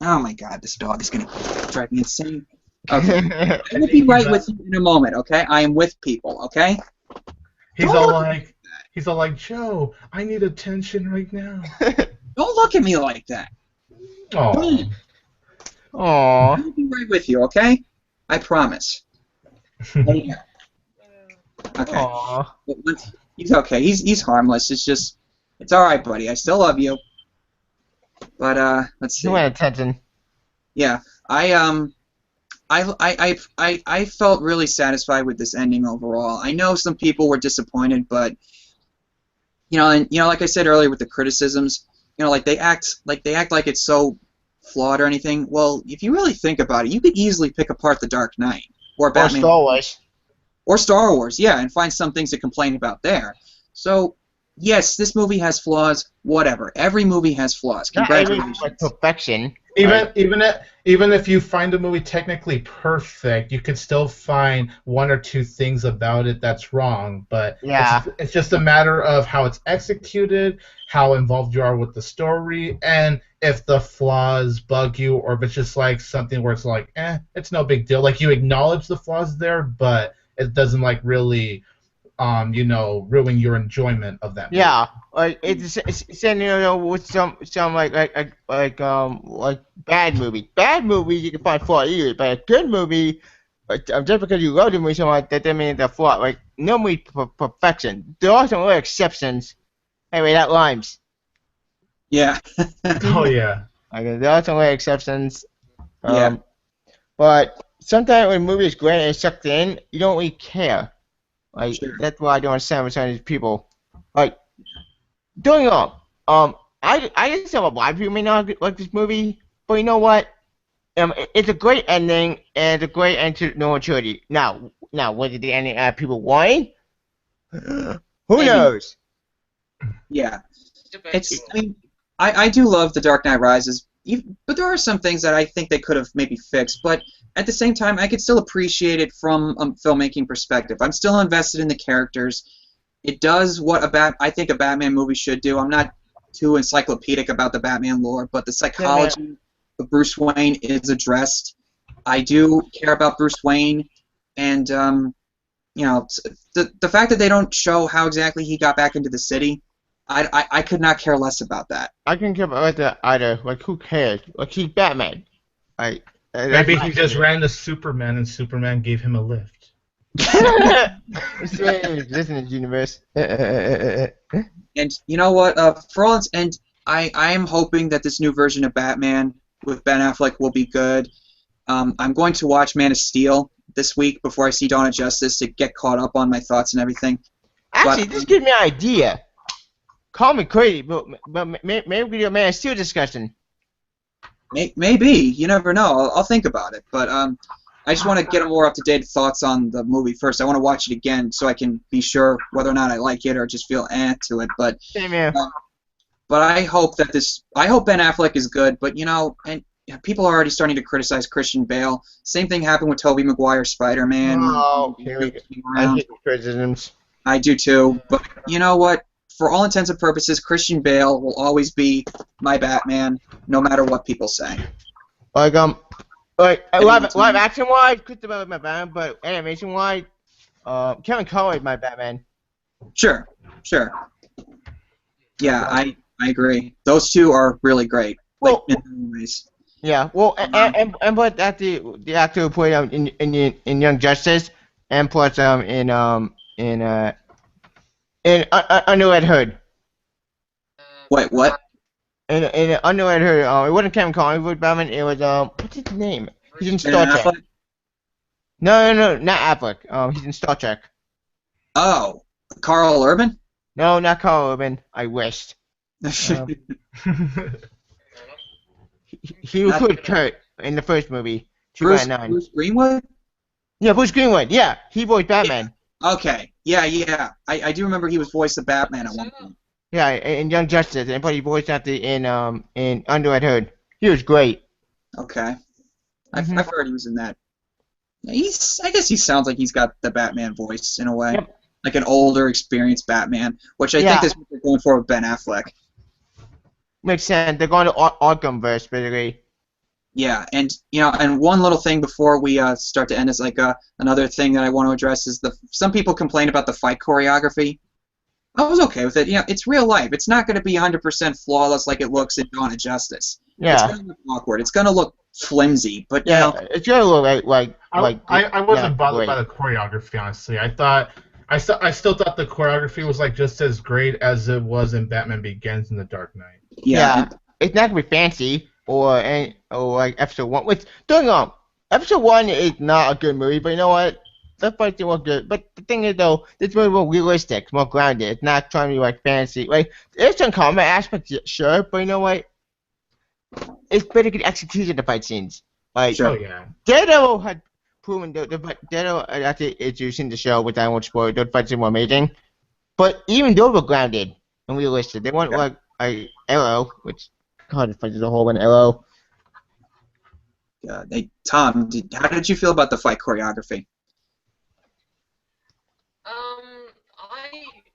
Oh my God, this dog is gonna drive me insane. Okay, I will be right with you in a moment. Okay, I am with people. Okay. He's all like, Joe, I need attention right now. Don't look at me like that. Aw. Aww. I will be right with you. Okay. I promise. Hey, okay. Aww. He's okay. He's harmless. It's all right, buddy. I still love you. But let's see. You want attention. Yeah, I felt really satisfied with this ending overall. I know some people were disappointed, but like I said earlier with the criticisms, like they act like it's so flawed or anything. Well, if you really think about it, you could easily pick apart The Dark Knight or Or Batman Star Wars. or Star Wars, yeah, and find some things to complain about there. So, yes, this movie has flaws. Whatever, every movie has flaws. Not every Congratulations. like perfection. Even if you find a movie technically perfect, you could still find one or two things about it that's wrong. But Yeah. it's just a matter of how it's executed, how involved you are with the story, and if the flaws bug you, or if it's just like something where it's like, it's no big deal. Like you acknowledge the flaws there, but it doesn't like really, ruin your enjoyment of that movie. Yeah, like it's with some like bad movie. Bad movie you can find flaw easily, but a good movie, just because you love the movie so much, that doesn't mean the flaw. Like no movie perfection. There are some little exceptions. Anyway, that rhymes. Yeah. Oh yeah. Like there are some little exceptions. Yeah. But sometimes when a movie is great and it's sucked in, you don't really care. Like Sure. that's why I don't understand with some of these people. Like, don't get me wrong. I understand why people may not like this movie, but you know what? It's a great ending and it's a great end to no maturity. Now, whether the ending people want, who Maybe. knows? Yeah. Debatable. I mean, I do love The Dark Knight Rises, but there are some things that I think they could have maybe fixed. But at the same time, I could still appreciate it from a filmmaking perspective. I'm still invested in the characters. It does what I think a Batman movie should do. I'm not too encyclopedic about the Batman lore, but the psychology of Bruce Wayne is addressed. I do care about Bruce Wayne, and the fact that they don't show how exactly he got back into the city, I could not care less about that. I can care about that either. Like, who cares? Like, he's Batman. Like, Maybe he just ran to Superman and Superman gave him a lift. It's the way it exists in this universe. And you know what? For all and I am hoping that this new version of Batman with Ben Affleck will be good. I'm going to watch Man of Steel this week before I see Dawn of Justice to get caught up on my thoughts and everything. Actually, this gives me an idea. Call me crazy, but maybe we do a Man of Steel discussion. Maybe. You never know. I'll think about it. But I just want to get more up-to-date thoughts on the movie first. I want to watch it again so I can be sure whether or not I like it or just feel to it. But Same here. but I hope that I hope Ben Affleck is good. But and people are already starting to criticize Christian Bale. Same thing happened with Tobey Maguire's Spider-Man. Oh, here we go. I hate the criticisms. I do too. But you know what? For all intents and purposes, Christian Bale will always be my Batman, no matter what people say. Like live action wise, Christopher Bale is my Batman, but animation wise, Kevin Conroy is my Batman. Sure. Yeah, I agree. Those two are really great. Well, in many ways. Yeah, well, and but that the actor who played in Young Justice, and plus Under Red Hood. Wait, what? In Under Red Hood, it wasn't Kevin Conroy with Batman. It was what's his name? He's in Star Ben Trek. Affleck? No, not Affleck. He's in Star Trek. Oh, Carl Urban? No, not Carl Urban. I wished. He was with Kurt in the first movie, Bruce 2009. Bruce Greenwood? Yeah, Bruce Greenwood. Yeah, he voiced Batman. Okay. Yeah. I do remember he was voiced of Batman at one point. Yeah, in Young Justice, and but he voiced actor in Under Red Hood. He was great. Okay. Mhm. I've heard he was in that. I guess he sounds like he's got the Batman voice in a way. Yep. Like an older, experienced Batman, which I Yeah. think is what they're going for with Ben Affleck. Makes sense. They're going to Arkhamverse, basically. Yeah, and and one little thing before we start to end is like another thing that I want to address is some people complain about the fight choreography. I was okay with it. It's real life. It's not going to be 100% flawless like it looks in Dawn of Justice. Yeah. It's going to look awkward. It's going to look flimsy, but Yeah, it's gonna look like. I wasn't yeah, bothered great. by the choreography, honestly. I still thought the choreography was like just as great as it was in Batman Begins and The Dark Knight. Yeah, it's not gonna be fancy or like episode 1. Which don't get me wrong, episode 1 is not a good movie, but you know what? The fights did look good. But the thing is though, this movie is more realistic, more grounded. It's not trying to be like fancy. Like there's some combat aspects, sure, but you know what? It's better good execution of the fight scenes. Like Sure. Oh yeah. Daredevil had proven the Daredevil after introducing the show, which I won't spoil. Those fights were amazing, but even those were grounded and realistic. They weren't like Arrow, which God, the fight is a whole an Arrow. Tom, how did you feel about the fight choreography?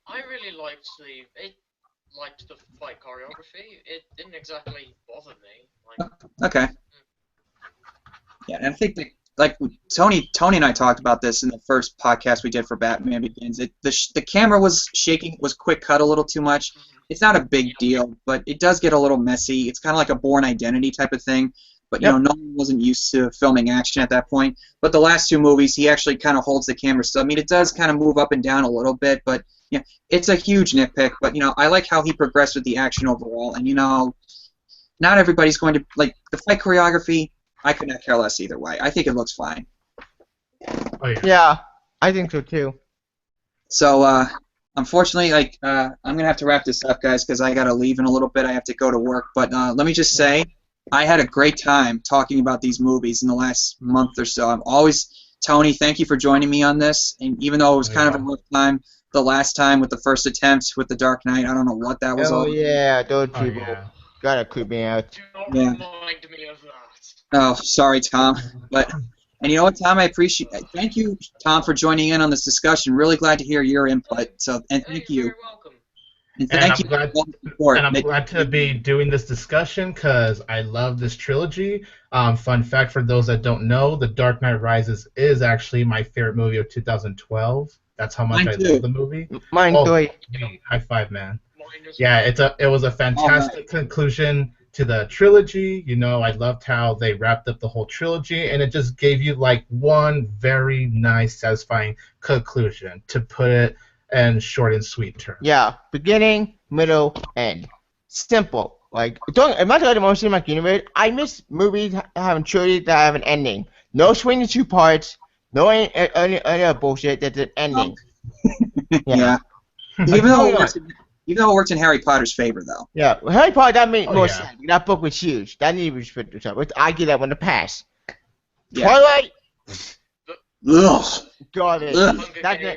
I really liked the fight choreography. It didn't exactly bother me. Like, Okay. Yeah, and I think like Tony and I talked about this in the first podcast we did for Batman Begins. The camera was shaking, was quick cut a little too much. It's not a big deal, but it does get a little messy. It's kind of like a Born Identity type of thing. But Nolan wasn't used to filming action at that point. But the last two movies, he actually kind of holds the camera still. I mean, it does kind of move up and down a little bit, but it's a huge nitpick. But I like how he progressed with the action overall. And not everybody's going to like the fight choreography. I could not care less either way. I think it looks fine. Oh yeah. Yeah, I think so too. So, unfortunately, I'm gonna have to wrap this up, guys, because I gotta leave in a little bit. I have to go to work. But let me just say, I had a great time talking about these movies in the last month or so. I'm always Tony. Thank you for joining me on this. And even though it was kind of a rough time the last time with the first attempt with the Dark Knight, I don't know what that was all. Oh yeah, those Oh people yeah. gotta creep me out. do not Yeah. remind me of that. Oh, sorry, Tom. And you know what, Tom? I appreciate. Thank you, Tom, for joining in on this discussion. Really glad to hear your input. So, and Hey, thank you. you're welcome. And And thank I'm you glad- for all the support. And I'm glad to be doing this discussion because I love this trilogy. Fun fact for those that don't know, The Dark Knight Rises is actually my favorite movie of 2012. That's how much Mine I too. love the movie. Mine Oh, three. hey, high five, man. Mine as Yeah, well. it was a fantastic conclusion to the trilogy. I loved how they wrapped up the whole trilogy, and it just gave you like one very nice, satisfying conclusion, to put it in short and sweet terms. Yeah, beginning, middle, end. Simple. Like, am I the most cinematic universe? I miss movies having trilogies that have an ending. No swinging two parts. No any bullshit. That's an ending. Yeah. Even though it works in Harry Potter's favor, though. Yeah, well, Harry Potter, that made more yeah. sense. That book was huge. That needed to be split to itself. I give that one a pass. Yeah. Twilight, Ugh. garbage. Ugh. Hunger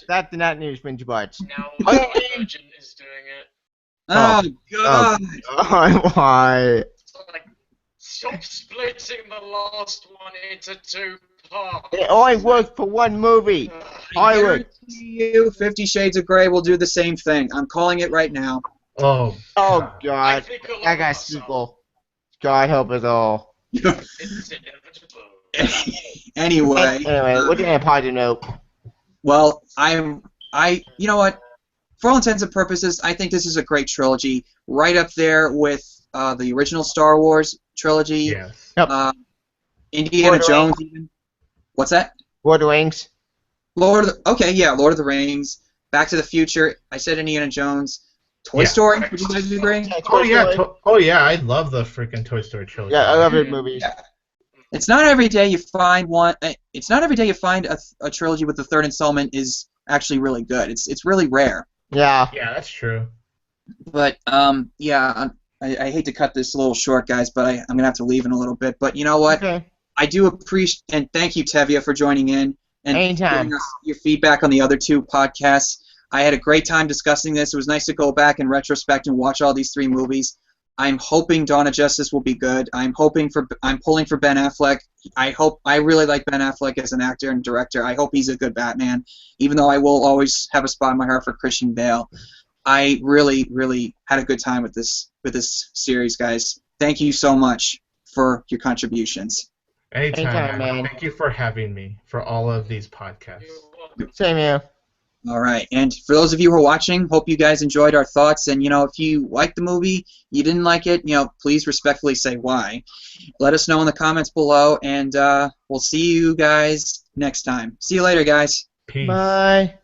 That did not need to split two parts. Now Oh. Virgin is doing it. Oh, God. Why? It's like, stop splitting the last one into two parts. It only worked for one movie. Ugh. I Hollywood. guarantee you 50 Shades of Grey will do the same thing. I'm calling it right now. Oh, Oh God. I God, think a lot I got a of us are. sequel. God help us all. It's inevitable. Anyway. Anyway, we're doing a positive note. Well, you know what? For all intents and purposes, I think this is a great trilogy, right up there with the original Star Wars trilogy, Yes. Indiana Lord of the Jones even. What's that? Lord of the Rings. Lord of the Rings, Back to the Future. I said Indiana Jones, Toy Yeah. Story. Would you guys agree? Yeah, Oh Toy yeah, Story. I love the freaking Toy Story trilogy. Yeah, I love it movies. Yeah. It's not every day you find one. It's not every day you find a trilogy with the third installment is actually really good. It's really rare. Yeah. Yeah, that's true. But yeah, I hate to cut this a little short, guys, but I'm gonna have to leave in a little bit. But you know what? Okay. I do appreciate and thank you, Tevya, for joining in and Anytime. giving us your feedback on the other two podcasts. I had a great time discussing this. It was nice to go back in retrospect and watch all these three movies. I'm hoping Dawn of Justice will be good. I'm pulling for Ben Affleck. I really like Ben Affleck as an actor and director. I hope he's a good Batman, even though I will always have a spot in my heart for Christian Bale. I really, really had a good time with this series, guys. Thank you so much for your contributions. Anytime, man. Thank you for having me for all of these podcasts. You're welcome. Same here. All right, and for those of you who are watching, hope you guys enjoyed our thoughts. And if you liked the movie, you didn't like it, please respectfully say why. Let us know in the comments below, and we'll see you guys next time. See you later, guys. Peace. Bye.